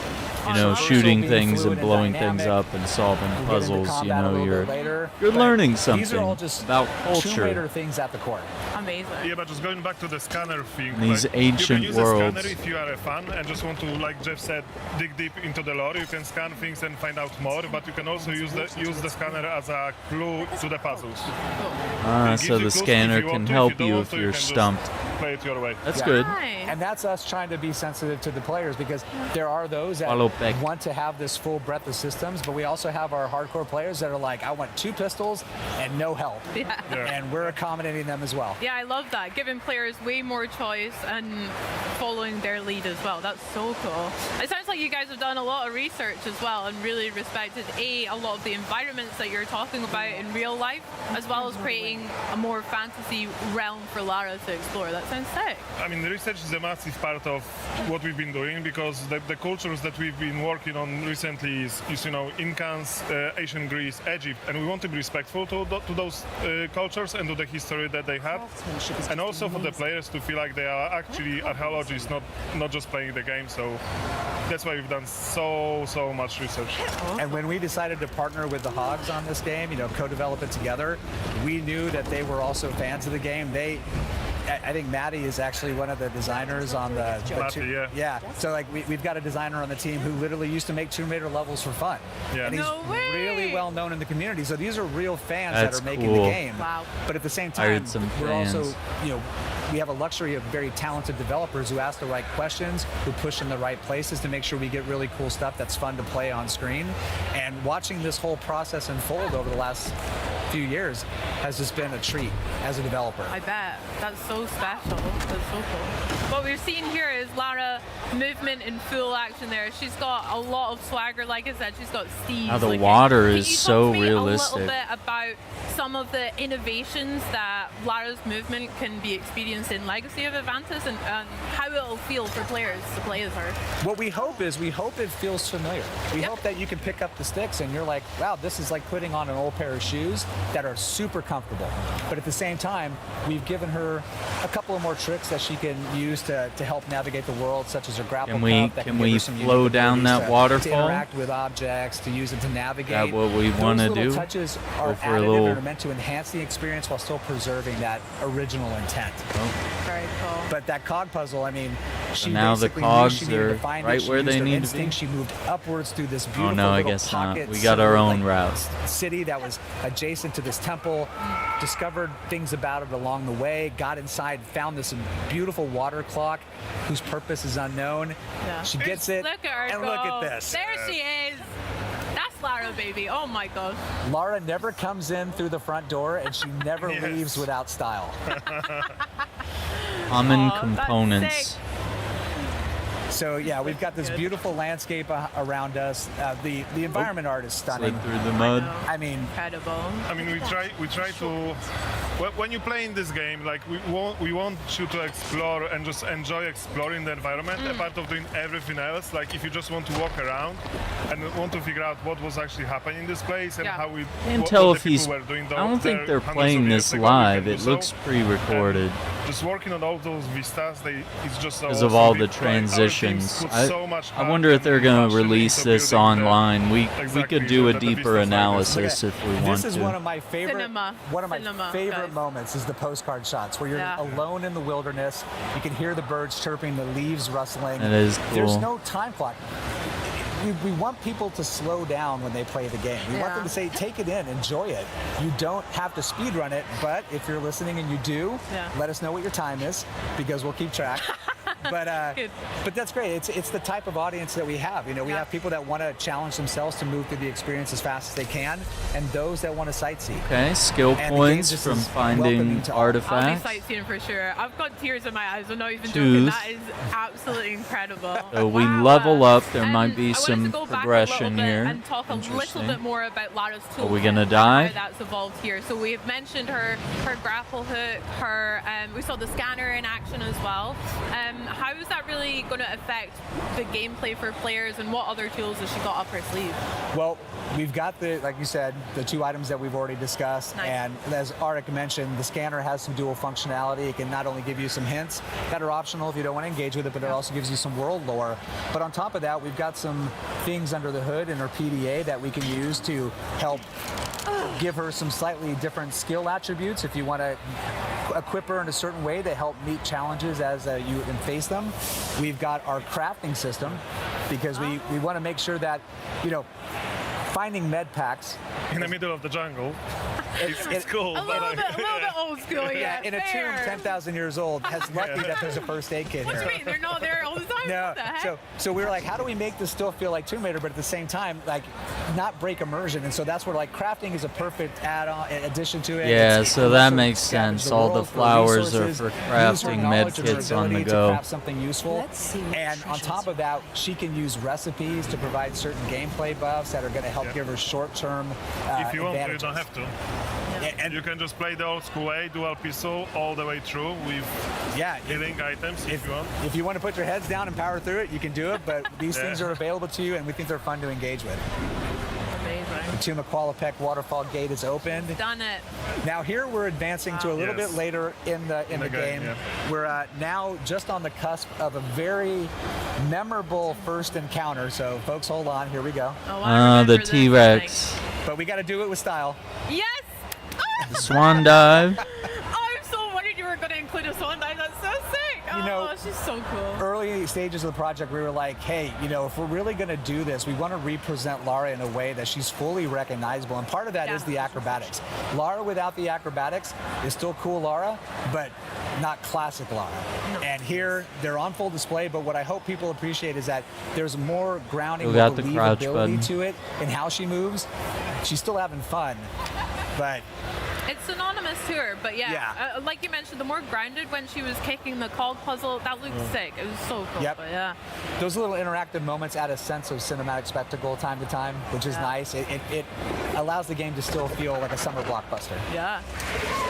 also shooting being things fluid and and blowing dynamic. things up and solving We'll get into puzzles. combat a little You're bit later, you're but learning these are all something just about Tomb culture. Raider things at the core. Amazing. Yeah, but just going back to the scanner thing. These like, ancient you can use worlds. a scanner if you are a fan and just want to, like Jeff said, dig deep into the lore. You can scan things and find out more, but you can also use the scanner as a clue to the puzzles. It So gives the you clues scanner if you can want to, help if you you don't if want to, you're can just stumped. Play it your way. That's good. And that's us trying to be sensitive to the players, because there are those that Follow back. want to have this full breadth of systems, but we also have our hardcore players that are like, I want 2 pistols and no help. Yeah. And we're accommodating them as well. Yeah, I love that. Giving players way more choice and following their lead as well. That's so cool. It sounds like you guys have done a lot of research as well and really respected a lot of the environments that you're talking about in real life, as well as creating a more fantasy realm for Lara to explore. That sounds sick. I mean, the research is a massive part of what we've been doing, because the cultures that we've been working on recently is Incans, ancient Greece, Egypt, and we want to be respectful to those cultures and to the history that they have, and also for the players to feel like they are actually archaeologists, not just playing the game. So that's why we've done so much research. And when we decided to partner with the Hogs on this game, co-develop it together, we knew that they were also fans of the game. I think Maddie is actually one of the designers on the Matty, yeah. So we've got a designer on the team who literally used to make Tomb Raider levels for fun. Yeah. And he's No way. really well known in the community. So these are real fans That's that are making cool. the game. Wow. But at the same Hired time, some we're fans. also, we have a luxury of very talented developers who ask the right questions, who push in the right places to make sure we get really cool stuff that's fun to play on screen. And watching this whole process unfold over the last few years has just been a treat as a developer. I bet. That's so special. That's so cool. What we're seeing here is Lara movement in full action there. She's got a lot of swagger. Like I said, she's got steeds. Now the Like, water can is you talk so to me realistic. a little bit about some of the innovations that Lara's movement can be experienced in Legacy of Atlantis, and how it'll feel for players to play as her? What we hope is, it feels familiar. We hope that you can pick up the sticks and you're like, wow, this is like putting on an old pair of shoes that are super comfortable. But at the same time, we've given her a couple of more tricks that she can use to help navigate the world, such as her grapple Can we- cup. That can give we her some flow unique down abilities that to waterfall? interact with objects, to use it to navigate. Is that what we Those wanna little do? touches Go are for a additive little and are meant to enhance the experience while still preserving that original intent. Very cool. But that cog puzzle, I mean, she now the basically knew cogs she needed are to find right it. She where used they her need to instinct. be. She moved upwards through this beautiful Oh no, I little guess not. pocket We got our own like, route. city that was adjacent to this temple, discovered things about it along the way, got inside, found this beautiful water clock whose purpose is unknown. Yeah. She gets it, Look at her and go. look at this. There she is. That's Lara, baby. Oh my gosh. Lara never comes in through the front door, and she never leaves without style. Common That's components. So yeah, we've got this beautiful landscape around us. The environment art is stunning. Slid through the mud. I mean, incredible. I mean, we try to. When you play in this game, like we want you to explore and just enjoy exploring the environment, apart of doing everything else. Like if you just want to walk around and want to figure out what was actually happening in this place and how we. Can't what tell the if he's. people were doing I don't think they're hundreds playing of this years ago, we live. can It do so. looks pre-recorded. Just working on all those vistas, it's just Because of all the transitions. I wonder if they're going to release this online. We could do a deeper analysis if we want this is to. one of my favorite Cinema, favorite guys. moments is the postcard shots where you're alone in the wilderness. You can hear the birds chirping, the leaves rustling. That is There's cool. no time clock. We want people to slow down when they play the game. We want them to say, take it in, enjoy it. You don't have to speed run it, but if you're listening and you do, let us know what your time is because we'll keep track. But that's great. It's the type of audience that we have. You know, we have people that want to challenge themselves to move through the experience as fast as they can, and those that want to sightsee. Okay, skill And the game points just from is finding welcoming to all. I'll be artifacts. sightseeing for sure. I've got tears in my eyes. I'm not even Twos. joking. That is absolutely incredible. So we level up. There might be I wanted some to go back progression a little bit here. and talk a little bit more about Lara's tool. Are we gonna and dive? How that's evolved here. So we've mentioned her grapple hook. We saw the scanner in action as well. How is that really going to affect the gameplay for players, and what other tools has she got up her sleeve? Well, we've got like you said, the two items that we've already discussed. Nice. And as Arik mentioned, the scanner has some dual functionality. It can not only give you some hints that are optional if you don't want to engage with it, but it also gives you some world lore. But on top of that, we've got some things under the hood in our PDA that we can use to help give her some slightly different skill attributes if you want to equip her in a certain way to help meet challenges as you face them. We've got our crafting system because we want to make sure that, you know, finding med packs in the middle of the jungle. It's cool. A little bit old school, yeah. In a tomb 10,000 years old, has lucky that there's a first aid kit What do here. you mean? They're not there all the time? No, What the heck? so we were like, how do we make this still feel like Tomb Raider, but at the same time, like, not break immersion? And so that's where like crafting is a perfect add-on addition to it. Yeah, It's so that also makes scavenge sense. All the world for flowers are resources, for use her crafting med knowledge and her kits on the ability to go. craft something useful. And on top of that, she can use recipes to provide certain gameplay buffs that are going to help give her short-term If you want to, you advantages. don't have to. And you can just play the old school way, dual pistol all the way through with healing items if you want. If you want to put your heads down and power through it, you can do it, but these Yeah. things are available to you, and we think they're fun to engage with. Amazing. The Tomb of Qualipec waterfall gate is opened. Done it. Now here we're advancing to a little bit later in the game. Yeah. We're now just on the cusp of a very memorable first encounter. So folks, hold on. Here we go. The T-Rex. But we got to do it with style. Yes. The swan dive. I'm so worried you were going to include a swan dive. That's so sick. You know, she's so cool. Early stages of the project, we were like, hey, you know, if we're really going to do this, we want to represent Lara in a way that she's fully recognizable. And part of that is the acrobatics. Lara without the acrobatics is still cool Lara, but not classic Lara. And here, they're on full display, but what I hope people appreciate is that there's more grounding, We more got the crouch believability button. to it and how she moves. She's still having fun, but It's synonymous to her, but like you mentioned, the more grounded when she was kicking the cog puzzle, that looked sick. It was so cool. Yep. But yeah. those little interactive moments add a sense of cinematic spectacle time to time, which is nice. It allows the game to still feel like a summer blockbuster. Yeah.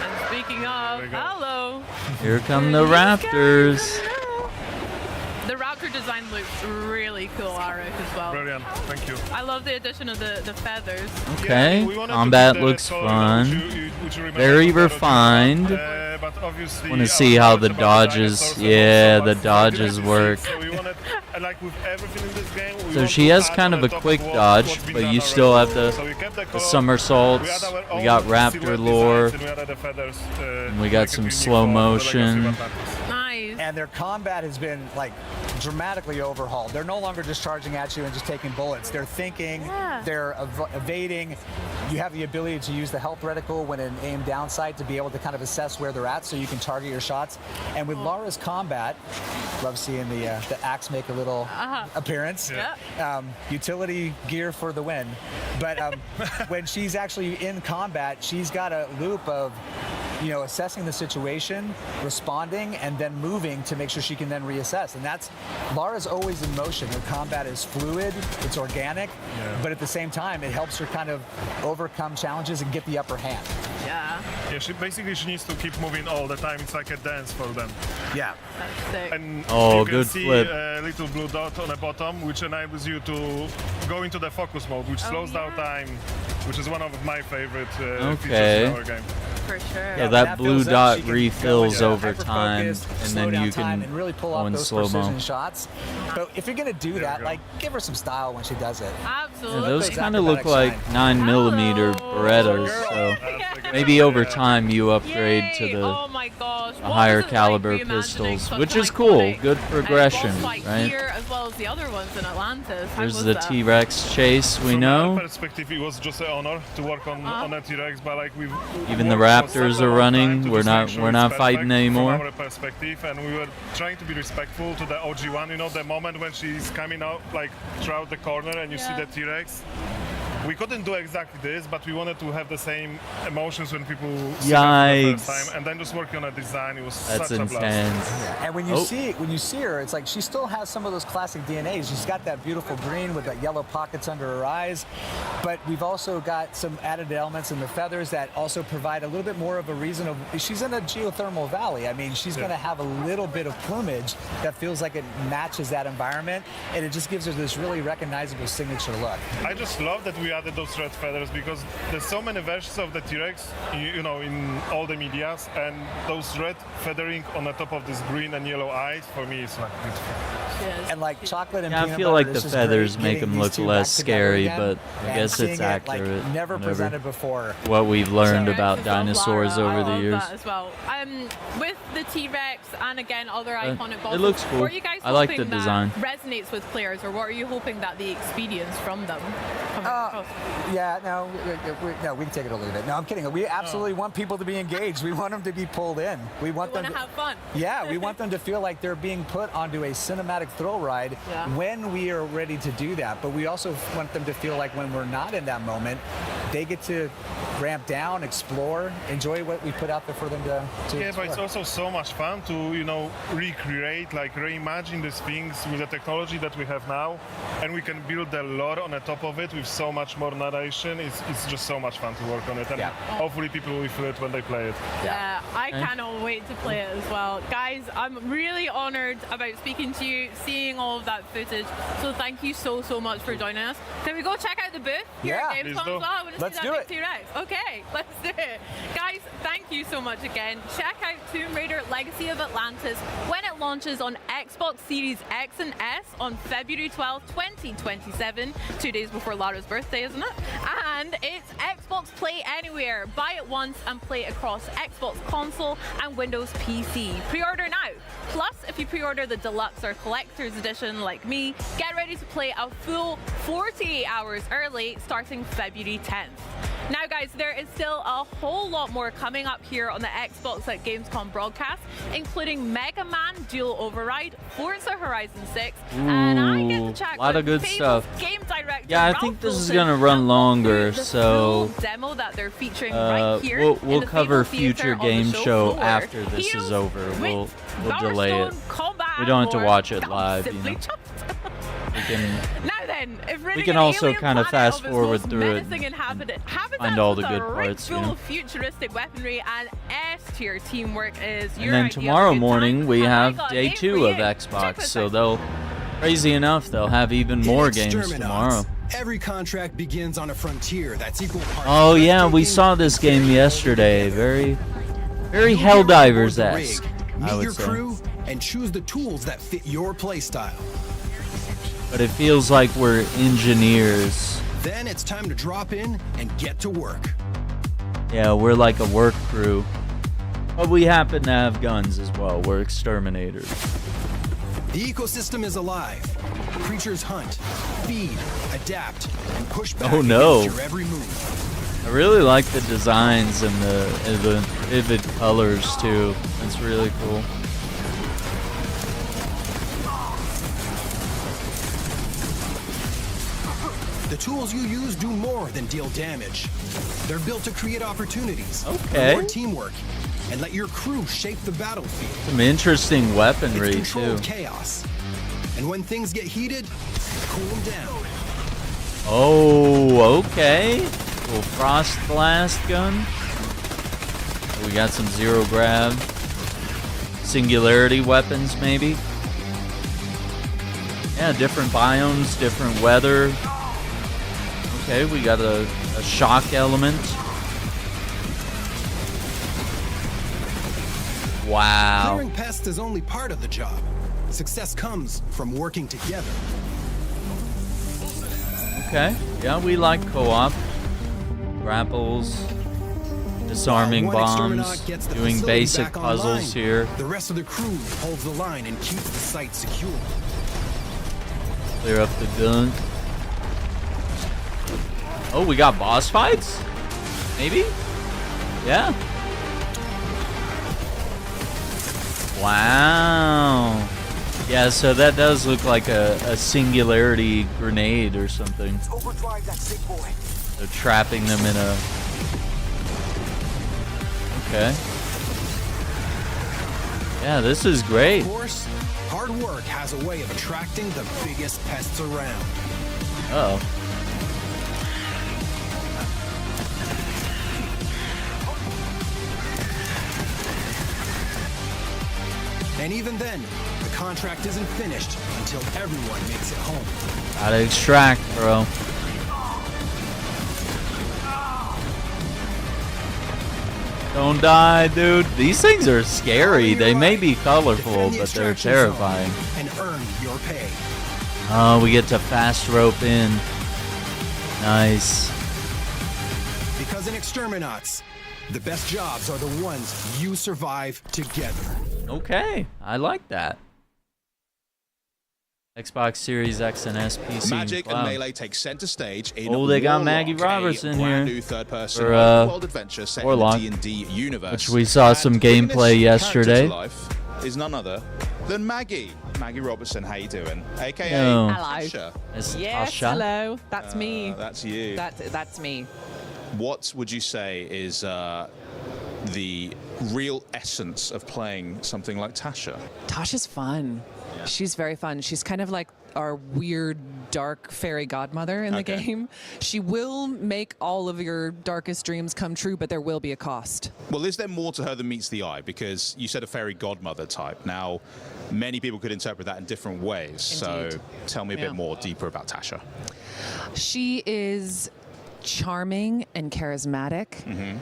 And speaking of, hello. Here come the raptors. The raptor design looks really cool, Arik, as well. Brilliant, thank you. I love the addition of the feathers. Okay, we wanted to combat do the looks color fun. which you remember Very from the refined. but obviously Want to see how the dodges, the dodges work. So we wanted and like with everything in this game, we So want she to has add kind on of a the top quick of dodge, what's been but done you still already. have So we kept the the color, somersaults. we had our We own got silhouette raptor lore. designs, and we added the feathers, And we got make it some unique slow for the motion. Legacy of Atlantis. Nice. And their combat has been like dramatically overhauled. They're no longer just charging at you and just taking bullets. They're thinking, they're evading. You have the ability to use the health reticle when in aim down sight to be able to kind of assess where they're at so you can target your shots. And with Lara's combat, love seeing the axe make a little appearance. Utility gear for the win. But when she's actually in combat, she's got a loop of assessing the situation, responding, and then moving to make sure she can then reassess. And that's, Lara's always in motion. Her combat is fluid, it's organic, but at the same time, it helps her kind of overcome challenges and get the upper hand. Yeah. Yeah, she needs to keep moving all the time. It's like a dance for them. Yeah. That's sick. And Oh, you can good see flip. a little blue dot on the bottom, which enables you to go into the focus mode, which slows down time, which is one of my favorite features in our game. For sure. Yeah, that blue fills up, dot she can refills go over into time, hyper-focus, and slow then down you time can and really pull go off in those slow-mo. precision shots. But if you're gonna do that, like, give her some style when she does it. Absolutely. Yeah, those kind of look like 9mm Berettas, so maybe over time you upgrade to the Oh my gosh. the What higher was it like caliber reimagining pistols, such which an is cool. iconic, Good progression, boss fight right? Here as well as the other ones in Atlantis. How There's was the that? T-Rex chase, we From know. our perspective, it was just an honor to work on a T-Rex, but like we've Even the worked for Raptors such a are long running. time to We're just not make sure we're it's not perfect fighting anymore. From our perspective, and we were trying to be respectful to the OG one. The moment when she's coming out like throughout the corner and you see the T-Rex. We couldn't do exactly this, but we wanted to have the same emotions when people see it for the first time, and then just working on a design. It was That's such a blast. intense. And when you see her, it's like she still has some of those classic DNAs. She's got that beautiful green with that yellow pockets under her eyes, but we've also got some added elements in the feathers that also provide a little bit more of a reason of, she's in a geothermal valley. I mean, she's going to have a little bit of plumage that feels like it matches that environment, and it just gives her this really recognizable signature look. I just love that we added those red feathers because there's so many versions of the T-Rex, in all the medias, and those red feathering on the top of this green and yellow eyes for me is like beautiful. And like chocolate and Yeah, I peanut feel butter, like this the is feathers great make getting them these look two less back together scary, again but I and guess seeing it's it, accurate. like never whenever- presented before. What we've learned T-Rex about as well, dinosaurs Lara. over I the love years. that as well. With the T-Rex and again other iconic bosses, it looks cool. what are you guys I like the hoping that design. resonates with players, or what are you hoping that the experience from them comes across? Yeah, no, we can take it or leave it. No, I'm kidding. We absolutely want people to be engaged. We want them to be pulled in. We want them to have fun. Yeah, we want them to feel like they're being put onto a cinematic thrill ride when we are ready to do that. But we also want them to feel like when we're not in that moment, they get to ramp down, explore, enjoy what we put out there for them to Yeah, but explore. it's also so much fun to, recreate, like reimagine these things with the technology that we have now, and we can build a lot on the top of it with so much more narration. It's just so much fun to work on it, and hopefully people will feel it when they play it. Yeah, I cannot wait to play it as well. Guys, I'm really honored about speaking to you, seeing all of that footage. So thank you so much for joining us. Can we go check out the booth here at Yeah, Gamescom please as do. well? I want to Let's see do that it. big T-Rex. Okay, let's do it. Guys, thank you so much again. Check out Tomb Raider Legacy of Atlantis when it launches on Xbox Series X and S on February 12, 2027, 2 days before Lara's birthday, isn't it? And it's Xbox Play Anywhere. Buy it once and play it across Xbox console and Windows PC. Pre-order now. Plus, if you pre-order the deluxe or collector's edition like me, get ready to play a full 48 hours early starting February 10th. Now guys, there is still a whole lot more coming up here on the Xbox at Gamescom broadcast, including Mega Man Dual Override, Forza Horizon 6, and I get to chat a lot with of good Fables stuff. game director Yeah, I Ralph think this is Wilson gonna run and longer, the so full demo that they're featuring right here we'll in the cover Fable Theater future on the game show floor. after this is Heroes over. We'll with delay it. Power Stone, combat, We don't have to and watch more. it live, you Simply know. just- We can Now then, if we can also kind of fast forward through it and find all the good parts, you full know. of futuristic weaponry and S-tier teamwork is your And then idea tomorrow of a good morning time. we And I have got a day game 2 for of you. Xbox, so they'll, crazy enough, they'll have even more games tomorrow. Every contract begins on a frontier that's equal parts. Oh yeah, we saw this game yesterday. Very Helldivers-esque, I Meet would your say. crew and choose the tools that fit your playstyle. but it feels like we're engineers. Then it's time to drop in and get to work. Yeah, we're like a work crew. But we happen to have guns as well. We're exterminators. The ecosystem is alive. Creatures hunt, feed, adapt, and push back Oh no. against your every move. I really like the designs and the vivid colors too. It's really cool. The tools you use do more than deal damage. They're built to create opportunities, Okay. reward teamwork, and let your crew shape the battlefield. Some interesting weaponry It's controlled too. chaos. And when things get heated, cool them down. Oh, okay. Little frost blast gun. We got some zero grab. Singularity weapons, maybe. Yeah, different biomes, different weather. Okay, we got a shock element. Wow. Clearing pests is only part of the job. Success comes from working together. Okay, yeah, we like co-op. Grapples, disarming While one bombs, exterminaut gets the doing facility basic back puzzles online, here. The rest of the crew holds the line and keeps the site secure. Clear up the gunk. Oh, we got boss fights? Maybe? Yeah. Wow. Yeah, so that does look like a singularity grenade or something. Overdrive that sick boy. They're trapping them in a... Okay. Yeah, this is great. Of course, hard work has a way of attracting the biggest pests around. Uh-oh. And even then, the contract isn't finished until everyone makes it home. Gotta extract, bro. Don't die, dude. These things are scary. They may be colorful, but they're terrifying. And earn your pay. Oh, we get to fast rope in. Nice. Because in Exterminats, the best jobs are the ones you survive together. Okay, I like that. Xbox Series X and S PC. Magic Wow. and Melee take center stage in Oh, they got Warlock, Maggie a Robertson brand here new third-person for, open-world adventure set Warlock, in the D&D universe. which we saw some And bringing gameplay this yesterday. character to life is none other than Maggie. Maggie Robertson, how you doing? AKA Hello. Tasha. It's Yes, Tasha. hello. That's me. That's you. That's me. What would you say is the real essence of playing something like Tasha? Tasha's fun. She's very fun. She's kind of like our weird, dark fairy godmother in the Okay. game. She will make all of your darkest dreams come true, but there will be a cost. Well, is there more to her than meets the eye? Because you said a fairy godmother type. Now, many people could interpret that in different ways. So Indeed. tell me a Yeah. bit more deeper about Tasha. She is charming and charismatic.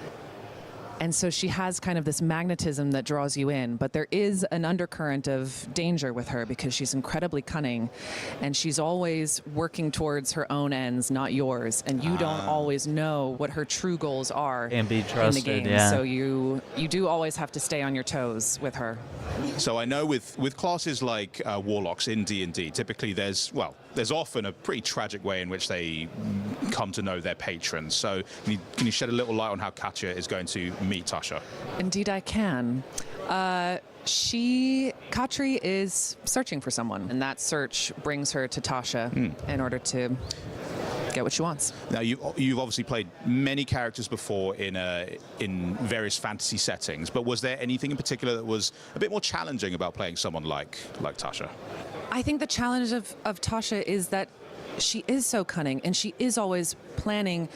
And so she has kind of this magnetism that draws you in, but there is an undercurrent of danger with her because she's incredibly cunning and she's always working towards her own ends, not yours. And you don't always know what her true goals are Can't be in the trusted, game. yeah. So you do always have to stay on your toes with her. So I know with classes like warlocks in D&D, typically there's often a pretty tragic way in which they come to know their patrons. So can you shed a little light on how Katya is going to meet Tasha? Indeed, I can. Katri is searching for someone, and that search brings her to Tasha in order to get what she wants. Now you've obviously played many characters before in various fantasy settings, but was there anything in particular that was a bit more challenging about playing someone like Tasha? I think the challenge of Tasha is that she is so cunning, and she is always planning.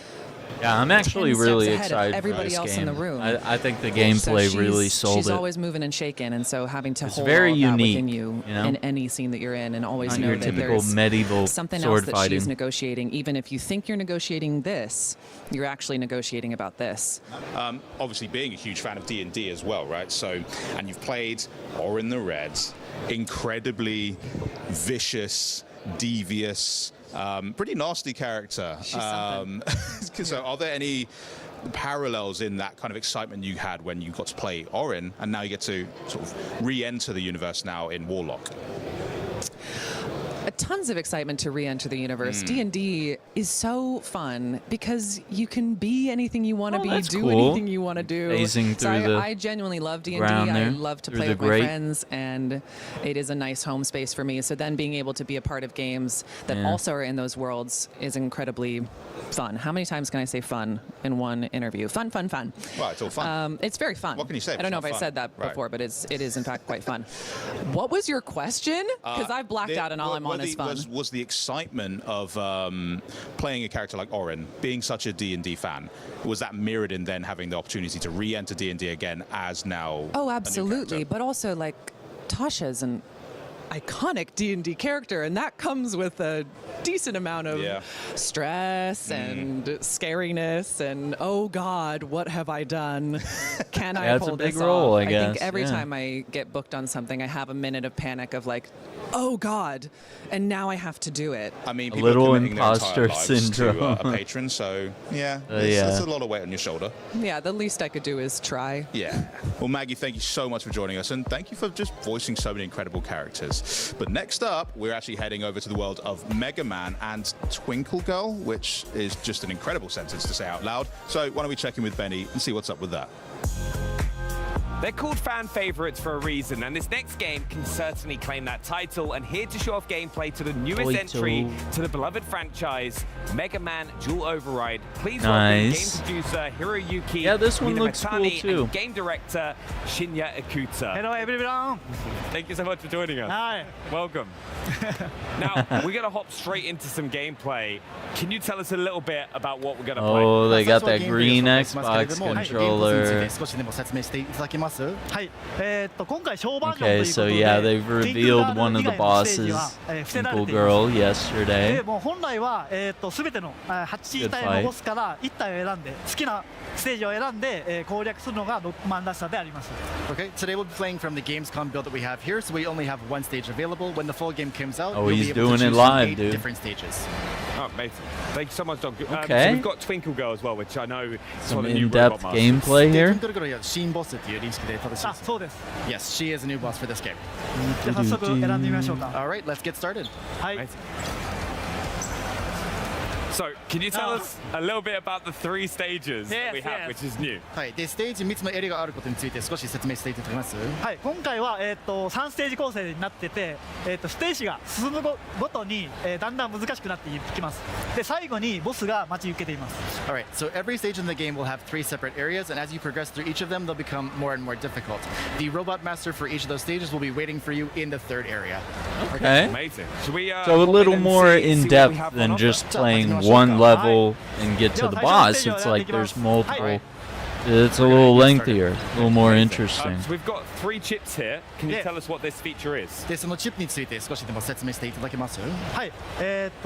Yeah, I'm actually 10 steps really ahead of excited for everybody this else game. in the room. I think the gameplay really sold she's it. always moving and shaking, and so having to It's hold very all of that unique, within you, you know? in any scene that you're in, and always Not know your that typical there's medieval something sword else that fighting. she's negotiating. Even if you think you're negotiating this, you're actually negotiating about this. Obviously, being a huge fan of D&D as well, right? So, and you've played Or in the Reds, incredibly vicious, devious, pretty nasty character. So are there any parallels in that kind of excitement you had when you got to play Orin, and now you get to sort of re-enter the universe now in Warlock? Tons of excitement to re-enter the universe. D&D is so fun because you can be anything you want to be, do anything you want to do. I genuinely love D&D. I love to play with my friends, and it is a nice home space for me. So then being able to be a part of games that also are in those worlds is incredibly fun. How many times can I say fun in one interview? Fun, fun, fun. Well, it's all fun. It's very fun. What can you say? I don't know if I said that before, but it is in fact quite fun. What was your question? Because I've blacked out and all I'm on is fun. Was the excitement of playing a character like Orin, being such a D&D fan, was that mirrored in then having the opportunity to re-enter D&D again as now? Oh, absolutely. But also, like, Tasha's an iconic D&D character, and that comes with a decent amount of stress and scariness and, oh God, what have I done? Can I pull this off? I think every time I get booked on something, I have a minute of panic of like, oh God, and now I have to do it. I mean, a people little are committing imposter their entire lives syndrome to a patron, so it's a lot of weight on your shoulder. Yeah, the least I could do is try. Yeah. Well, Maggie, thank you so much for joining us, and thank you for just voicing so many incredible characters. But next up, we're actually heading over to the world of Mega Man and Twinkle Girl, which is just an incredible sentence to say out loud. So why don't we check in with Benny and see what's up with that? They're called fan favorites for a reason, and this next game can certainly claim that title. And here to show off gameplay to the newest entry to the beloved franchise, Mega Man Dual Override. Please welcome game producer Hiroyuki this one looks cool too. And game director Shinya Ikuta. Hello everyone. Thank you so much for joining us. Hi. Welcome. Now, we're going to hop straight into some gameplay. Can you tell us a little bit about what we're going to play? Oh, they got that green Xbox controller. Okay, so yeah, they've revealed one of the bosses, Twinkle Girl, yesterday. Good fight. Okay, today we'll be playing from the Gamescom build that we have here, so we only have one stage available. When the full game comes out, oh, you'll he's be able doing to it choose live, 8 dude. different stages. Oh, amazing. Thank you so much, Doug. Okay. So we've got Twinkle Girl as well, which I know is some one of the new in-depth robot gameplay here. Yes, she is a new boss for this game. All right, let's get started. So, can you tell us a little bit about the 3 stages that we have, which is new? はい、でステージ3つのエリアがあることについて少し説明していただけます？はい、今回は3ステージ構成になってて、ステージが進むごとに、だんだん難しくなっていきます。で最後にボスが待ち受けています。All right, so every stage in the game will have 3 separate areas, and as you progress through each of them, they'll become more and more difficult. The robot master for each of those stages will be waiting for you in the 3rd area. Okay. Amazing. Should we, so a little more in depth than just playing one level and get to the boss. It's like there's multiple. It's a little lengthier, a little more interesting. So we've got 3 chips here. Can you tell us what this feature is? でそのチップについて少しでも説明していただけます？はい、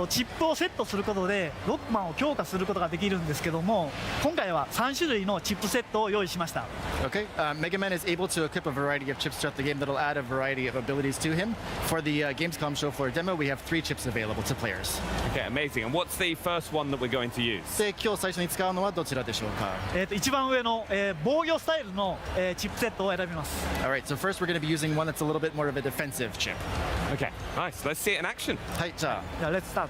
チップをセットすることでロックマンを強化することができるんですけども、今回は3種類のチップセットを用意しました。Okay, Mega Man is able to equip a variety of chips throughout the game that'll add a variety of abilities to him. For the Gamescom show floor demo, we have 3 chips available to players. Okay, amazing. And what's the first one that we're going to use? で今日最初に使うのはどちらでしょうか？一番上の防御スタイルのチップセットを選びます。All right, so first we're going to be using one that's a little bit more of a defensive chip. Okay, nice. Let's see it in action. はい、じゃあ、Let's start.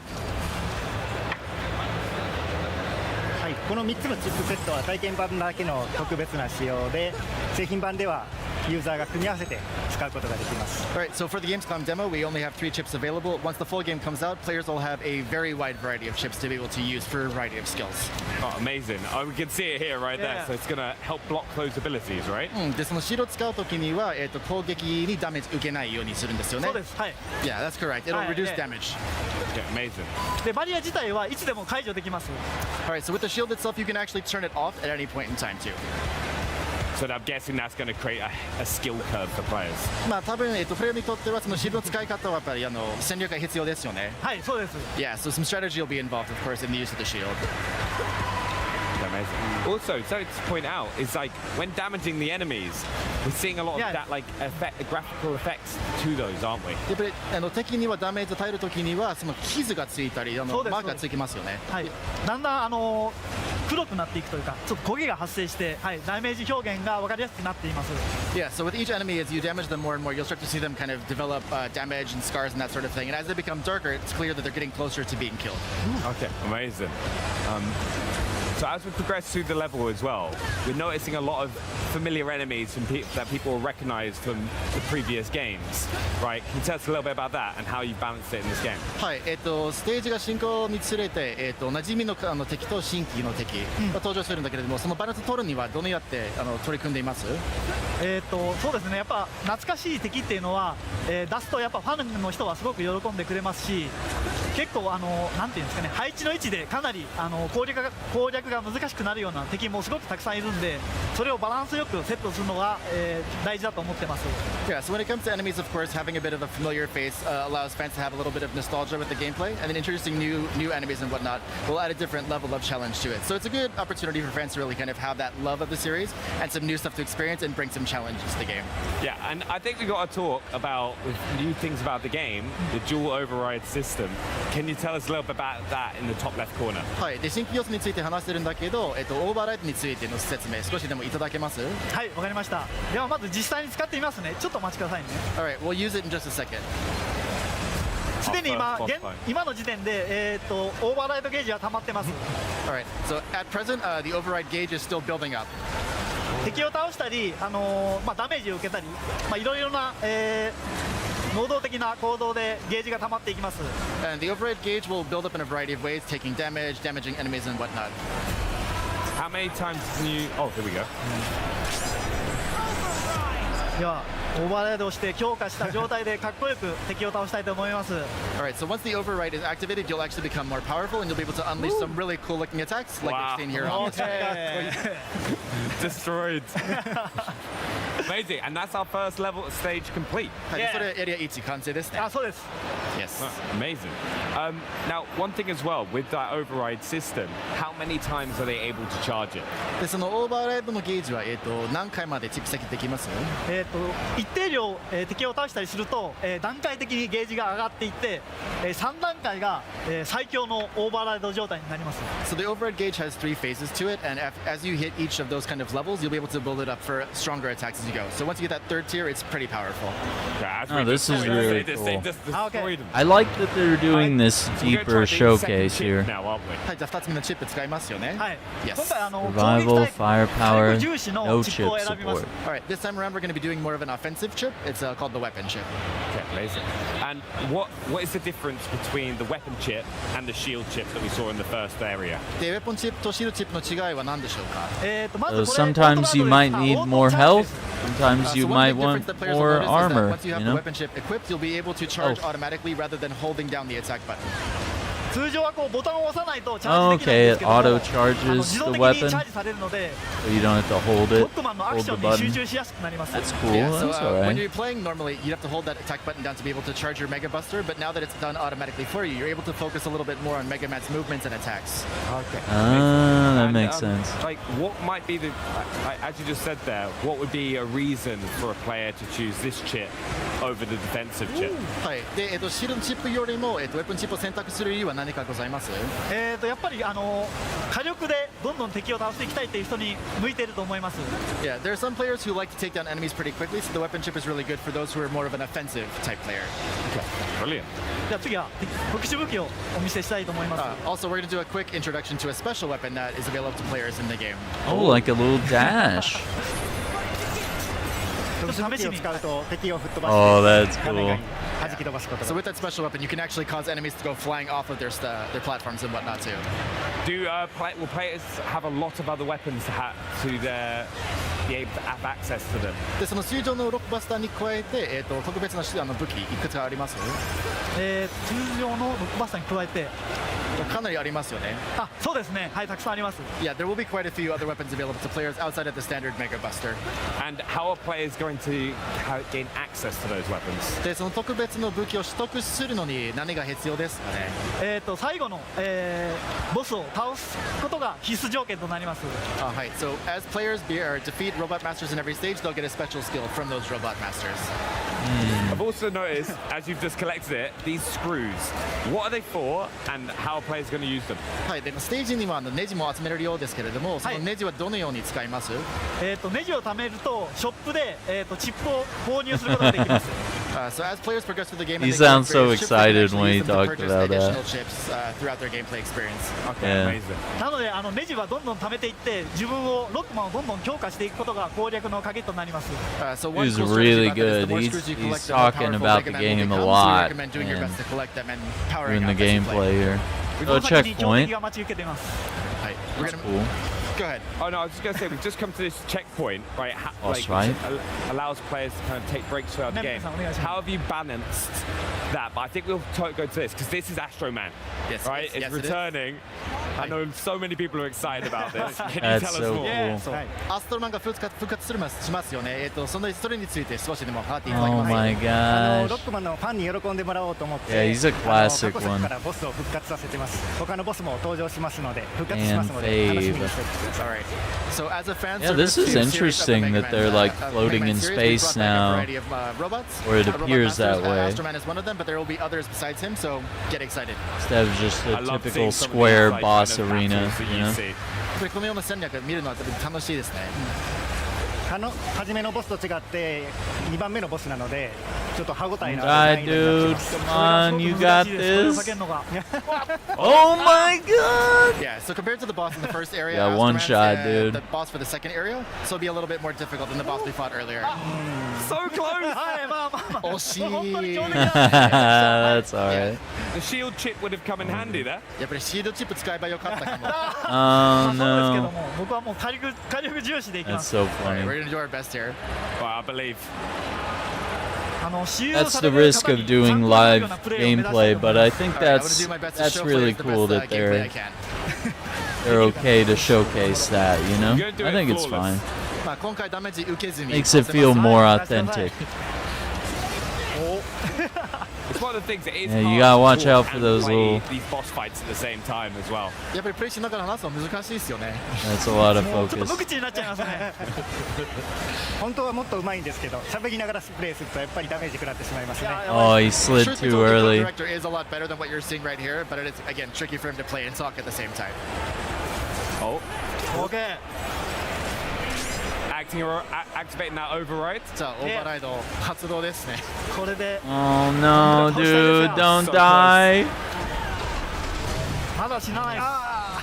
はい、この3つのチップセットは体験版だけの特別な仕様で、製品版ではユーザーが組み合わせて使うことができます。All right, so for the Gamescom demo, we only have 3 chips available. Once the full game comes out, players will have a very wide variety of chips to be able to use for a variety of skills. Oh, amazing. Oh, we can see it here right there. So it's going to help block those abilities, right? で、その白を使うときには、攻撃にダメージ受けないようにするんですよね。そうです。はい。Yeah, that's correct. It'll reduce damage. Yeah, amazing. で、バリア自体はいつでも解除できます。All right, so with the shield itself, you can actually turn it off at any point in time too. So I'm guessing that's going to create a skill curve for players. まあ多分プレイヤーにとってはそのシールの使い方はやっぱり戦略が必要ですよね。はい、そうです。Yeah, so some strategy will be involved, of course, in the use of the shield. amazing. Also, so to point out, is like when damaging the enemies, we're seeing a lot of that like graphical effects to those, aren't we? やっぱり敵にはダメージ与えるときにはその傷がついたりマークがついてますよね。はい。だんだん黒くなっていくというか、ちょっと焦げが発生して、はい、ダメージ表現が分かりやすくなっています。Yeah, so with each enemy, as you damage them more and more, you'll start to see them kind of develop damage and scars and that sort of thing. And as they become darker, it's clear that they're getting closer to being killed. Okay, amazing. So as we progress through the level as well, we're noticing a lot of familiar enemies from that people will recognize from the previous games, right? Can you tell us a little bit about that and how you balance it in this game? はい、ステージが進行につれて、馴染みの敵と新規の敵が登場するんだけれども、そのバランスを取るにはどのようにやって取り組んでいます？そうですね。やっぱ懐かしい敵っていうのは、出すとやっぱファンの人はすごく喜んでくれますし、結構なんていうんですかね、配置の位置でかなり攻略が難しくなるような敵もすごくたくさんいるんで、それをバランスよくセットするのが、大事だと思ってます。Yeah, so when it comes to enemies, of course, having a bit of a familiar face allows fans to have a little bit of nostalgia with the gameplay, and then introducing new enemies and whatnot will add a different level of challenge to it. So it's a good opportunity for fans to really kind of have that love of the series and some new stuff to experience and bring some challenges to the game. Yeah, and I think we got to talk about new things about the game, the dual override system. Can you tell us a little bit about that in the top left corner? はい、で新規要素について話してるんだけど、オーバーライドについての説明少しでもいただけます？はい、わかりました。ではまず実際に使ってみますね。ちょっとお待ちくださいね。Alright, we'll use it in just a second. すでに今の時点でオーバーライドゲージは溜まってます。Alright, so at present, the override gauge is still building up. 敵を倒したり、ダメージを受けたり、いろいろな、能動的な行動でゲージが溜まっていきます。And the override gauge will build up in a variety of ways, taking damage, damaging enemies and whatnot. How many times can you... Oh, here we go. ではオーバーライドをして強化した状態でかっこよく敵を倒したいと思います。Alright, so once the override is activated, you'll actually become more powerful and you'll be able to unleash some really cool looking attacks like you've seen here on the Destroyed. Amazing, and that's our first level stage complete. はい、それエリア1完成ですね。あ、そうです。Yes. Amazing. Now, one thing as well with that override system, how many times are they able to charge it? でそのオーバーライドのゲージは何回まで蓄積できます？一定量、敵を倒したりすると、段階的にゲージが上がっていって、3段階が、最強のオーバーライド状態になります。So the override gauge has 3 phases to it, and as you hit each of those kind of levels, you'll be able to build it up for stronger attacks as you go. So once you get that third tier, it's pretty powerful. Oh, this is really cool. Okay. I like that they're doing this deeper showcase here. はい、じゃあ2つ目のチップ使いますよね。はい。 Yes. 今回Survival, firepower, no chip support. Alright, this time around we're going to be doing more of an offensive chip. It's called the weapon chip. Okay, amazing. And what is the difference between the weapon chip and the shield chip that we saw in the first area? で、ウェポンチップとシールチップの違いは何でしょうか？Sometimes you might need more health. Sometimes you might want more armor. Once you have the weapon chip equipped, you'll be able to charge automatically rather than holding down the attack button. 通常はこうボタンを押さないとチャージできないんですけども、 auto charges 自動 the 的に weapon. チャージされるので、 So you don't have to hold ロ it, ックマンのアク hold ショ the ンに集 button. 中しやすくなります。 That's cool. Yeah, so That's when alright. you're playing normally, you'd have to hold that attack button down to be able to charge your Mega Buster, but now that it's done automatically for you, you're able to focus a little bit more on Mega Man's movements and attacks. Okay. Ah, that And, makes sense. Like, what might be the, as you just said there, what would be a reason for a player to choose this chip over the defensive chip? はい。で、シールドチップよりも、ウェポンチップを選択する理由は何かございます？やっぱり火力でどんどん敵を倒していきたいという人に向いていると思います。Yeah, there are some players who like to take down enemies pretty quickly, so the weapon chip is really good for those who are more of an offensive type player. Okay, brilliant. じゃあ次は特殊武器をお見せしたいと思います。Also, we're going to do a quick introduction to a special weapon that is available to players in the game. Oh, like a little dash. 試しに使うと敵を吹っ飛ば Oh, して that's 画面外 cool. に弾き飛ばすことが。 So with that special weapon, you can actually cause enemies to go flying off of their platforms and whatnot too. Will players have a lot of other weapons to be able to have access to them. でその水上のロックバスターに加えて、特別な武器いくつかあります？通常のロックバスターに加えてかなりありますよね。あ、そうですね。はい、たくさんあります。Yeah, there will be quite a few other weapons available to players outside of the standard Mega Buster. And how are players going to gain access to those weapons? でその特別の武器を取得するのに何が必要ですかね？最後の、ボスを倒すことが必須条件となります。はい。So as players defeat robot masters in every stage, they'll get a special skill from those robot masters. I've also noticed, as you've just collected it, these screws. What are they for, and how are players going to use them? はい。でステージにはネジも集めれるようですけれども、そのネジはどのように使います？ネジを貯めるとショップでチップを購入することができます。So as players progress through the game, he sounds so excited when he talked about that. Throughout their gameplay experience. Yeah. なのでネジはどんどん貯めていって自分をロックマンをどんどん強化していくことが攻略の鍵となります。He's really good. He's talking about the game a lot and doing the gameplay here. So checkpoint. That's cool. Go ahead. Oh no, I was just going to say we've just come to this checkpoint, right? That's right. Allows players to kind of take breaks throughout the game. How have you balanced that? But I think we'll go to this because this is Astro Man, right? It's returning. I know so many people are excited about this. Can you tell us more? Astro Man が復活しますよね。それについて少しでも話していただき Oh ます。my gosh. ロックマンのファンに喜んでもらおうと思って、 Yeah, he's a classic 過去 one. 作からボスを復活させてます。他のボスも登場しますので、復活しますので楽しみにしてください。 Alright. So as a fan Yeah, this is interesting that they're like floating in space now, or it appears that way, Astro Man is one of them, but there will be others besides him. So get excited. instead of just a typical square boss arena, you know? このような戦略見るのは楽しいですね。初めのボスと違って2番目のボスなのでちょっと歯応えの Die, dude. Come on, you got this. Oh my god! Yeah, so compared to the boss in the first area, Yeah, one shot, dude. The boss for the second area, so it'll be a little bit more difficult than the boss we fought earlier. So close! 惜しい That's alright. The shield chip would have come in handy there. やっぱりシールドチップ使えばよかったかも。Oh そうですけど no. も、僕はもう火力重視でいきま That's す。 so Alright, we're funny. gonna do our best here. Well, I believe. That's the risk of doing live gameplay, but I think that's really cool that they're okay to showcase that, you know? I think it's fine. まあ今回ダメージ受けずに Makes it feel more authentic. It's one of the things that is Yeah, you hard gotta watch to out for and those play little- these boss fights at the same time as well. やっぱりプレイしながら話すの難しいですよね。 That's a lot of もうちょっと focus. 無口になっちゃいますね。本当はもっと上手いんですけど喋りながらプレイするとやっぱりダメージ食らってしまいますね。 Oh, he slid Truth be too told, the early. director is a lot better than what you're seeing right here, but it is again tricky for him to play and talk at the same time. Oh, OK。activating that override. さあオーバーライド発動ですね。これで Oh no, dude, don't die. まだ死なないです。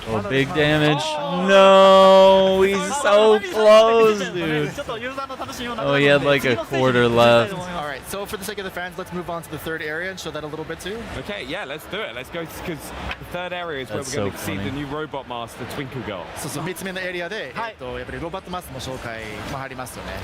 Oh, big damage. No, he's so close, dude. ちょっとユーザーの楽しみをなく Oh, な he る had ので like a 次のステージ quarter に行きたい left. と思います Alright, so for the sake of the fans, let's move on to the third area and show that a little bit too. Okay, yeah, let's do it. Let's go because the third area is where That's we're going so to see funny. the new robot master, Twinkle Girl. そうそう3つ目のエリアで、やっぱりロボットマスの紹介も入りますよね。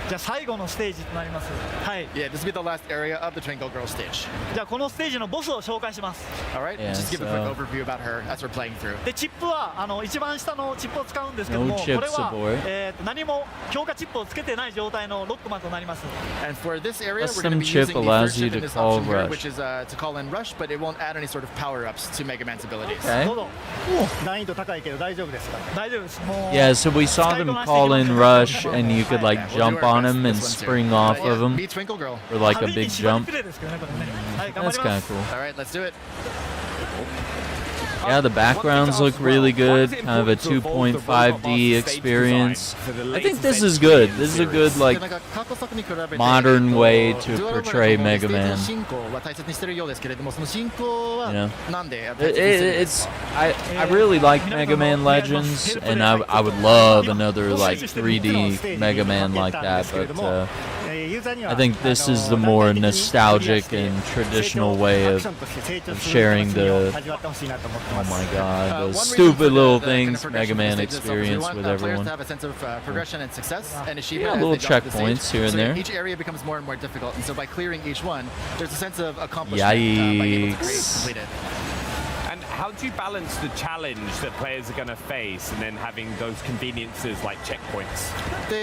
じゃあ最後のステージとなります。はい。 Yeah, this will be the last area of the Twinkle Girl stage. じゃあこのステージのボスを紹介します。 Alright, Yeah, just give a so- quick overview about her as we're playing through. でチップは一番下のチップを使うんですけども、 No こ chip れは、 support. 何も強化チップをつけてない状態のロックマンとなります。 And for this area, we're Custom going to be chip using the allows first you chip in to this call option here, Rush. which is to call in Rush, but it won't add any sort of power-ups to Mega Man's abilities. Okay. どうぞ。難易度高いけど大丈夫ですか？大丈夫です。もう Yeah, so we saw them call in Rush, and you could like We'll do jump our on best him this and one too. spring off Yeah, of him be Twinkle Girl. for like a 軽い big 縛り jump. プレイですけどねこれね。はい、頑張 That's りま kind す。 of cool. Alright, let's do it. Yeah, the backgrounds look really good. Kind of a 2.5D experience. I think this is good. This is a good like でなんか過去作に比べて modern way to デュアル portray の Mega ステージ Man. の進行は大切にしてるようですけれども、その進行は Yeah. なんで大切にしてるんですか？ I really like Mega Man Legends, and I would love another like 3D Mega Man like that, but I think this is the more nostalgic and traditional way of sharing the, oh my god, those stupid little things Mega Man experience with everyone. To have a sense of progression and success and achievement. Yeah, little checkpoints here and there. Each area becomes more and more difficult, and so by clearing each one, there's a sense of accomplishment by able to complete it. How do you balance the challenge that players are going to face and then having those conveniences like checkpoints? There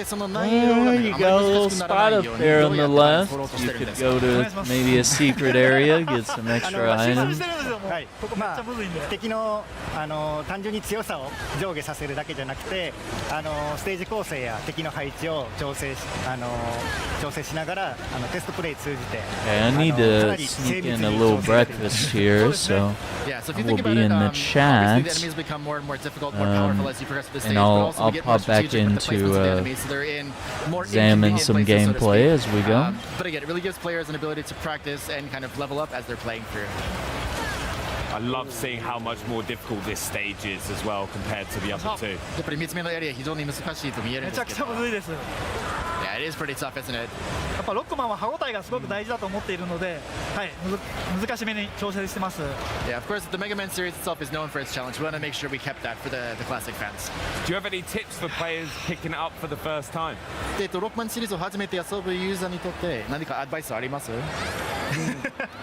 you go, a little spot up there on the left. You could go to maybe a secret area, get some extra items. 敵の単純に強さを上下させるだけじゃなくて、ステージ構成や敵の配置を調整しながらテストプレイ通じて。Okay, I need to sneak in a little breakfast here, so we'll be in the chat, and I'll pop back in to examine some gameplay as we go. But again, it really gives players an ability to practice and kind of level up as they're playing through. I love seeing how much more difficult this stage is as well compared to the other two. Yeah, it is pretty tough, isn't it? やっぱロックマンは歯応えがすごく大事だと思っているので、はい、難しめに調整してます。Yeah, of course, the Mega Man series itself is known for its challenge. We want to make sure we kept that for the classic fans. Do you have any tips for players picking it up for the first time? ロックマンシリーズを初めて遊ぶユーザーにとって何かアドバイスあります？ロ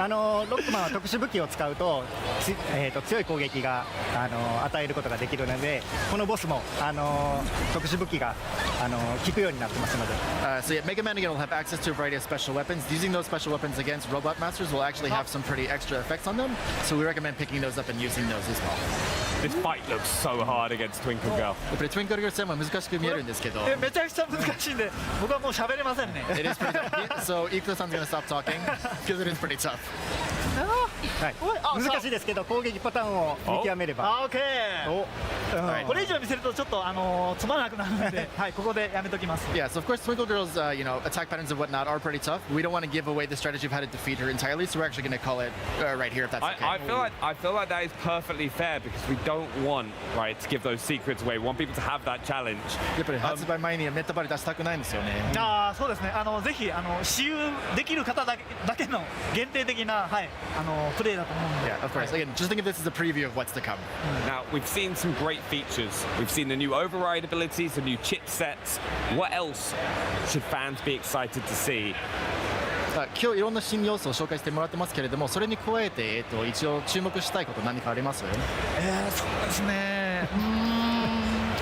ックマンは特殊武器を使うと、強い攻撃が与えることができるので、このボスも特殊武器が効くようになってますので。So yeah, Mega Man again will have access to a variety of special weapons. Using those special weapons against Robot Masters will actually have some pretty extra effects on them. So we recommend picking those up and using those as well. This fight looks so hard against Twinkle Girl. やっぱり Twinkle Girl 戦は難しく見えるんですけど。めちゃくちゃ難しいんで、僕はもう喋れませんね。It is pretty tough. So Ikuto-san's gonna stop talking because it is pretty tough. はい、難しいですけど攻撃パターンを見極めれば。オッケー。これ以上見せるとちょっとつまらなくなるので、はい、ここでやめときます。Yeah, so of course Twinkle Girl's attack patterns and whatnot are pretty tough. We don't want to give away the strategy of how to defeat her entirely, so we're actually going to call it right here if that's okay. I feel like that is perfectly fair because we don't want to give those secrets away. We want people to have that challenge. やっぱり発売前にメタバレ出したくないんですよね。そうですね。ぜひ私有できる方だけの限定的なプレイだと思うんで。Yeah, of course. Again, just think of this as a preview of what's to come. Now we've seen some great features. We've seen the new override abilities, the new chipsets. What else should fans be excited to see? 今日いろんな新要素を紹介してもらってますけれども、それに加えて一応注目したいこと何かあります？そうですね。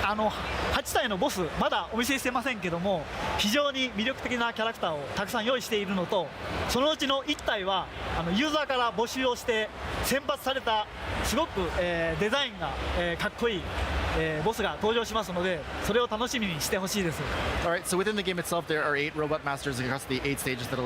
8体のボスまだお見せしてませんけども、非常に魅力的なキャラクターをたくさん用意しているのと、そのうちの1体はユーザーから募集をして選抜されたすごくデザインがかっこいいボスが登場しますので、それを楽しみにしてほしいです。Alright, so within the game itself there are 8 robot masters across the 8 stages that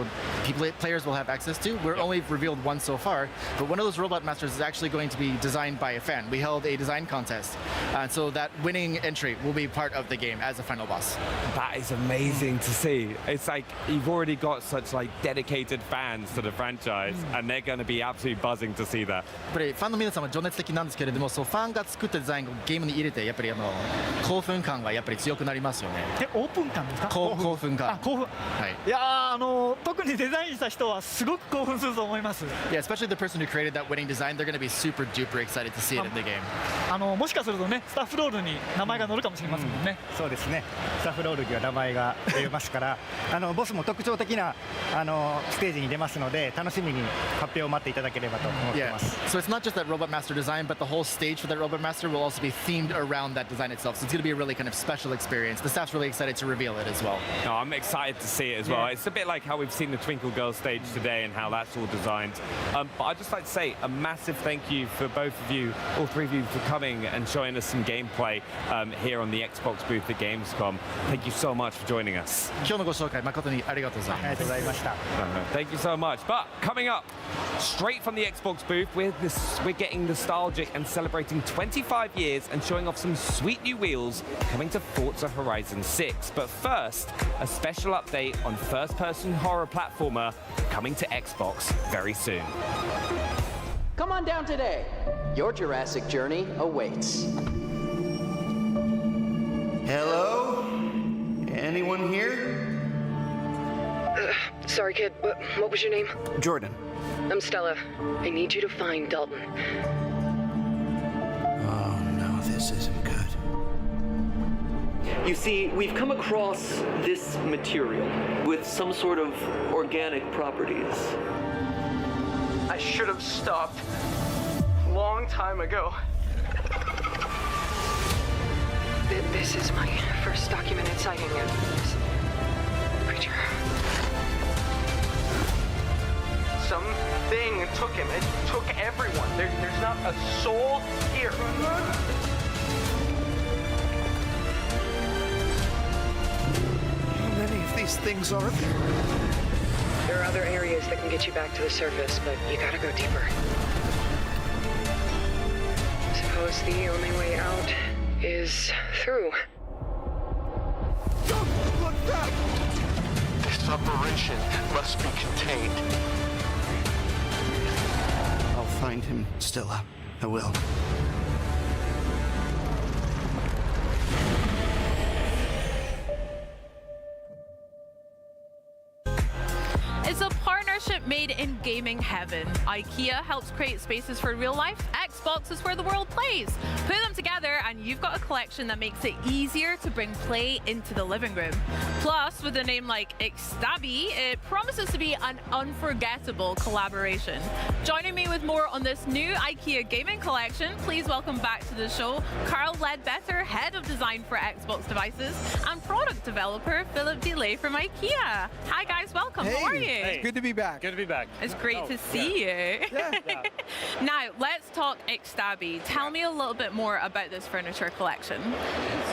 players will have access to. We're only revealed one so far, but one of those robot masters is actually going to be designed by a fan. We held a design contest, and so that winning entry will be part of the game as a final boss. That is amazing to see. It's like you've already got such dedicated fans to the franchise, and they're going to be absolutely buzzing to see that. やっぱりファンの皆さんは情熱的なんですけれども、そうファンが作ったデザインをゲームに入れてやっぱり興奮感がやっぱり強くなりますよね。オープン感ですか？興奮感。興奮。はい。いや特にデザインした人はすごく興奮すると思います。Yeah, especially the person who created that winning design, they're going to be super duper excited to see it in the game. もしかするとね、スタッフロールに名前が載るかもしれませんもんね。そうですね。スタッフロールには名前が出ますから、ボスも特徴的なステージに出ますので、楽しみに発表を待っていただければと思っています。Yeah. So it's not just that Robot Master design, but the whole stage for that Robot Master will also be themed around that design itself. So it's going to be a really kind of special experience. The staff's really excited to reveal it as well. No, I'm excited to see it as well. It's a bit like how we've seen the Twinkle Girl stage today and how that's all designed. But I'd just like to say a massive thank you for both of you, all three of you, for coming and showing us some gameplay here on the Xbox booth at Gamescom. Thank you so much for joining us. 今日のご紹介誠にありがとうございます。ありがとうございました。Thank you so much. But coming up, straight from the Xbox booth, we're getting nostalgic and celebrating 25 years and showing off some sweet new wheels coming to Forza Horizon 6. But first, a special update on first-person horror platformer coming to Xbox very soon. Come on down today. Your Jurassic journey awaits. Hello? Anyone here? Sorry, kid, what was your name? Jordan. I'm Stella. I need you to find Dalton. Oh no, this isn't good. You see, we've come across this material with some sort of organic properties. I should have stopped long time ago. This is my first documented sighting of this creature. Something took him. It took everyone. There's not a soul here. How many of these things are there? There are other areas that can get you back to the surface, but you gotta go deeper. I suppose the only way out is through. Don't look back! This operation must be contained. I'll find him, Stella. I will. It's a partnership made in gaming heaven. IKEA helps create spaces for real life. Xbox is where the world plays. Put them together and you've got a collection that makes it easier to bring play into the living room. Plus, with a name like Ixtabi, it promises to be an unforgettable collaboration. Joining me with more on this new IKEA gaming collection, please welcome back to the show Carl Ledbetter, Head of Design for Xbox Devices, and Product Developer Philip DeLay from IKEA. Hi guys, welcome. Hey. How are you? Hey. Good to be back. Good to be back. It's great to see you. Yeah. Now, let's talk Ixtabi. Tell me a little bit more about this furniture collection.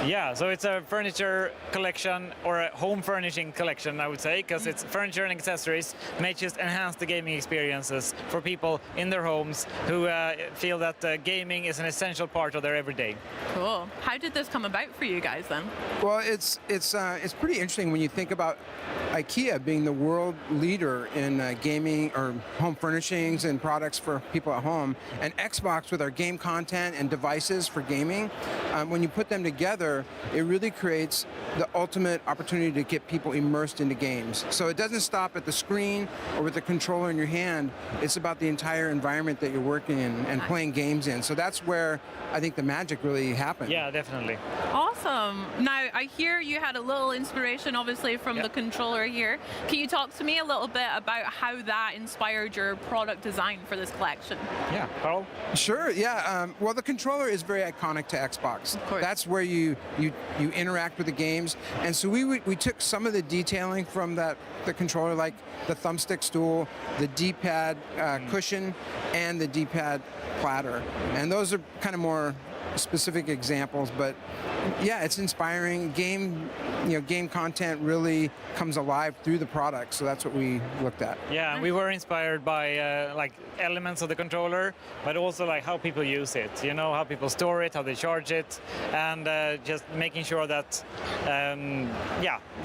Yeah, so it's a furniture collection, or a home furnishing collection, I would say, because it's furniture and accessories made just enhance the gaming experiences for people in their homes who feel that gaming is an essential part of their everyday. Cool. How did this come about for you guys then? Well, it's pretty interesting when you think about IKEA being the world leader in gaming or home furnishings and products for people at home, and Xbox with our game content and devices for gaming. When you put them together, it really creates the ultimate opportunity to get people immersed into games. So it doesn't stop at the screen or with the controller in your hand. It's about the entire environment that you're working in and playing games in. So that's where I think the magic really happened. Yeah, definitely. Awesome. Now, I hear you had a little inspiration, obviously, from the controller here. Can you talk to me a little bit about how that inspired your product design for this collection? Yeah, Carl? Sure, yeah. Well, the controller is very iconic to Xbox. Of course. That's where you interact with the games. And so we took some of the detailing from the controller, like the thumbstick stool, the D-pad cushion, and the D-pad platter. And those are kind of more specific examples, but yeah, it's inspiring. Game content really comes alive through the product, so that's what we looked at. Yeah, and we were inspired by like elements of the controller, but also like how people use it. You know, how people store it, how they charge it, and just making sure that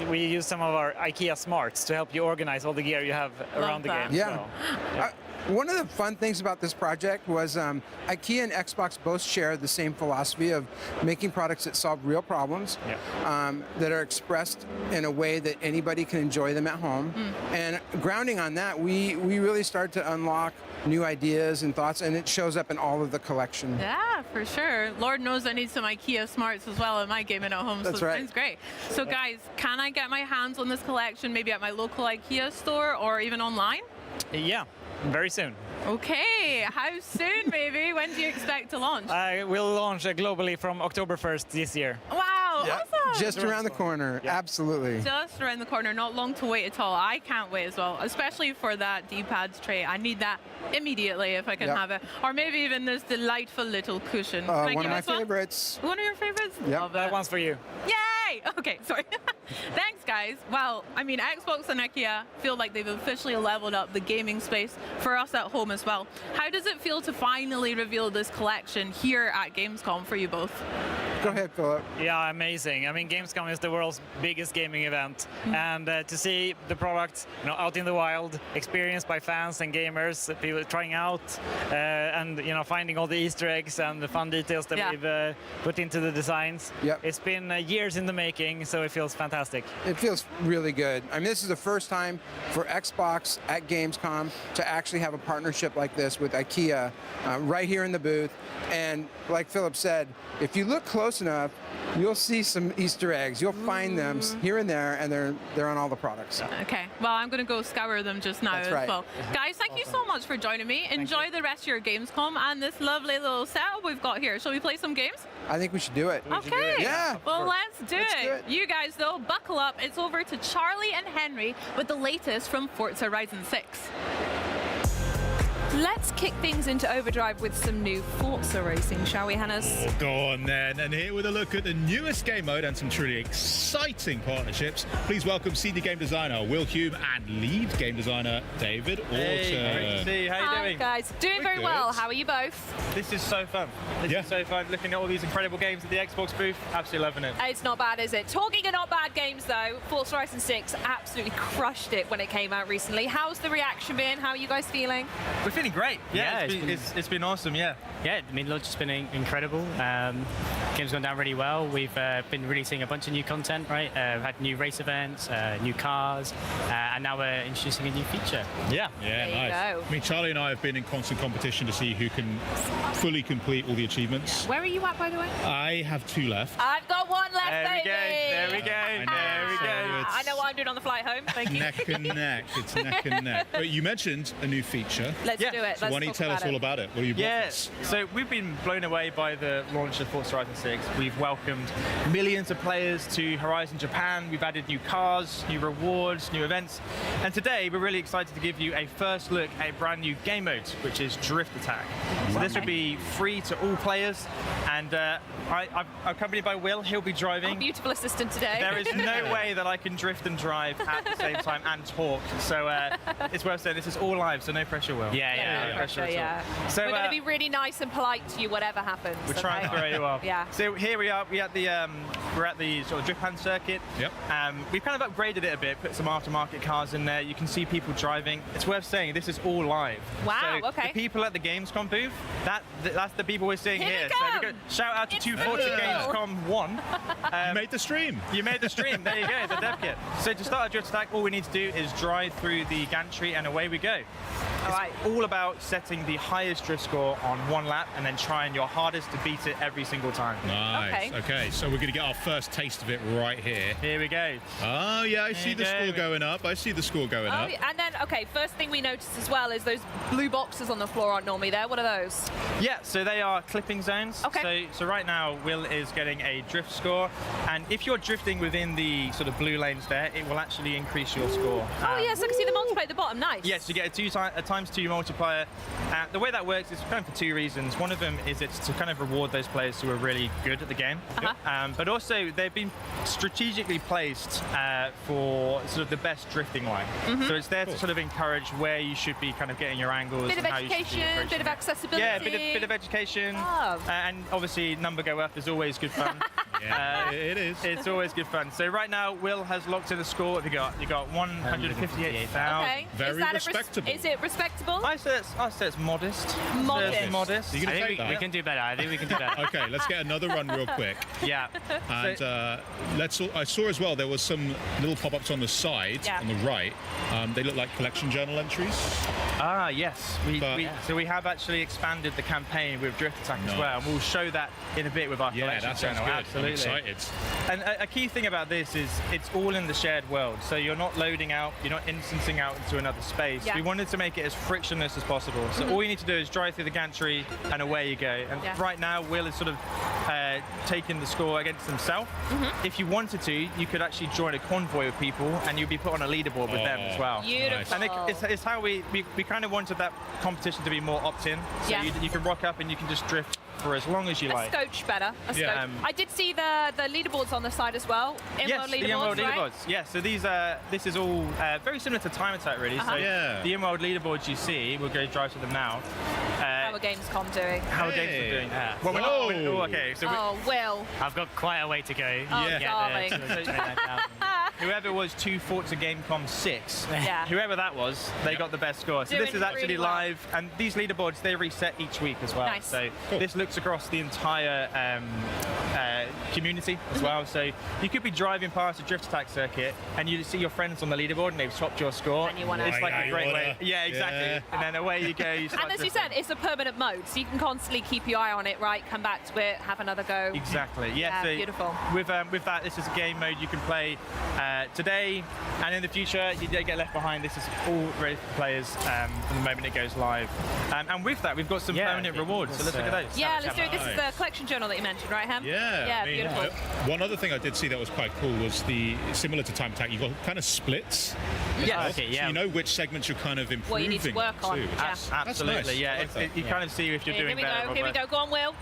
we use some of our IKEA smarts to help you organize all the gear you have around the game. Yeah. So, one of the fun things about this project was IKEA and Xbox both share the same philosophy of making products that solve real problems, that are expressed in a way that anybody can enjoy them at home. And grounding on that, we really start to unlock new ideas and thoughts, and it shows up in all of the collection. Yeah, for sure. Lord knows I need some IKEA smarts as well in my gaming at home. That's so right. Sounds great. So guys, can I get my hands on this collection maybe at my local IKEA store or even online? Yeah, very soon. Okay, how soon maybe? When do you expect to launch? We'll launch globally from October 1st this year. Wow, Yeah. awesome! Just around the corner, absolutely. Just around the corner, not long to wait at all. I can't wait as well, especially for that D-pads tray. I need that immediately if I can have it. Or maybe even this delightful little cushion. Can I One of give my this favorites. One of your favorites? Yep. Love That it. one's for you. Yay! Okay, sorry. Thanks, guys. Well, I mean, Xbox and IKEA feel like they've officially leveled up the gaming space for us at home as well. How does it feel to finally reveal this collection here at Gamescom for you both? Go ahead, Philip. Yeah, amazing. I mean, Gamescom is the world's biggest gaming event, and to see the product, out in the wild, experienced by fans and gamers, people trying out, and finding all the Easter eggs and the fun details that we've put into the designs. Yep. It's been years in the making, so it feels fantastic. It feels really good. I mean, this is the first time for Xbox at Gamescom to actually have a partnership like this with IKEA right here in the booth. And like Philip said, if you look close enough, you'll see some Easter eggs. You'll find them here and there, and they're on all the products. Okay, well, I'm going to go scour them just now That's as right. well. Guys, thank you so much for joining me. Enjoy the rest of your Gamescom and this lovely little setup we've got here. Shall we play some games? I think we should do it. Okay. Yeah. Well, let's do it. You guys, though, buckle up. It's over to Charlie and Henry with the latest from Forza Horizon 6. Let's kick things into overdrive with some new Forza racing, shall we, Hannes? Oh, go on then. And here with a look at the newest game mode and some truly exciting partnerships, please welcome senior game designer Will Hume and lead game designer David Orton. Hey, great to see you. How you Hi, doing? guys. Doing very well. How are you both? This is so fun. This is so fun. Looking at all these incredible games at the Xbox booth, absolutely loving it. It's not bad, is it? Talking of not bad games, though, Forza Horizon 6 absolutely crushed it when it came out recently. How's the reaction been? How are you guys feeling? We're feeling great. Yeah, it's been awesome. Yeah. Yeah, I mean, launch has been incredible. Game's gone down really well. We've been releasing a bunch of new content, right? Had new race events, new cars, and now we're introducing a new feature. Yeah. Yeah, There you nice. go. I mean, Charlie and I have been in constant competition to see who can fully complete all the achievements. Where are you at, by the way? I have 2 left. I've got 1 left, There we baby. go. There we go. There we go. I know what I'm doing on the flight home. Thank you. Neck and neck. It's neck and neck. But you mentioned a new feature. Let's do it. So Let's why don't you talk tell us about all it. about it? What are you brought for us? So we've been blown away by the launch of Forza Horizon 6. We've welcomed millions of players to Horizon Japan. We've added new cars, new rewards, new events. And today we're really excited to give you a first look at a brand new game mode, which is Drift Attack. So this will be free to all players. And I'm accompanied by Will. He'll be driving. Our beautiful assistant today. There is no way that I can drift and drive at the same time and talk. So it's worth saying this is all live, so no pressure, Will. No pressure, at all. So we're going to be really nice and polite to you, whatever happens. we're trying very well. Yeah. So here we are. We're at the sort of Japan circuit. Yep. We've kind of upgraded it a bit, put some aftermarket cars in there. You can see people driving. It's worth saying this is all live. Wow, So okay. the people at the Gamescom booth, that's the people we're seeing Here here. they So come. we go, shout out to It's 240 real. Gamescom 1. You made the stream. You made the stream. There you go, the dev kit. So to start a drift attack, all we need to do is drive through the gantry and away we go. It's all about setting the highest drift score on 1 lap and then trying your hardest to beat it every single time. Nice. Okay, so we're going to get our first taste of it right here. Here we go. Oh, yeah, I see the score going up. I see the score going up. And then, okay, first thing we noticed as well is those blue boxes on the floor aren't normally there. What are those? Yeah, so they are clipping zones. Okay. So right now, Will is getting a drift score, and if you're drifting within the sort of blue lanes there, it will actually increase your score. Oh, yes, I can see the multiplier at the bottom. Nice. Yes, you get a times 2 multiplier. The way that works is kind of for 2 reasons. One of them is it's to kind of reward those players who are really good at the game. But also they've been strategically placed for sort of the best drifting line. So it's there to sort of encourage where you should be kind of getting your angles. Bit of and how you should be education, approaching bit of it. accessibility. Yeah, bit of education. Love. And obviously number go up is always good fun. It is. It's always good fun. So right now, Will has locked in the score. What have you got? You got 158,000. Okay. Very is that respectable. Is it respectable? I say it's modest. Modest. It's modest. Are you going to take that? We can do better. I think we can do better. Okay, let's get another run real quick. Yeah. And I saw as well there was some little pop-ups on the side, on the right. They look like collection journal entries. Ah, yes. So we have actually expanded the campaign with Drift Attack as well, and we'll show that in a bit with our collection that sounds journal. good. Absolutely. I'm excited. And a key thing about this is it's all in the shared world. So you're not loading out, you're not instancing out into another space. Yeah. We wanted to make it as frictionless as possible. So all you need to do is drive through the gantry and away you go. And right now, Will is sort of taking the score against himself. If you wanted to, you could actually join a convoy of people and you'd be put on a leaderboard with them as well. Beautiful. And it's how we kind of wanted that competition to be more opt-in. So you can rock up and you can just drift for as long as you like. A scotch better. A scotch. I did see the leaderboards on the side as well. Yes, the in-world leaderboards. Yeah, so this is all very similar to Time Attack, really. So the in-world leaderboards you see, we'll go drive to them now. How are Gamescom doing? How are Gamescom doing? Well, okay. So Will. I've got quite a way to go. Oh, to get darling. there to 29,000. whoever was 2 Forza Gamecom 6, Yeah. whoever that was, they got the best score. So this Doing is actually really well. live, and these leaderboards, they reset each week as well. Nice. So this looks across the entire community as well. So you could be driving past a drift attack circuit and you see your friends on the leaderboard and they've swapped your score. And you wanna- It's like Yeah, a you great wanna- way. Yeah, exactly. Yeah. And then away you go. You start And as you drifting. said, it's a permanent mode, so you can constantly keep your eye on it, right? Come back to it, have another go. Exactly. Yeah. Yeah, So beautiful. With that, this is a game mode you can play today, and in the future you don't get left behind. This is all ready for players from the moment it goes live. And with that, we've got some permanent rewards. So let's look at those. Yeah, let's do it. This is the collection journal that you mentioned, right, Ham? Yeah, Yeah, I mean, beautiful. one other thing I did see that was quite cool was similar to Time Attack, you've got kind of splits. Yeah. Okay, yeah. So you know which segments you're kind of improving What you need to work on. too. Yeah. That's Absolutely. nice. Yeah. I like that. You kind of see if you're Here doing we better. go. or Here we worse. go. Go on, Will.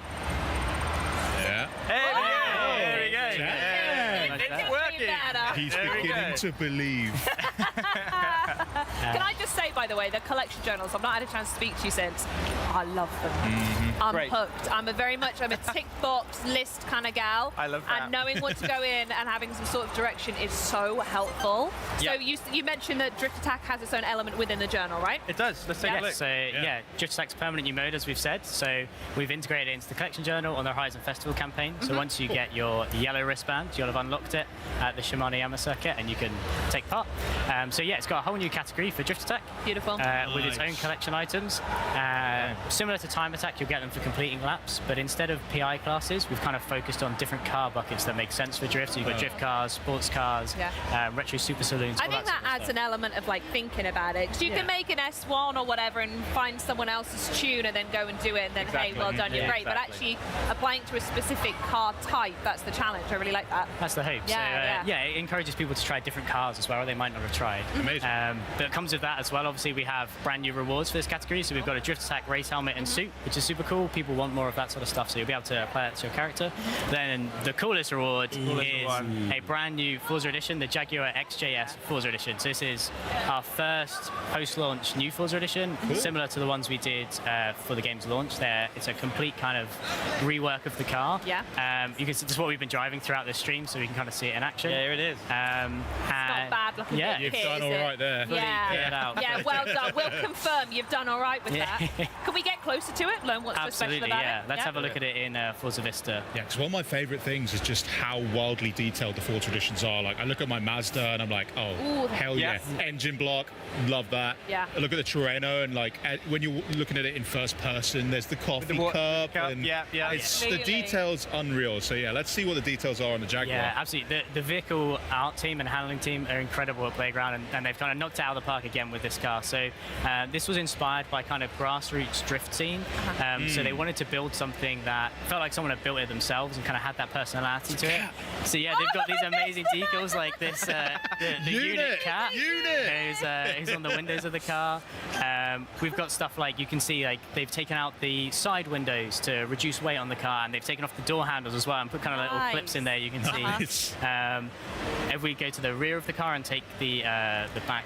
Yeah. There we go. Yeah. It's working. He's There we beginning go. to believe. Can I just say, by the way, the collection journals, I've not had a chance to speak to you since. I love them. I'm Great. hooked. I'm a tick box list kind of gal. I love that. And knowing what to go in and having some sort of direction is so helpful. Yeah. So you mentioned that Drift Attack has its own element within the journal, right? It does. Let's take a look. So Drift Attack's permanent new mode, as we've said. So we've integrated it into the collection journal on the Horizon Festival campaign. So once you get your yellow wristband, you'll have unlocked it at the Shimano circuit, and you can take part. So it's got a whole new category for Drift Attack. Beautiful. With its own collection items. Similar to Time Attack, you'll get them for completing laps, but instead of PI classes, we've kind of focused on different car buckets that make sense for drift. So you've got drift cars, sports cars, retro super saloons. I all think that sort of adds stuff. an element of like thinking about it. Because you can make an S1 or whatever and find someone else's tune and then go and do it and then, Exactly. hey, well done, you're Yeah, great. But exactly. actually applying to a specific car type, that's the challenge. I really like that. That's the hope. Yeah, It encourages people to try different cars as well they might not have tried. Amazing. But it comes with that as well. Obviously, we have brand new rewards for this category. So we've got a Drift Attack race helmet and suit, which is super cool. People want more of that sort of stuff, so you'll be able to apply that to your character. Then the coolest reward is a brand new Forza edition, the Jaguar XJS Forza edition. So this is our first post-launch new Forza edition, similar to the ones we did for the game's launch. It's a complete kind of rework of the car. Yeah. You can see this is what we've been driving throughout this stream, so we can kind of see it in action. Yeah, here it is. It's not bad looking. Yeah, bit You've kit, done is all it? right there. Yeah, well done. We'll confirm you've done all right with that. Can we get closer to it? Learn what's so special Absolutely, about yeah. it? Let's have a look at it in Forza Vista. Yeah, because one of my favourite things is just how wildly detailed the Forza editions are. Like, I look at my Mazda and I'm like, oh, Ooh. hell yeah. Yes. Engine block, love that. Yeah. I look at the Terreno and like, when you're looking at it in first person, there's the coffee cup. And it's the details unreal. So yeah, let's see what the details are on the Jaguar. Yeah, absolutely. The vehicle art team and handling team are incredible at Playground, and they've kind of knocked it out of the park again with this car. So this was inspired by kind of grassroots drift scene. So they wanted to build something that felt like someone had built it themselves and kind of had that personality to it. So yeah, they've got these amazing decals like this, the unit cat who's on the windows of the car. We've got stuff like, you can see like they've taken out the side windows to reduce weight on the car, and they've taken off the door handles as well and put kind of little clips in there you can see. If we go to the rear of the car and take the back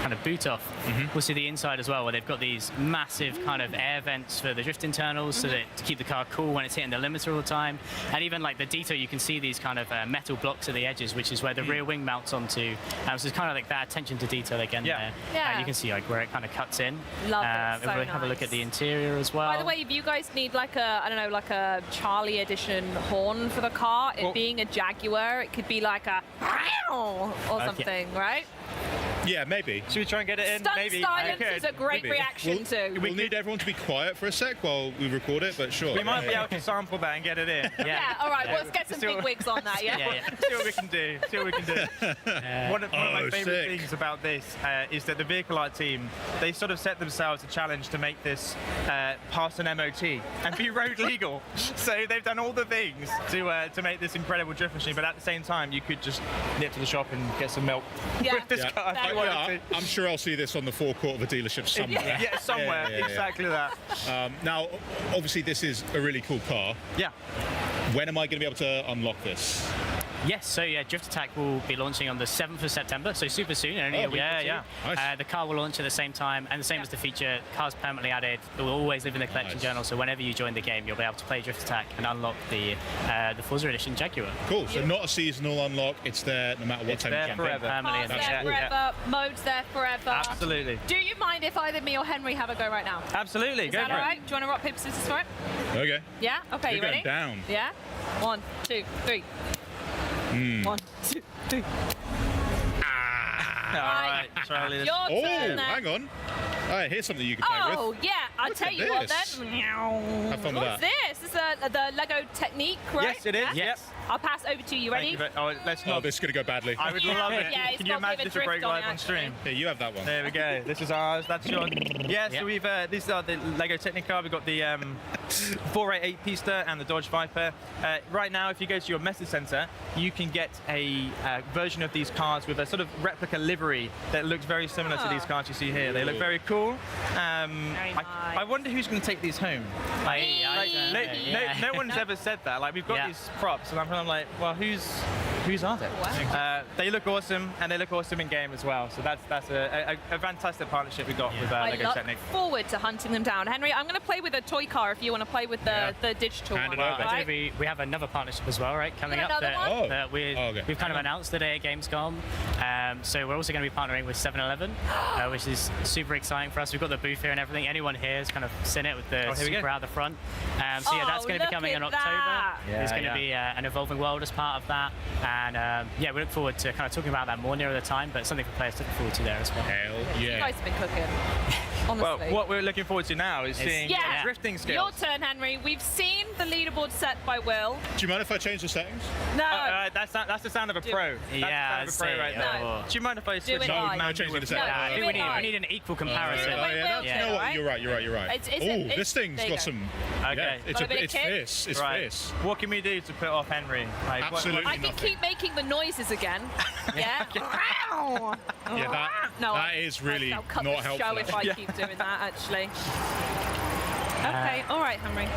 kind of boot off, we'll see the inside as well, where they've got these massive kind of air vents for the drift internals so that to keep the car cool when it's hitting the limiter all the time. And even like the detail, you can see these kind of metal blocks at the edges, which is where the rear wing mounts onto. So it's kind of like that attention to detail again there. Yeah. You can see like where it kind of cuts in. Love it. So If we have a look at the interior as well. By the way, if you guys need like a, I don't know, like a Charlie edition horn for the car, it being a Jaguar, it could be like a or something, right? Yeah, maybe. Should we try and get it in? Stunt Maybe. silence is a great Maybe. reaction to. We'll need everyone to be quiet for a sec while we record it, but sure. We might be able to sample that and get it in. Yeah, all right, well, let's get some big wigs on that, yeah? See what we can do. See what we can do. One of my favourite things about this is that the vehicle art team, they sort of set themselves a challenge to make this pass an MOT and be road legal. So they've done all the things to make this incredible drift machine, but at the same time, you could just nip to the shop and get some milk with this car. if you wanted to. I'm sure I'll see this on the forecourt of a dealership somewhere. Yeah, somewhere. Exactly that. Now, obviously, this is a really cool car. Yeah. When am I going to be able to unlock this? Yes, so yeah, Drift Attack will be launching on the 7th of September, so super soon, only a week or two. Nice. The car will launch at the same time, and the same as the feature, cars permanently added. It will always live in the collection journal, so whenever you join the game, you'll be able to play Drift Attack and unlock the Forza Edition Jaguar. Cool, so not a seasonal unlock, it's there no matter what time you jump in. Car's there forever, mode's there forever. Absolutely. Do you mind if either me or Henry have a go right now? Absolutely, Is go that for all it. right? Do you want to rock, paper, scissors for it? Okay. Yeah? Okay, You're you ready? going down. Yeah? 1, 2, 3. 1, 2, 3. All right, Charlie. Your turn then. Hang on. All right, here's something you can play with. Oh, yeah, I'll tell you what this. then. Have fun with What's that. this? This is the Lego Technique, right? Yes, it is. Yeah? Yep. I'll pass over to you. Ready? Let's Oh, this is going to go badly. I would love it. Yeah, it's Can you got a bit imagine of this would drift break on live it, on stream? Here, you have that one. There we go. This is ours. That's yours. Yeah, so Yep. we've these are the Lego Technicar. We've got the 488 Pista and the Dodge Viper. Right now, if you go to your message center, you can get a version of these cars with a sort of replica livery that looks very similar to these cars you see here. They look very cool. I wonder who's going to take these home. No one's ever said that. Like we've got these props, and I'm kind of like, well, whose are they? Wow. They look awesome, and they look awesome in game as well. So that's a fantastic partnership we got with Lego I Technic. look forward to hunting them down. Henry, I'm going to play with a toy car if you want to play with the digital one. I do, we have another partnership as well, right, coming up that we've kind of announced today at Gamescom. So we're also going to be partnering with 7-Eleven, which is super exciting for us. We've got the booth here and everything. Anyone here has kind of seen it with the Super out the front. So yeah, that's going to be coming in October. There's going to be an evolving world as part of that. And yeah, we look forward to kind of talking about that more nearer the time, but something for players to look forward to there as well. Hell You guys have been cooking. Honestly. Well, what we're looking forward to now is seeing drifting skills. Your turn, Henry. We've seen the leaderboard set by Will. Do you mind if I change the settings? No. That's the sound of a pro. That's the sound of a pro right there. No. Do you mind if I switch it live. No, changing the settings. I think we need an equal comparison. You know what? You're right. Oh, this thing's got some. Okay. It's fierce. It's fierce. What can we do to put off Henry? Absolutely I can keep making the noises again. Yeah. That is really I'll cut not the helpful. show if I keep doing that, actually. Okay, all right, Henry.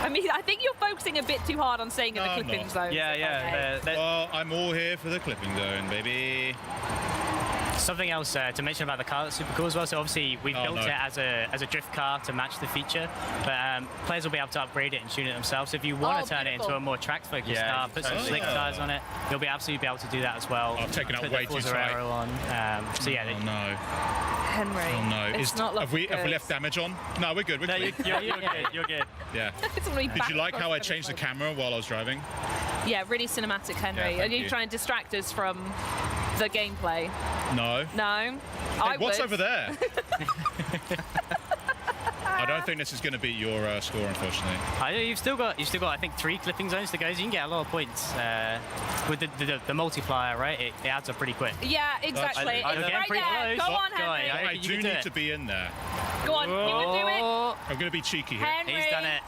I mean, I think you're focusing a bit too hard on staying in the clipping zone. Well, I'm all here for the clipping zone, baby. Something else to mention about the car that's super cool as well. So obviously we built it as a drift car to match the feature, but players will be able to upgrade it and tune it themselves. So if you want to turn it into a more track-focused car, put some slick tires on it, you'll be absolutely be able to do that as well. I've taken out put way the too Forza tight. Aero on. So yeah. Oh no. Henry. Oh no. It's not have we left damage on? No, we're good. We're No, clean. you're good. Yeah. Did you like how I changed the camera while I was driving? Yeah, really cinematic, Henry. Yeah, Are you trying to distract us from the gameplay? No. No? Hey, what's over there? I don't think this is going to beat your score, unfortunately. You've still got I think 3 clipping zones to go, so you can get a lot of points with the multiplier, right? It adds up pretty quick. Yeah, exactly. It's right there. Go on, Henry. I do need to be in there. Go on, you can do it. I'm going to be cheeky here. Henry,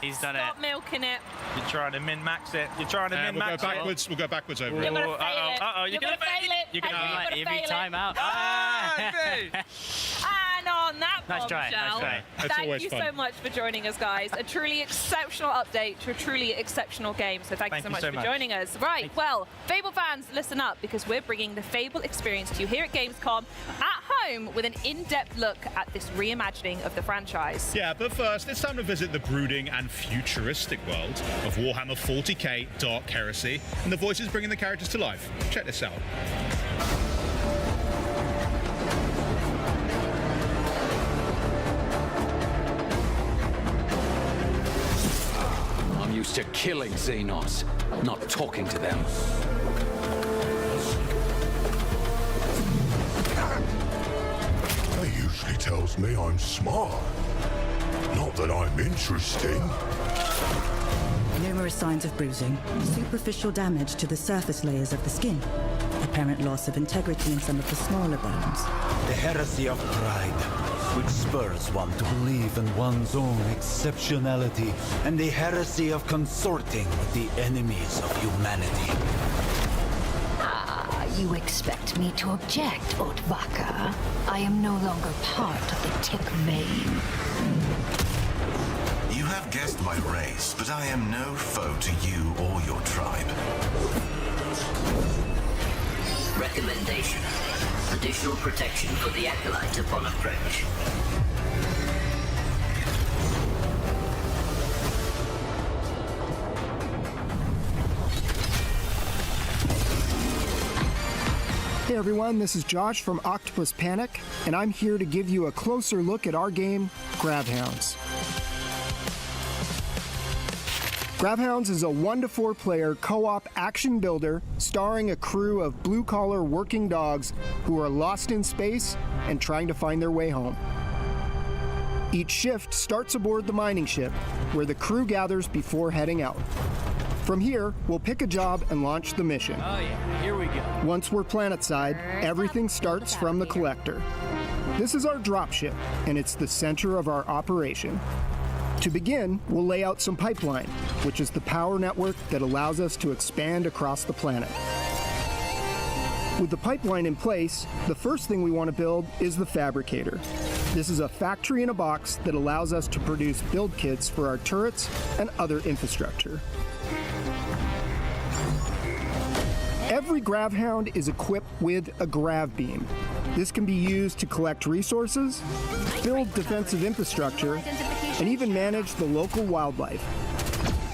He's done it. Stop milking it. You're trying to min-max it. You're trying to min-max it. We'll go backwards over You're it. going to fail it. Uh-oh. You're going to fail it. You're going to fail time out. And on that Nice try. Thank you so much for joining us, guys. A truly exceptional update to a truly exceptional game. So thank you so much for joining us. Right, well, Fable fans, listen up, because we're bringing the Fable experience to you here at Gamescom at home with an in-depth look at this reimagining of the franchise. Yeah, but first, it's time to visit the brooding and futuristic world of Warhammer 40k Dark Heresy and the voices bringing the characters to life. Check this out. I'm used to killing Xenos, not talking to them. He usually tells me I'm smart. Not that I'm interesting. Numerous signs of bruising, superficial damage to the surface layers of the skin, apparent loss of integrity in some of the smaller bones. The heresy of pride, which spurs one to believe in one's own exceptionality, and the heresy of consorting with the enemies of humanity. You expect me to object, Otvaka? I am no longer part of the Tick vein. You have guessed my race, but I am no foe to you or your tribe. Recommendation. Additional protection for the Acolyte upon approach. Hey everyone, this is Josh from Octopus Panic, and I'm here to give you a closer look at our game, Gravhounds. Gravhounds is a 1-to-4 player co-op action builder starring a crew of blue-collar working dogs who are lost in space and trying to find their way home. Each shift starts aboard the mining ship, where the crew gathers before heading out. From here, we'll pick a job and launch the mission. Oh yeah, here we go. Once we're planetside, everything starts from the collector. This is our dropship, and it's the center of our operation. To begin, we'll lay out some pipeline, which is the power network that allows us to expand across the planet. With the pipeline in place, the first thing we want to build is the fabricator. This is a factory in a box that allows us to produce build kits for our turrets and other infrastructure. Every Gravhound is equipped with a grav beam. This can be used to collect resources, build defensive infrastructure, and even manage the local wildlife.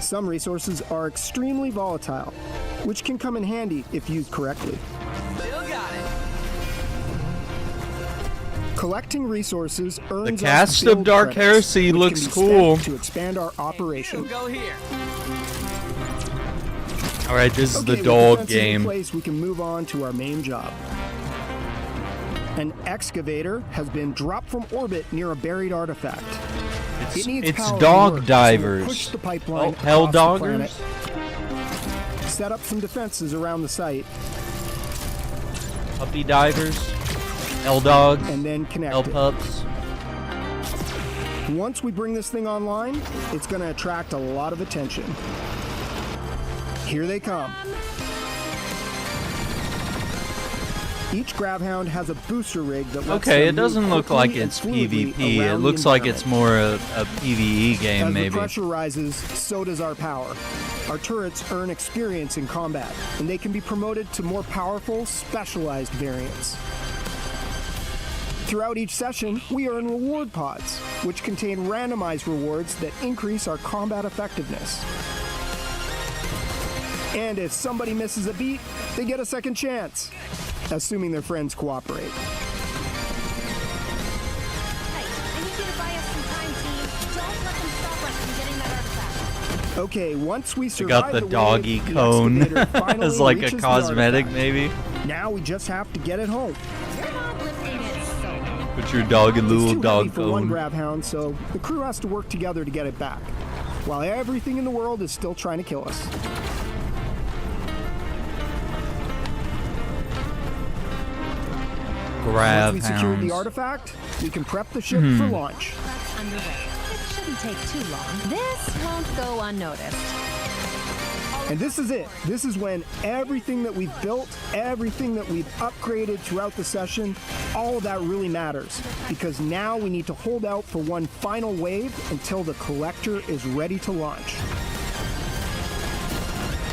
Some resources are extremely volatile, which can come in handy if used correctly. Collecting resources earns The cast of Dark Heresy looks cool. To expand our operation. All right, this is the with dog defenses game. In place, we can move on to our main job. An excavator has been dropped from orbit near a buried artifact. It needs It's power dog to work, so divers. we'll push the pipeline Oh, hell across the doggers? planet. Set up some defenses around the site. Puppy divers, L dogs, and then connect L it. pups. Once we bring this thing online, it's going to attract a lot of attention. Here they come. Each Gravhound has a booster rig that lets Okay, them it doesn't move look like quickly and it's fluidly PvP. It around looks the like it's more a PvE game, As maybe. the pressure rises, so does our power. Our turrets earn experience in combat, and they can be promoted to more powerful, specialized variants. Throughout each session, we earn reward pods, which contain randomized rewards that increase our combat effectiveness. And if somebody misses a beat, they get a second chance, assuming their friends cooperate. Okay, once we I survive got the wave, doggy the cone excavator finally as like a reaches the cosmetic, artifact. maybe. Now we just have to get it home. Put your dog in It's little too dog heavy for one cone. Gravhound, so the crew has to work together to get it back, while everything in the world is still trying to kill us. Once we secure the Gravhounds. artifact, we can prep the ship for launch. Underway. It shouldn't take too long. This won't go unnoticed. And this is it. This is when everything that we've built, everything that we've upgraded throughout the session, all of that really matters. Because now we need to hold out for one final wave until the collector is ready to launch.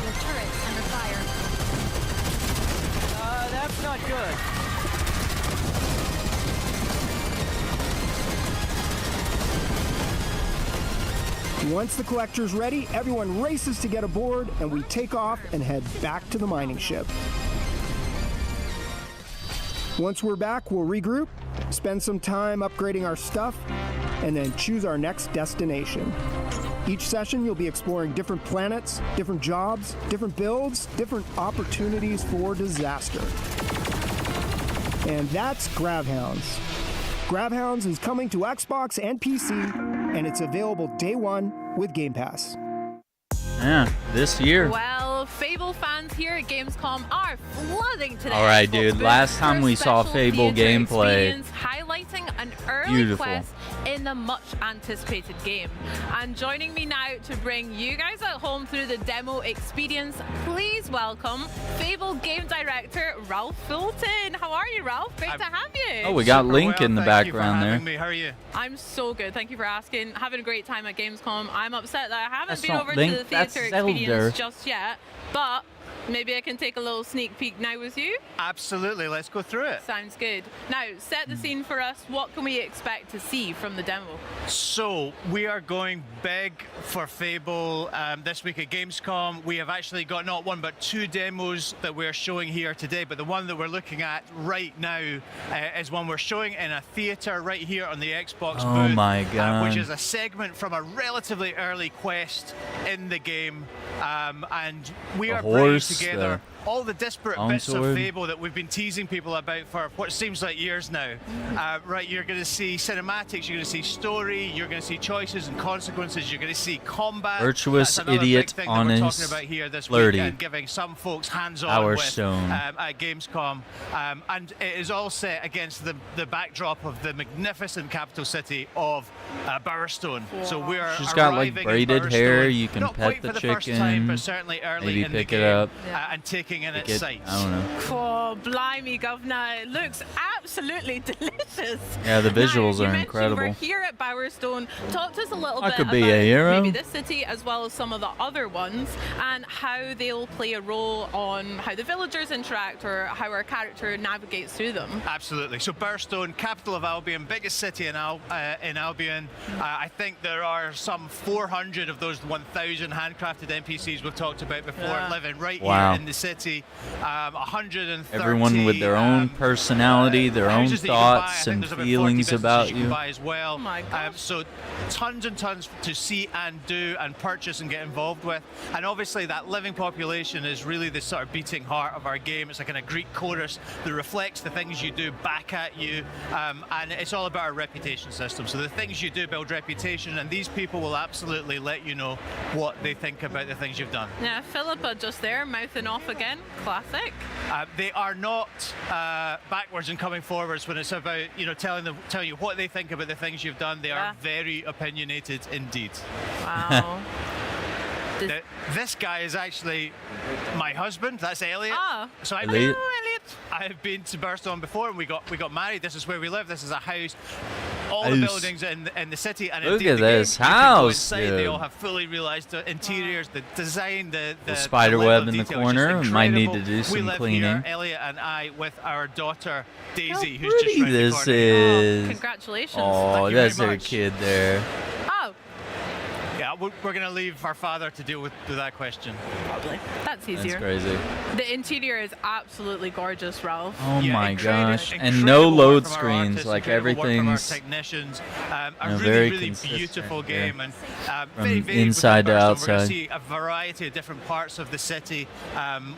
Your turret's under fire. That's not good. Once the collector's ready, everyone races to get aboard, and we take off and head back to the mining ship. Once we're back, we'll regroup, spend some time upgrading our stuff, and then choose our next destination. Each session, you'll be exploring different planets, different jobs, different builds, different opportunities for disaster. And that's Gravhounds. Gravhounds is coming to Xbox and PC, and it's available day one with Game Pass. Yeah, this year. Well, Fable fans here at Gamescom are flooding today. All right, dude. Last time we saw Fable gameplay, highlighting an early beautiful. quest in the much anticipated game. And joining me now to bring you guys at home through the demo experience, please welcome Fable game director Ralph Fulton. How are you, Ralph? Great to have you. Oh, we got Link in the background there. Me. How are you? I'm so good. Thank you for asking. Having a great time at Gamescom. I'm upset that I haven't That's been not over Link, to the that's theater Zelda. experience just yet, but Maybe I can take a little sneak peek now with you? Absolutely, let's go through it. Sounds good. Now, set the scene for us. What can we expect to see from the demo? So, we are going big for Fable this week at Gamescom. We have actually got not one but two demos that we're showing here today, but the one that we're looking at right now is one we're showing in a theater right here on the Xbox booth. Oh my god. Which is a segment from a relatively early quest in the game. And we are bringing together all the disparate bits of Fable that we've been teasing people about for what seems like years now. Right, you're going to see cinematics, you're going to see story, you're going to see choices and consequences, you're going to see combat. Virtuous, idiot, honest, talking about here this flirty. weekend, giving some folks hands-on Power with Stone. at Gamescom. And it is all set against the backdrop of the magnificent capital city of Bowerstone. So we are She's got like braided hair. You can not pet quite the for the chicken. first time, but certainly early maybe in pick the it game, up. and taking in its It, sights. I don't know. Oh, blimey, governor. It looks absolutely delicious. Yeah, the visuals now, are you incredible. We're here at Bowerstone. Talk to us a little I bit could about be a hero. maybe this city as well as some of the other ones and how they'll play a role on how the villagers interact or how our character navigates through them. Absolutely. So Bowerstone, capital of Albion, biggest city in Albion. I think there are some 400 of those 1,000 handcrafted NPCs we've talked about before living right here in the city. 130. Everyone with their own personality, their own thoughts and feelings about you. You can buy as well. So tons and tons to see and do and purchase and get involved with. And obviously that living population is really the sort of beating heart of our game. It's like in a Greek chorus that reflects the things you do back at you. And it's all about our reputation system. So the things you do build reputation, and these people will absolutely let you know what they think about the things you've done. Yeah, Philippa just there, mouthing off again. Classic. They are not backwards and coming forwards when it's about telling you what they think about the things you've done. They are very opinionated indeed. Wow. This guy is actually my husband. That's Elliot. Oh. So Elliot. I have been to Bowerstone before, and we got married. This is where we live. This is a house. All the buildings in the city, and look indeed at the game, this you can go house. inside, they all have fully realized the interiors, the design, the spider level web of in the detail is corner. just Might need incredible. to do We some live cleaning. Here, Elliot and I, with our daughter Daisy, who's Pretty just round the this corner. is. Congratulations. Oh, Thank you that's very their much. kid there. Oh, Yeah, we're going to leave our father to deal with that question. probably. That's easier. That's crazy. The interior is absolutely gorgeous, Ralph. Oh my gosh. And incredible no work load from our screens. artists, Like incredible work from our everything's technicians. know, A very really consistent beautiful here. game, and From very varied inside to within Bowerstone. We're outside. going to see a variety of different parts of the city,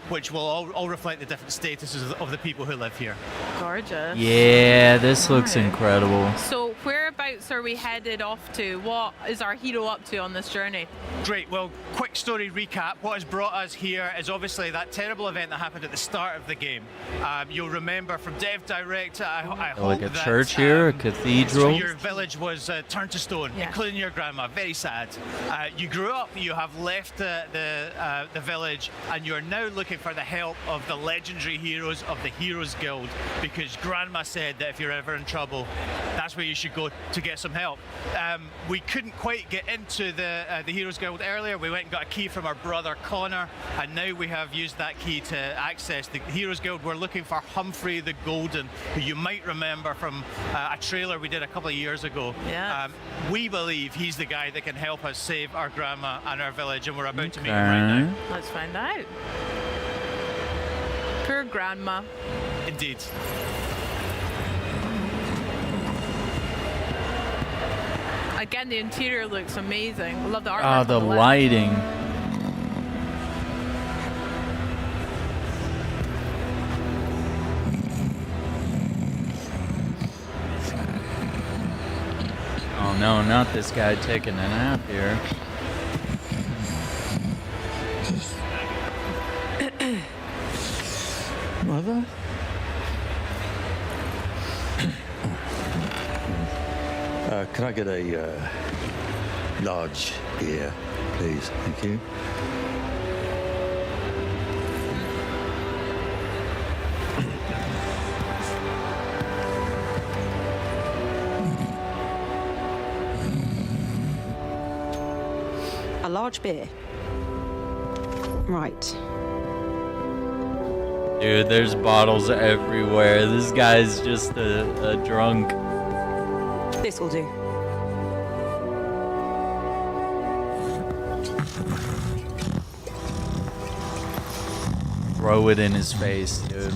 which will all reflect the different statuses of the people who live here. Gorgeous. Yeah, this looks incredible. So whereabouts are we headed off to? What is our hero up to on this journey? Great. Well, quick story recap. What has brought us here is obviously that terrible event that happened at the start of the game. You'll remember from Dev Direct, I hope Like a that, church here, a so cathedral. your village was turned to stone, including your grandma. Very sad. You grew up, you have left the village, and you're now looking for the help of the legendary heroes of the Heroes Guild, because grandma said that if you're ever in trouble, that's where you should go to get some help. We couldn't quite get into the Heroes Guild earlier. We went and got a key from our brother Connor, and now we have used that key to access the Heroes Guild. We're looking for Humphrey the Golden, who you might remember from a trailer we did a couple of years ago. Yeah. We believe he's the guy that can help us save our grandma and our village, and we're about to meet him right now. Let's find out. Poor grandma. Indeed. Again, the interior looks amazing. I love the artwork. Ah, on the left. lighting. Oh no, not this guy taking a nap here. Mother? Can I get a large beer, please? Thank you. A large beer. Right. Dude, there's bottles everywhere. This guy's just a drunk. This will do. Throw it in his face, dude.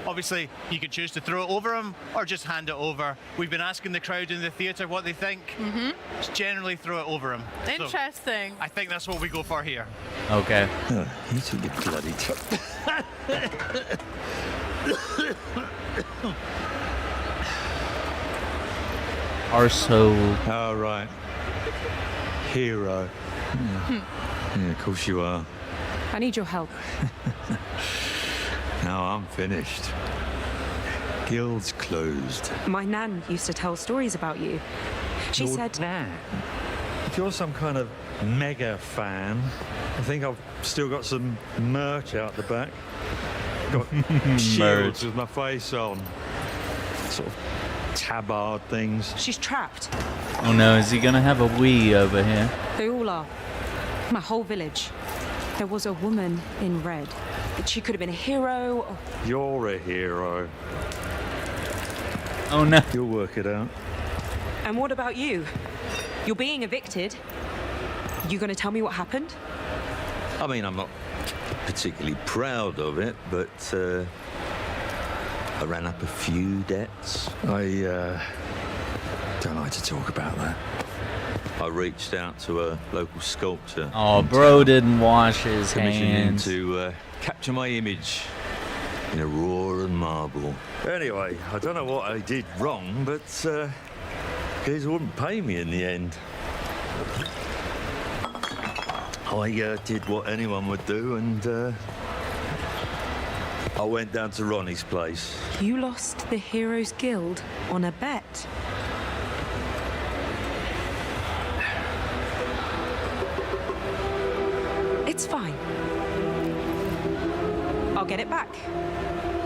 Obviously, you can choose to throw it over him or just hand it over. We've been asking the crowd in the theatre what they think. Just generally throw it over him. Interesting. So I think that's what we go for here. Okay. You two get bloody Arsehole. All right. Hero. Yeah, of course you are. I need your help. Now I'm finished. Guild's closed. My nan used to tell stories about you. She Your said... nan? If you're some kind of mega fan, I think I've still got some merch out the back. Got shields with my face on. Sort of tabard things. She's trapped. Oh no, is he gonna have a wee over here? They all are. My whole village. There was a woman in red. She could have been a hero. Or... You're a hero. Oh no. You'll work it out. And what about you? You're being evicted. You gonna tell me what happened? I mean, I'm not particularly proud of it, but I ran up a few debts. I don't like to talk about that. I reached out to a local sculptor. Oh, bro didn't wash his commissioned him hands. to capture my image in a raw and marble. Anyway, I don't know what I did wrong, but guys wouldn't pay me in the end. I did what anyone would do, and I went down to Ronnie's place. You lost the Heroes Guild on a bet. It's fine. I'll get it back.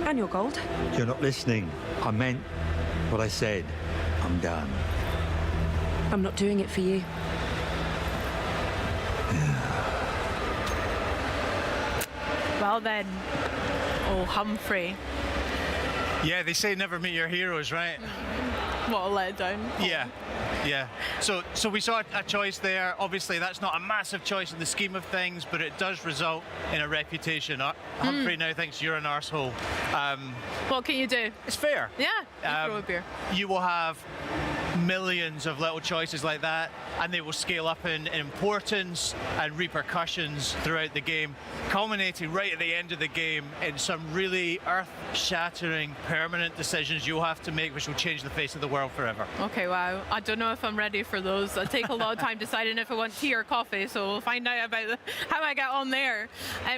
And your gold. You're not listening. I meant what I said. I'm done. I'm not doing it for you. Well then, oh Humphrey. Yeah, they say never meet your heroes, right? What a letdown. Yeah. Yeah. So we saw a choice there. Obviously, that's not a massive choice in the scheme of things, but it does result in a reputation. Humphrey now thinks you're an arsehole. What can you do? It's fair. Yeah, you throw a beer. You will have millions of little choices like that, and they will scale up in importance and repercussions throughout the game, culminating right at the end of the game in some really earth-shattering, permanent decisions you'll have to make, which will change the face of the world forever. Okay, wow. I don't know if I'm ready for those. I take a lot of time deciding if I want tea or coffee, so we'll find out about how I get on there.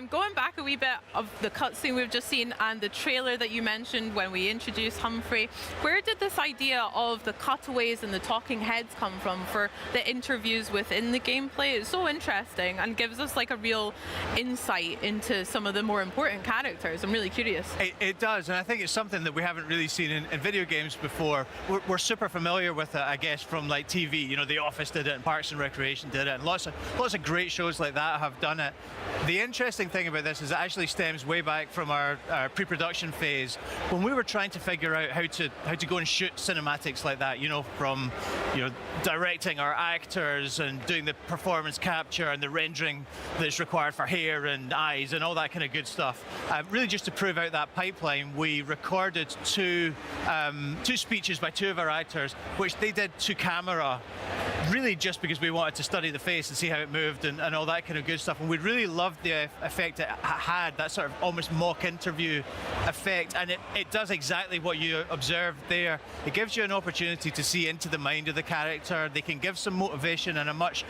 Going back a wee bit of the cutscene we've just seen and the trailer that you mentioned when we introduced Humphrey, where did this idea of the cutaways and the talking heads come from for the interviews within the gameplay? It's so interesting and gives us like a real insight into some of the more important characters. I'm really curious. It does, and I think it's something that we haven't really seen in video games before. We're super familiar with it, I guess, from like TV. You know, The Office did it, and Parks and Recreation did it, and lots of great shows like that have done it. The interesting thing about this is it actually stems way back from our pre-production phase when we were trying to figure out how to go and shoot cinematics like that. You know, from directing our actors and doing the performance capture and the rendering that's required for hair and eyes and all that kind of good stuff. Really, just to prove out that pipeline, we recorded two speeches by two of our actors, which they did to camera, really just because we wanted to study the face and see how it moved and all that kind of good stuff. And we really loved the effect it had, that sort of almost mock interview effect. And it does exactly what you observed there. It gives you an opportunity to see into the mind of the character. They can give some motivation in a much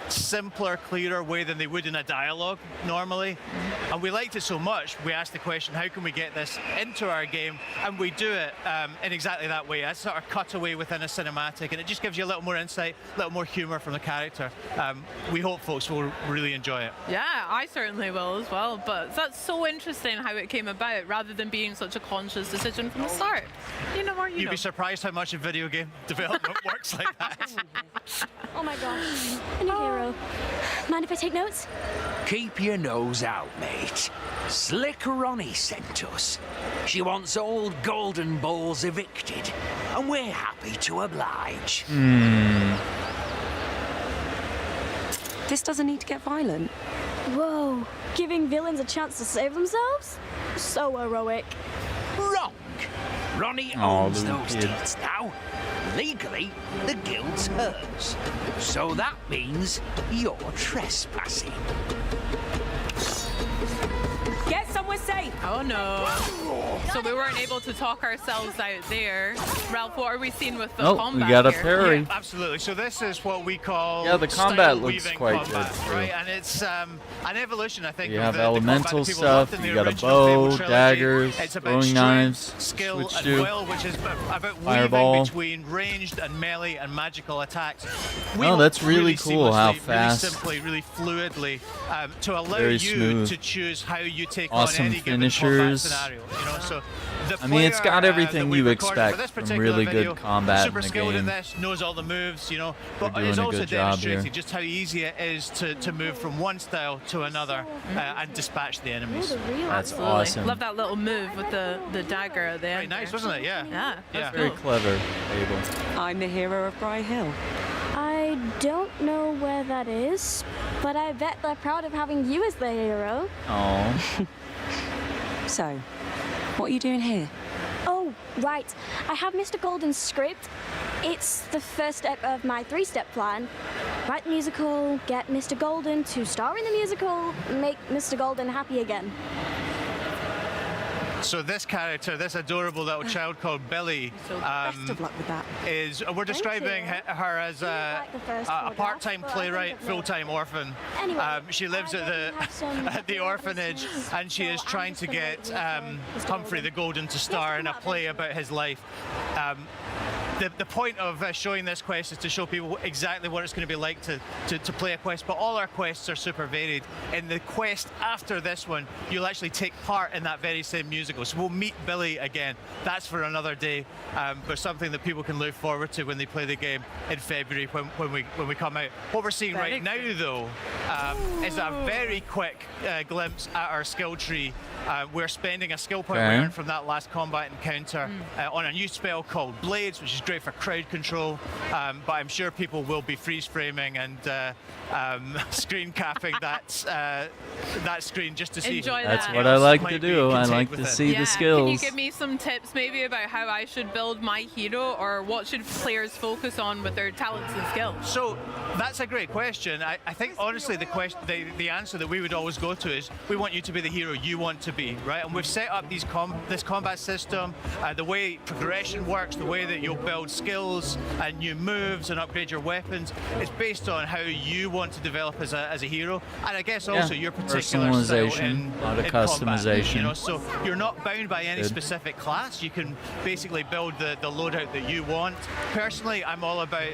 simpler, clearer way than they would in a dialogue normally. And we liked it so much, we asked the question, how can we get this into our game? And we do it in exactly that way. That's sort of cutaway within a cinematic, and it just gives you a little more insight, a little more humor from the character. We hope folks will really enjoy it. Yeah, I certainly will as well. But that's so interesting how it came about. rather than being such a conscious decision from the start. You know, or you You'd know. be surprised how much a video game development works like that. Oh my gosh. A new hero. Mind if I take notes? Keep your nose out, mate. Slick Ronnie sent us. She wants all golden balls evicted, and we're happy to oblige. This doesn't need to get violent. Whoa. Giving villains a chance to save themselves? So heroic. Wrong. Ronnie Aw, owns little those kid. deeds now. Legally, the guild's hers. So that means you're trespassing. Get somewhere safe. Oh no. So we weren't able to talk ourselves out there. Ralph, what are we seeing with the Nope, combat we got a here? parry. Yeah, absolutely. So this is what we call Yeah, the combat style looks weaving quite combat, good, too. right? And it's an evolution, I think. You of have the combat elemental that people loved stuff, in the you got a original bow, Fable trilogy. daggers, It's about throwing strength, knives, skill, switch and to will, which is about fireball. weaving between ranged and melee and magical attacks. Oh, that's really cool how seamlessly, fast. really simply, really fluidly, to allow Very you smooth. to choose how you take Awesome on any finishers. given combat scenario. You know, so the I mean, it's player, got everything that we you recorded expect for this from particular really video, good combat super in the skilled game. at this, knows all the moves, you know, but They're doing it's a also good job here. demonstrating just how easy it is to move from one style to another and dispatch the enemies. That's Absolutely. awesome. Love that little move with the dagger at the end. Very nice, wasn't it? Yeah. Yeah. Yeah. Very clever, Abel. I'm the hero of Bry Hill. I don't know where that is, but I bet they're proud of having you as the hero. Oh. So, what are you doing here? Oh, right. I have Mr. Golden's script. It's the first step of my 3-step plan. Write the musical, get Mr. Golden to star in the musical, make Mr. Golden happy again. So this character, this adorable little child called Billy, Best of luck with that. is we're describing her as a part-time playwright, full-time orphan. She lives at the orphanage, and she is trying to get Humphrey the Golden to star in a play about his life. The point of showing this quest is to show people exactly what it's going to be like to play a quest, but all our quests are super varied. In the quest after this one, you'll actually take part in that very same musical. So we'll meet Billy again. That's for another day, but something that people can look forward to when they play the game in February when we come out. What we're seeing right now, though, is a very quick glimpse at our skill tree. We're spending a skill point we Okay. earned from that last combat encounter on a new spell called Blades, which is great for crowd control, but I'm sure people will be freeze framing and screen capping that screen just to see. Enjoy That's that. what I like to might be do. I contained like to within. see Yeah. the skills. Can you give me some tips maybe about how I should build my hero, or what should players focus on with their talents and skills? So that's a great question. I think honestly the answer that we would always go to is we want you to be the hero you want to be, right? And we've set up this combat system, the way progression works, the way that you'll build skills and new moves and upgrade your weapons. It's based on how you want to develop as a hero, and I guess also your particular style personalization, a lot of in combat, customization. you know, so you're not bound by any Good. specific class. You can basically build the loadout that you want. Personally, I'm all about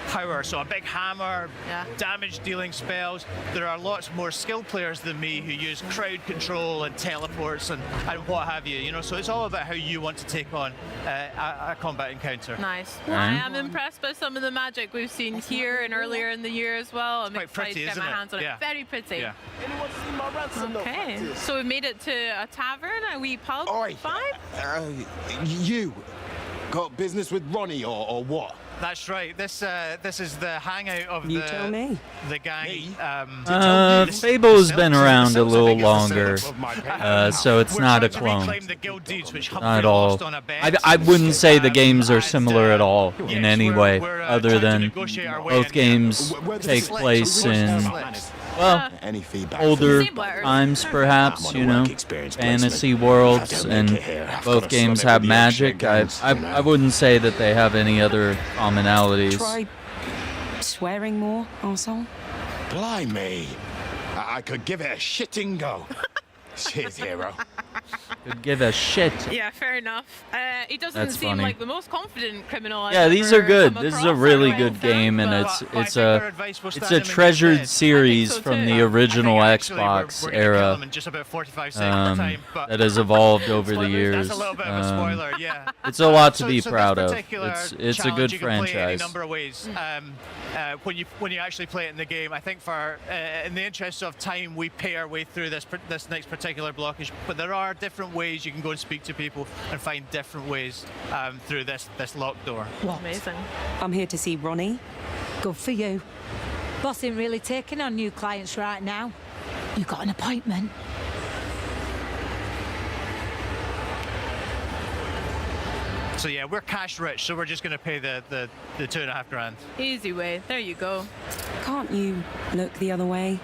power, so a big hammer, damage dealing spells. There are lots more skilled players than me who use crowd control and teleports and what have you. So it's all about how you want to take on a combat encounter. Nice. Okay. I am impressed by some of the magic we've seen here and earlier in the year as well. I'm excited pretty, to get isn't my it? hands on Yeah. it. Very pretty. Yeah. Okay, so we made it to a tavern, a wee pub. Vibe? You got business with Ronnie or what? That's right. This is the hangout of You tell me. the gang. Fable's been around a little longer, so it's not a clone. Not at all. I wouldn't say the games are similar at all in any way, other than both games take place in, well, any feedback? older times perhaps, fantasy worlds, and both games have magic. I wouldn't say that they have any other commonalities. Try swearing more, arsehole. Blimey. I could give it a shitting go. Cheers, hero. Could give a shit. Yeah, fair enough. He doesn't That's seem funny. like the most confident criminal I've Yeah, these ever are good. come This is a across, really I don't good think, game, and but it's a treasured series from the original Xbox era that has evolved over the years. That's a little bit of a spoiler, yeah. It's a lot to be So proud this of. particular It's a good challenge you can play franchise. in a number of ways. When you actually play it in the game, I think for in the interest of time, we pay our way through this next particular blockage. But there are different ways you can go and speak to people and find different ways through this locked door. What? Amazing. I'm here to see Ronnie. Good for you. Boss ain't really taking on new clients right now. You got an appointment? So yeah, we're cash rich, so we're just going to pay the $2.5 grand. Easy way. There you go. Can't you look the other way?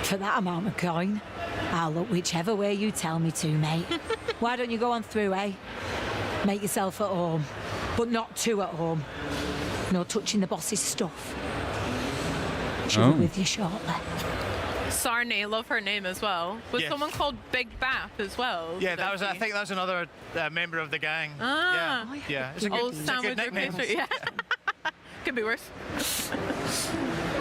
For that amount of coin, I'll look whichever way you tell me to, mate. Why don't you go on through, eh? Make yourself at home, but not too at home. No touching the boss's stuff. She'll be with you shortly. Sarney, love her name as well. Was Yes. someone called Big Bap as well? Yeah, that was. I think that was another member of the gang. Ah. Yeah. It's a Old good sandwich nickname. pastry, yeah. Could be worse.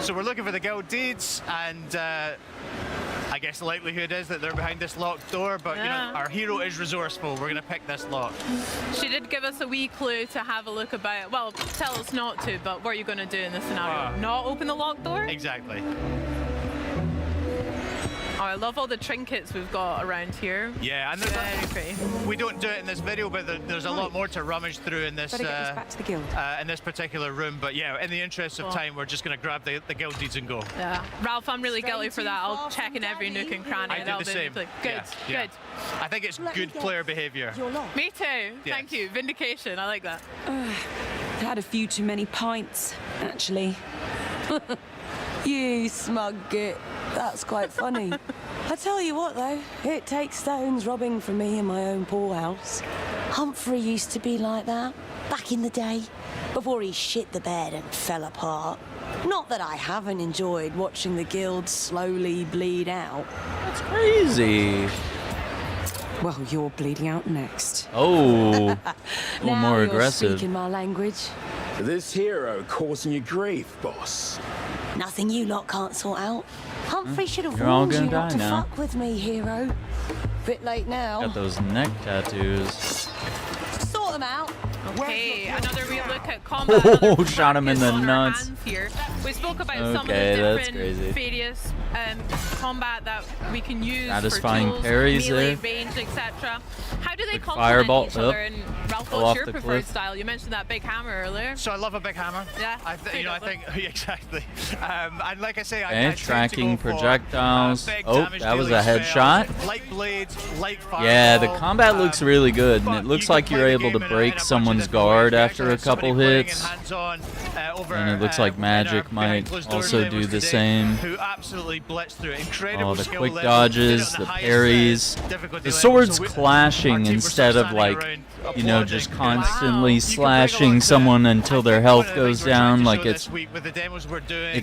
So we're looking for the guild deeds, and I guess the likelihood is that they're behind this locked door. But you know, our hero is resourceful. We're gonna pick this lock. She did give us a wee clue to have a look about. Well, tell us not to, but what are you going to do in this scenario? Not open the locked door? Exactly. Oh, I love all the trinkets we've got around here. Yeah, and we don't do it in this video, but there's a lot more to rummage through in this Better get this back to the guild. in this particular room. But yeah, in the interest of time, we're just going to grab the guild deeds and go. Yeah, Ralph, I'm really guilty for that. I'll check in every nook and cranny. I do That'll the be same. good, Yeah, yeah. good. I think it's good player behavior. Me too. Thank you. Vindication. I like that. Had a few too many pints, actually. You smug git. That's quite funny. I tell you what, though, it takes stones robbing from me in my own poorhouse. Humphrey used to be like that, back in the day, before he shit the bed and fell apart. Not that I haven't enjoyed watching the guild slowly bleed out. That's crazy. Well, you're bleeding out next. Oh, a little Now more you're aggressive. speaking my language. This hero causing you grief, boss. Nothing you lot can't sort out. Humphrey should have You're all warned you gonna not die to now. fuck with me, hero. Bit late now. Got those neck tattoos. Sort them out. Okay, another wee look at combat. another Oh, shot him in the on our nuts. hands Here. We spoke about some of the Okay, that's different crazy. various combat that we can use Satisfying for tools, parries melee, there. range, etc. How do they Quick complement fireball. each other? Oh. And Ralph, Fell what's off your the preferred cliff. style? You mentioned that big hammer earlier. So I love a big hammer. Yeah. I think exactly. And like I say, I Okay, tend to tracking go for, projectiles. big Oh, damage that was a dealing headshot. spells, Light blades, light fireball. Yeah, the combat looks really good, and it looks like you're able to break someone's guard after a couple hits. And it looks like magic might also do the same. Who absolutely blitzed through it. Incredible Oh, the skill quick level. dodges, Did it the on highest, parries, difficulty the level. swords So our clashing team were instead still of standing like, around you know, just applauding. constantly slashing someone until their health goes down. Like it's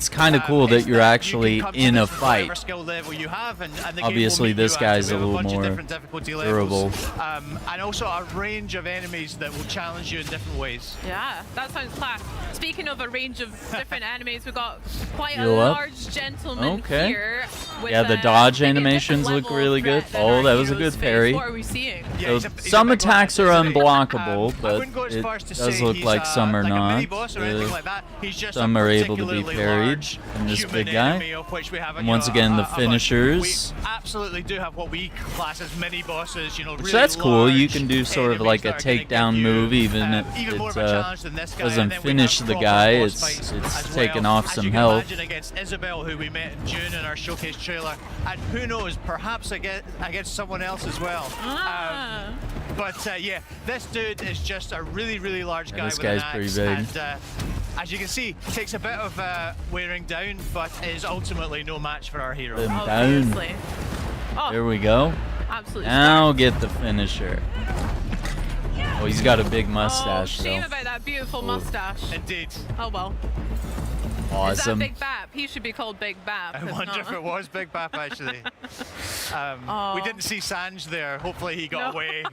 kind of cool that you're actually in a fight. Obviously, this guy's a little more durable. And also a range of enemies that will challenge you in different ways. Yeah, that sounds class. Speaking of a range of different enemies, we've got quite a Heal up. large gentleman Okay. here. With Yeah, the dodge maybe a different animations look level really of good. threat than Oh, our that was a heroes good face. parry. What are we seeing? So some attacks are unblockable, but it does look like some are not. Some are able to be parried from this big guy. And once again, the finishers. Absolutely do have what we class as mini bosses. You know, Which really that's cool. You large can do sort of like a enemies that are gonna takedown give you, move, even if even more it of a challenge than this guy. And doesn't then we finish have the proper guy. boss It's fights as taking well. off As some you can health. imagine, against Isabel, who we met in June in our showcase trailer, and who knows, perhaps against someone else as well. But yeah, this dude is just a really, really large guy. This with an guy's pretty axe, big. And as you can see, takes a bit of wearing down, but is ultimately no match for our hero. Put him down. Oh, There we go. absolutely. Now get the finisher. Oh, he's got a big mustache Oh, shame though. about that beautiful Ooh. mustache. Indeed. Oh well. Awesome. Is that Big Bap? He should be called Big Bap. I wonder if it was Big Bap actually. We didn't see Sanj there. Hopefully he got away.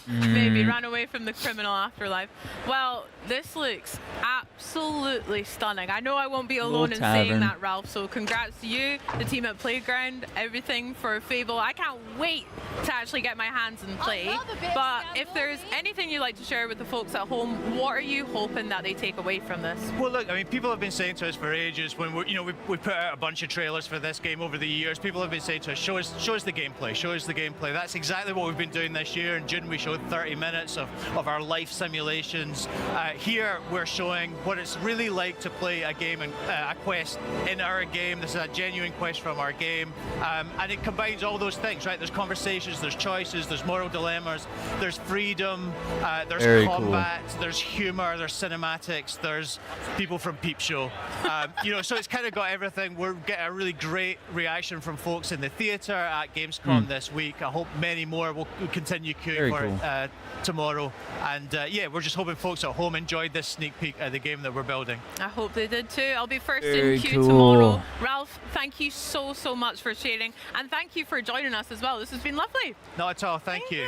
Maybe ran away from the criminal afterlife. Well, this looks absolutely stunning. I know I won't be alone in saying that, Ralph, so congrats to you, the team at Playground, everything for Fable. I can't wait to actually get my hands and play. But if there's anything you'd like to share with the folks at home, what are you hoping that they take away from this? Well, look, I mean, people have been saying to us for ages when we put out a bunch of trailers for this game over the years. People have been saying to us, show us the gameplay, show us the gameplay. That's exactly what we've been doing this year. In June, we showed 30 minutes of our life simulations. Here, we're showing what it's really like to play a game and a quest in our game. This is a genuine quest from our game, and it combines all those things, right? There's conversations, there's choices, there's moral dilemmas, there's freedom, there's Very combat, there's humor, there's cinematics, there's people from Peep Show. So it's kind of got everything. We're getting a really great reaction from folks in the theater at Gamescom this week. I hope many more will continue queuing for tomorrow. And yeah, we're just hoping folks at home enjoyed this sneak peek at the game that we're building. I hope they did too. I'll be first Very in queue cool. tomorrow. Ralph, thank you so much for sharing, and thank you for joining us as well. This has been lovely. Not at all. Thank you.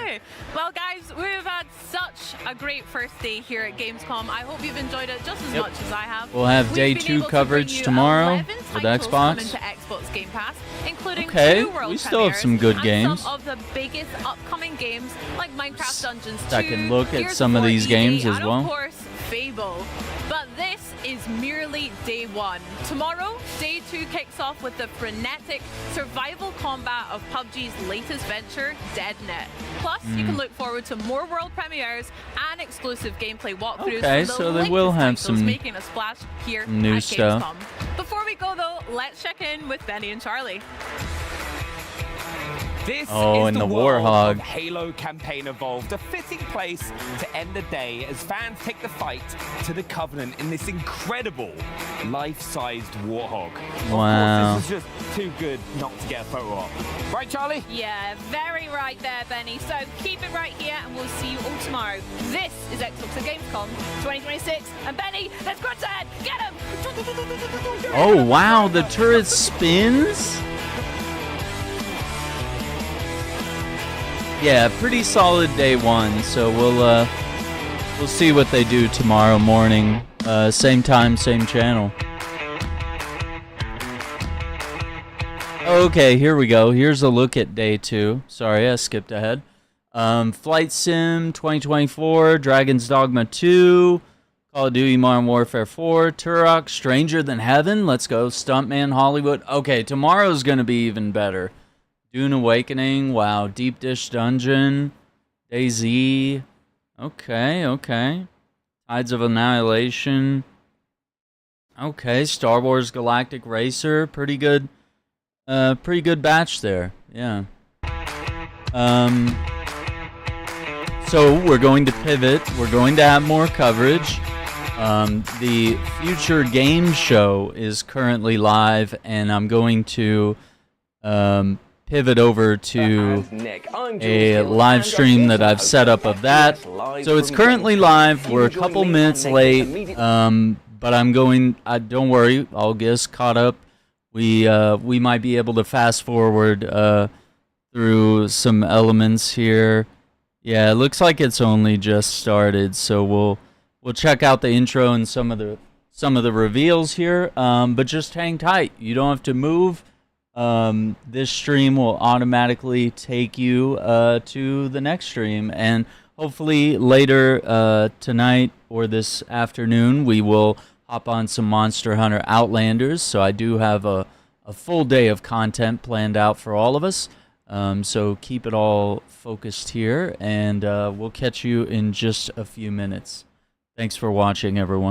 Well, guys, we've had such a great first day here at Gamescom. I hope you've enjoyed it just as much as I have. We'll have We've day been 2 able to coverage bring you tomorrow 11 with titles coming Xbox. to Xbox Game Pass, including Okay, 2 world we still have some premieres good games. and some of the biggest upcoming games like Minecraft Dungeons 2, Second look at Gears some of 4 these EA, games as and well. of course, Fable. But this is merely day 1. Tomorrow, day 2 kicks off with the frenetic survival combat of PUBG's latest venture, DeadNet. Plus, you can look forward to more world premieres and exclusive gameplay walkthroughs Okay, from the so they latest will have titles some making a splash here new at stuff. Gamescom. Before we go though, let's check in with Benny and Charlie. This Oh, is and the the world Warhog. of Halo Campaign Evolved, a fitting place to end the day as fans take the fight to the Covenant in this incredible life-sized Warhog. Wow. Of course, this is just too good not to get a photo of. Right, Charlie? Yeah, very right there, Benny. So keep it right here, and we'll see you all tomorrow. This is Xbox and Gamescom 2026. And Benny, let's go ahead, get him! Oh wow, the turret spins? Yeah, pretty solid day 1, so we'll see what they do tomorrow morning. Same time, same channel. Okay, here we go. Here's a look at day 2. Sorry, I skipped ahead. Flight Sim 2024, Dragon's Dogma 2, Call of Duty Modern Warfare 4, Turok, Stranger Than Heaven. Let's go. Stuntman Hollywood. Okay, tomorrow's going to be even better. Dune Awakening. Wow. Deep Dish Dungeon. DayZ. Okay. Tides of Annihilation. Okay. Star Wars Galactic Racer. Pretty good batch there. Yeah. So we're going to pivot. We're going to have more coverage. The Future Games Show is currently live, and I'm going to pivot over to a live stream that I've set up of that. So it's currently live. We're a couple minutes late, but I'm going. Don't worry, I'll get us caught up. We might be able to fast forward through some elements here. Yeah, it looks like it's only just started, so we'll check out the intro and some of the reveals here. But just hang tight. You don't have to move. This stream will automatically take you to the next stream, and hopefully later tonight or this afternoon we will hop on some Monster Hunter Outlanders. So I do have a full day of content planned out for all of us, so keep it all focused here, and we'll catch you in just a few minutes. Thanks for watching, everyone.